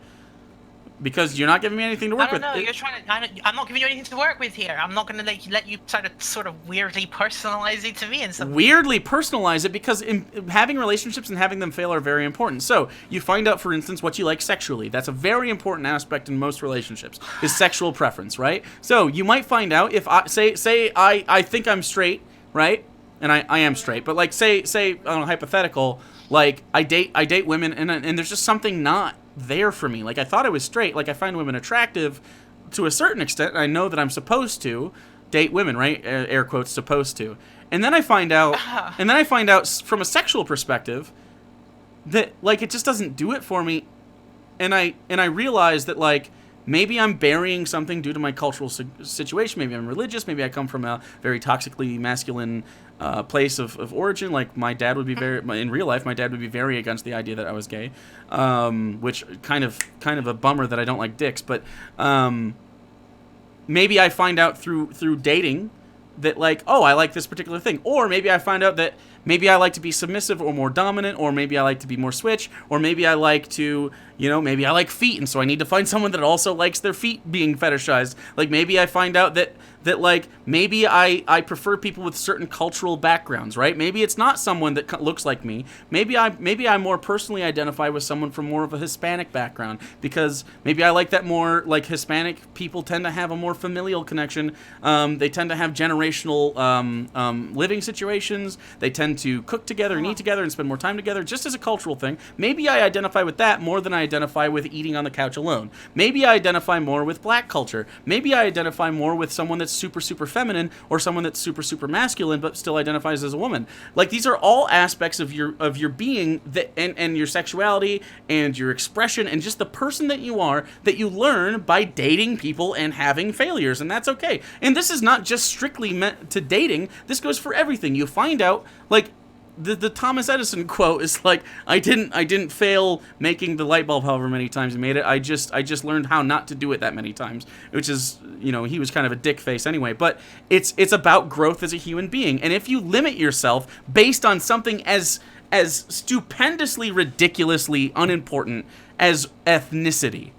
because you're not giving me anything to work with. I don't know. You're trying to. I'm not giving you anything to work with here. I'm not going to let you try to sort of weirdly personalize it to me and some. Weirdly personalize it because having relationships and having them fail are very important. So you find out, for instance, what you like sexually. That's a very important aspect in most relationships, is sexual preference, right? So you might find out if I think I'm straight, right? And I am straight, but like say I don't know, hypothetical, like I date women and there's just something not there for me. Like I thought I was straight, like I find women attractive, to a certain extent, and I know that I'm supposed to date women, right? Air quotes, supposed to. And then I find out, from a sexual perspective that, like, it just doesn't do it for me. And I realize that, like, maybe I'm burying something due to my cultural situation. Maybe I'm religious. Maybe I come from a very toxically masculine place of origin. Like, my dad would be in real life, my dad would be very against the idea that I was gay, which kind of a bummer that I don't like dicks. But maybe I find out through dating that, like, oh, I like this particular thing. Or maybe I find out that maybe I like to be submissive or more dominant, or maybe I like to be more switch, or maybe I like to, maybe I like feet, and so I need to find someone that also likes their feet being fetishized. Like, maybe I find out that like, maybe I prefer people with certain cultural backgrounds, right? Maybe it's not someone that looks like me. Maybe I more personally identify with someone from more of a Hispanic background, because maybe I like that more. Like, Hispanic people tend to have a more familial connection. They tend to have generational living situations. They tend to cook together and eat together and spend more time together, just as a cultural thing. Maybe I identify with that more than I identify with eating on the couch alone. Maybe I identify more with black culture. Maybe I identify more with someone that's super, super feminine, or someone that's super, super masculine but still identifies as a woman. Like, these are all aspects of your being, that and your sexuality and your expression and just the person that you are, that you learn by dating people and having failures, and that's okay. And this is not just strictly meant to dating. This goes for everything. You find out, like, the Thomas Edison quote is like, I didn't fail making the light bulb however many times he made it. I just learned how not to do it that many times, which is, he was kind of a dick face anyway. But it's about growth as a human being. And if you limit yourself based on something as stupendously, ridiculously unimportant as ethnicity,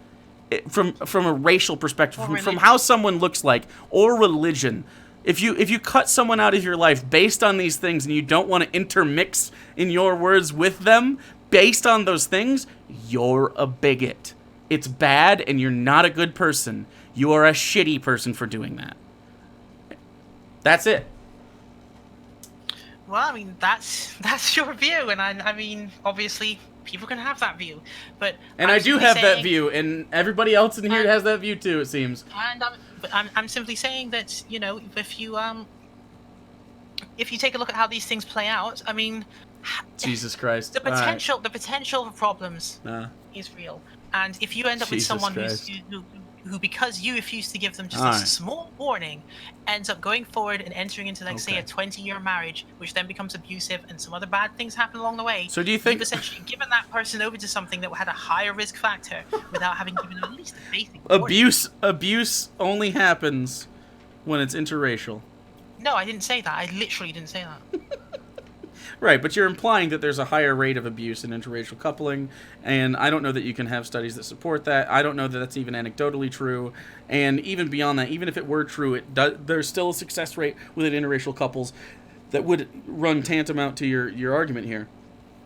from a racial perspective, from how someone looks like, or religion. If you cut someone out of your life based on these things, and you don't want to intermix, in your words, with them based on those things, you're a bigot. It's bad, and you're not a good person. You are a shitty person for doing that. That's it. Well, I mean, that's your view, and I mean, obviously, people can have that view, but I do have that view, and everybody else in here has that view too, it seems. And I'm simply saying that, if you take a look at how these things play out, I mean, Jesus Christ, the potential for problems is real, and if you end up with someone who, because you refuse to give them just a small warning, ends up going forward and entering into, like, say, a 20-year marriage, which then becomes abusive, and some other bad things happen along the way. So do you think... You've essentially given that person over to something that had a higher risk factor without having given them at least a basic warning. Abuse only happens when it's interracial. No, I didn't say that. I literally didn't say that. Right, but you're implying that there's a higher rate of abuse in interracial coupling, and I don't know that you can have studies that support that. I don't know that that's even anecdotally true, and even beyond that, even if it were true, there's still a success rate within interracial couples that would run tantamount to your argument here.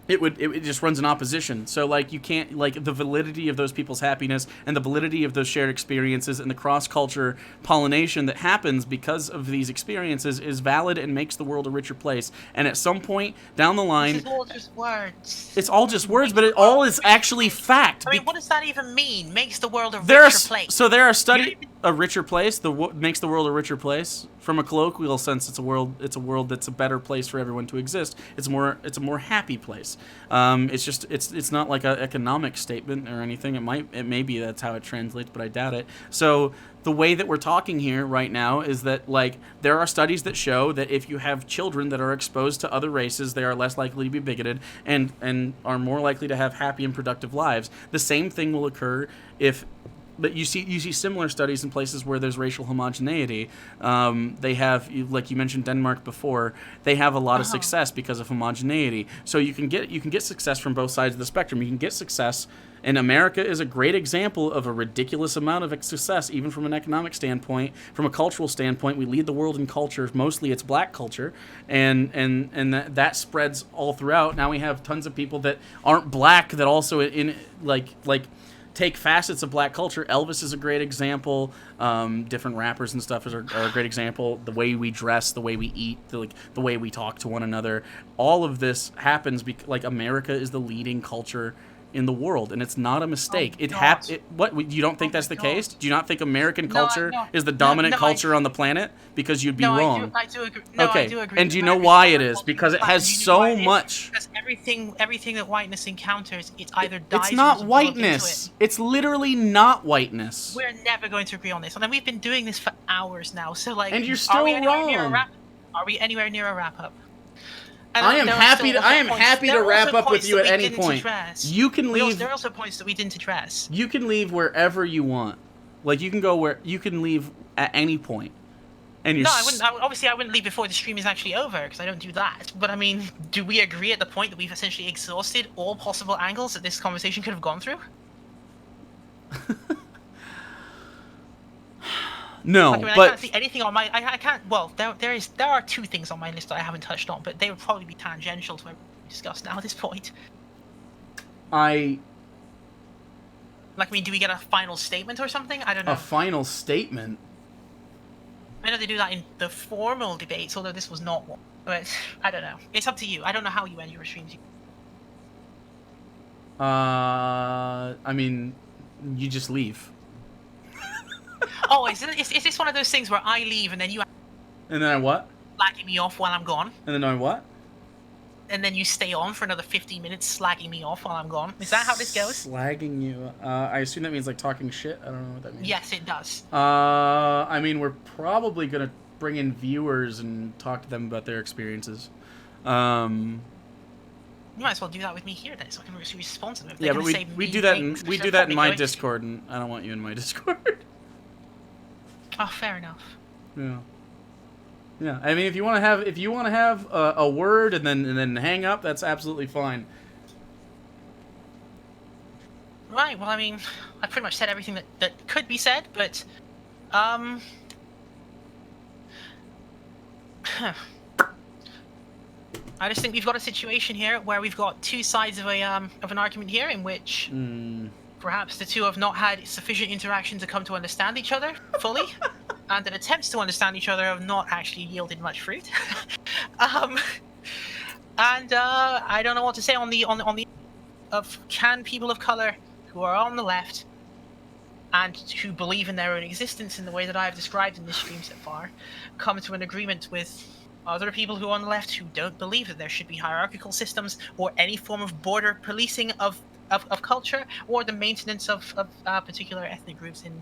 It just runs in opposition. So, like, you can't, like, the validity of those people's happiness and the validity of those shared experiences and the cross-culture pollination that happens because of these experiences is valid and makes the world a richer place. And at some point down the line... This is all just words. It's all just words, but it all is actually fact. I mean, what does that even mean? Makes the world a richer place. So there are studies... A richer place, makes the world a richer place. From a colloquial sense, it's a world that's a better place for everyone to exist. It's a more happy place. It's not like an economic statement or anything. It may be that's how it translates, but I doubt it. So the way that we're talking here right now is that, like, there are studies that show that if you have children that are exposed to other races, they are less likely to be bigoted and are more likely to have happy and productive lives. The same thing will occur But you see similar studies in places where there's racial homogeneity. They have, like you mentioned, Denmark before. They have a lot of success because of homogeneity. So you can get success from both sides of the spectrum. You can get success, and America is a great example of a ridiculous amount of success, even from an economic standpoint. From a cultural standpoint, we lead the world in culture. Mostly, it's black culture, and that spreads all throughout. Now we have tons of people that aren't black that also take facets of black culture. Elvis is a great example. Different rappers and stuff are a great example. The way we dress, the way we eat, the way we talk to one another. All of this happens because, like, America is the leading culture in the world, and it's not a mistake. God. What, you don't think Oh that's my the case? God. Do you not think American No, culture no, is the no, dominant no, culture on the planet? Because you'd be No, wrong. I do agree. No, Okay, I do agree. and that do you know America's why the it dominant is? culture Because on it the planet. has And you know why so it is? much. Because everything that whiteness encounters, it either dies It's or not doesn't plug into whiteness. it. It's literally not whiteness. We're never going to agree on this, and then we've been doing this for hours now. So, like, And you're are still we anywhere near a wrong. wrap? Are we anywhere near a wrap up? And I am there are happy still to. I also am points- happy there to are wrap also up with points you that at we any didn't point. address. You can leave. There are also points that we didn't address. You can leave wherever you want. Like you can go where you can leave at any point. And you're No, I wouldn't. Obviously, I wouldn't leave before the stream is actually over because I don't do that. But I mean, do we agree at the point that we've essentially exhausted all possible angles that this conversation could have gone through? No, Like, I mean, I but can't see anything on my. I can't. Well, there are two things on my list that I haven't touched on, but they would probably be tangential to what we discussed now at this point. I Like, I mean, do we get a final statement or something? I don't know. a final statement. I know they do that in the formal debates, although this was not one. But I don't know. It's up to you. I don't know how you end your streams. I mean, you just leave. Oh, is this one of those things where I leave and then you And then I what? slagging me off while I'm gone? And then I what? And then you stay on for another 15 minutes slagging me off while I'm gone? Is that how this goes? Slagging you. I assume that means like talking shit. I don't know what that means. Yes, it does. I mean, we're probably gonna bring in viewers and talk to them about their experiences. You might as well do that with me here then, so I can respond to them. If Yeah, they're but gonna say we mean do that things, in which we do they're that in my probably going to. Discord, and I don't want you in my Discord. Oh, fair enough. Yeah. Yeah. I mean, if you want to have a word and then hang up, that's absolutely fine. Right. Well, I mean, I pretty much said everything that could be said, but I just think we've got a situation here where we've got two sides of an argument here in which perhaps the two have not had sufficient interaction to come to understand each other fully, and that attempts to understand each other have not actually yielded much fruit. And I don't know what to say on the of can people of color who are on the left and who believe in their own existence in the way that I have described in this stream so far come to an agreement with other people who are on the left who don't believe that there should be hierarchical systems or any form of border policing of culture or the maintenance of particular ethnic groups in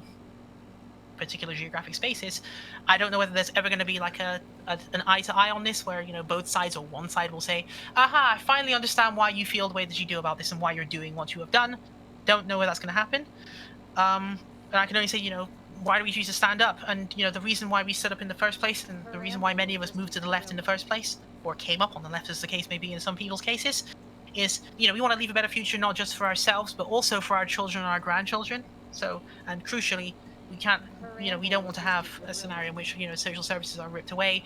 particular geographic spaces. I don't know whether there's ever going to be like an eye to eye on this where, you know, both sides or one side will say, aha, I finally understand why you feel the way that you do about this and why you're doing what you have done. Don't know where that's going to happen. And I can only say, you know, why do we choose to stand up? And, you know, the reason why we stood up in the first place and the reason why many of us moved to the left in the first place, or came up on the left as the case may be in some people's cases, is, you know, we want to leave a better future not just for ourselves, but also for our children and our grandchildren. So, and crucially, we can't, you know, we don't want to have a scenario in which, you know, social services are ripped away,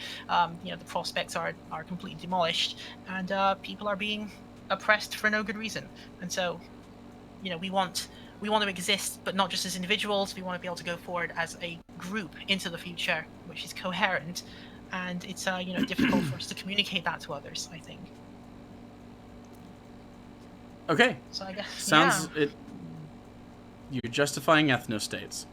you know, the prospects are completely demolished, and people are being oppressed for no good reason. And so, you know, we want to exist, but not just as individuals. We want to be able to go forward as a group into the future, which is coherent, and it's you know, difficult for us to communicate that to others, I think. Okay. So I guess Sounds it. You're justifying ethnostates.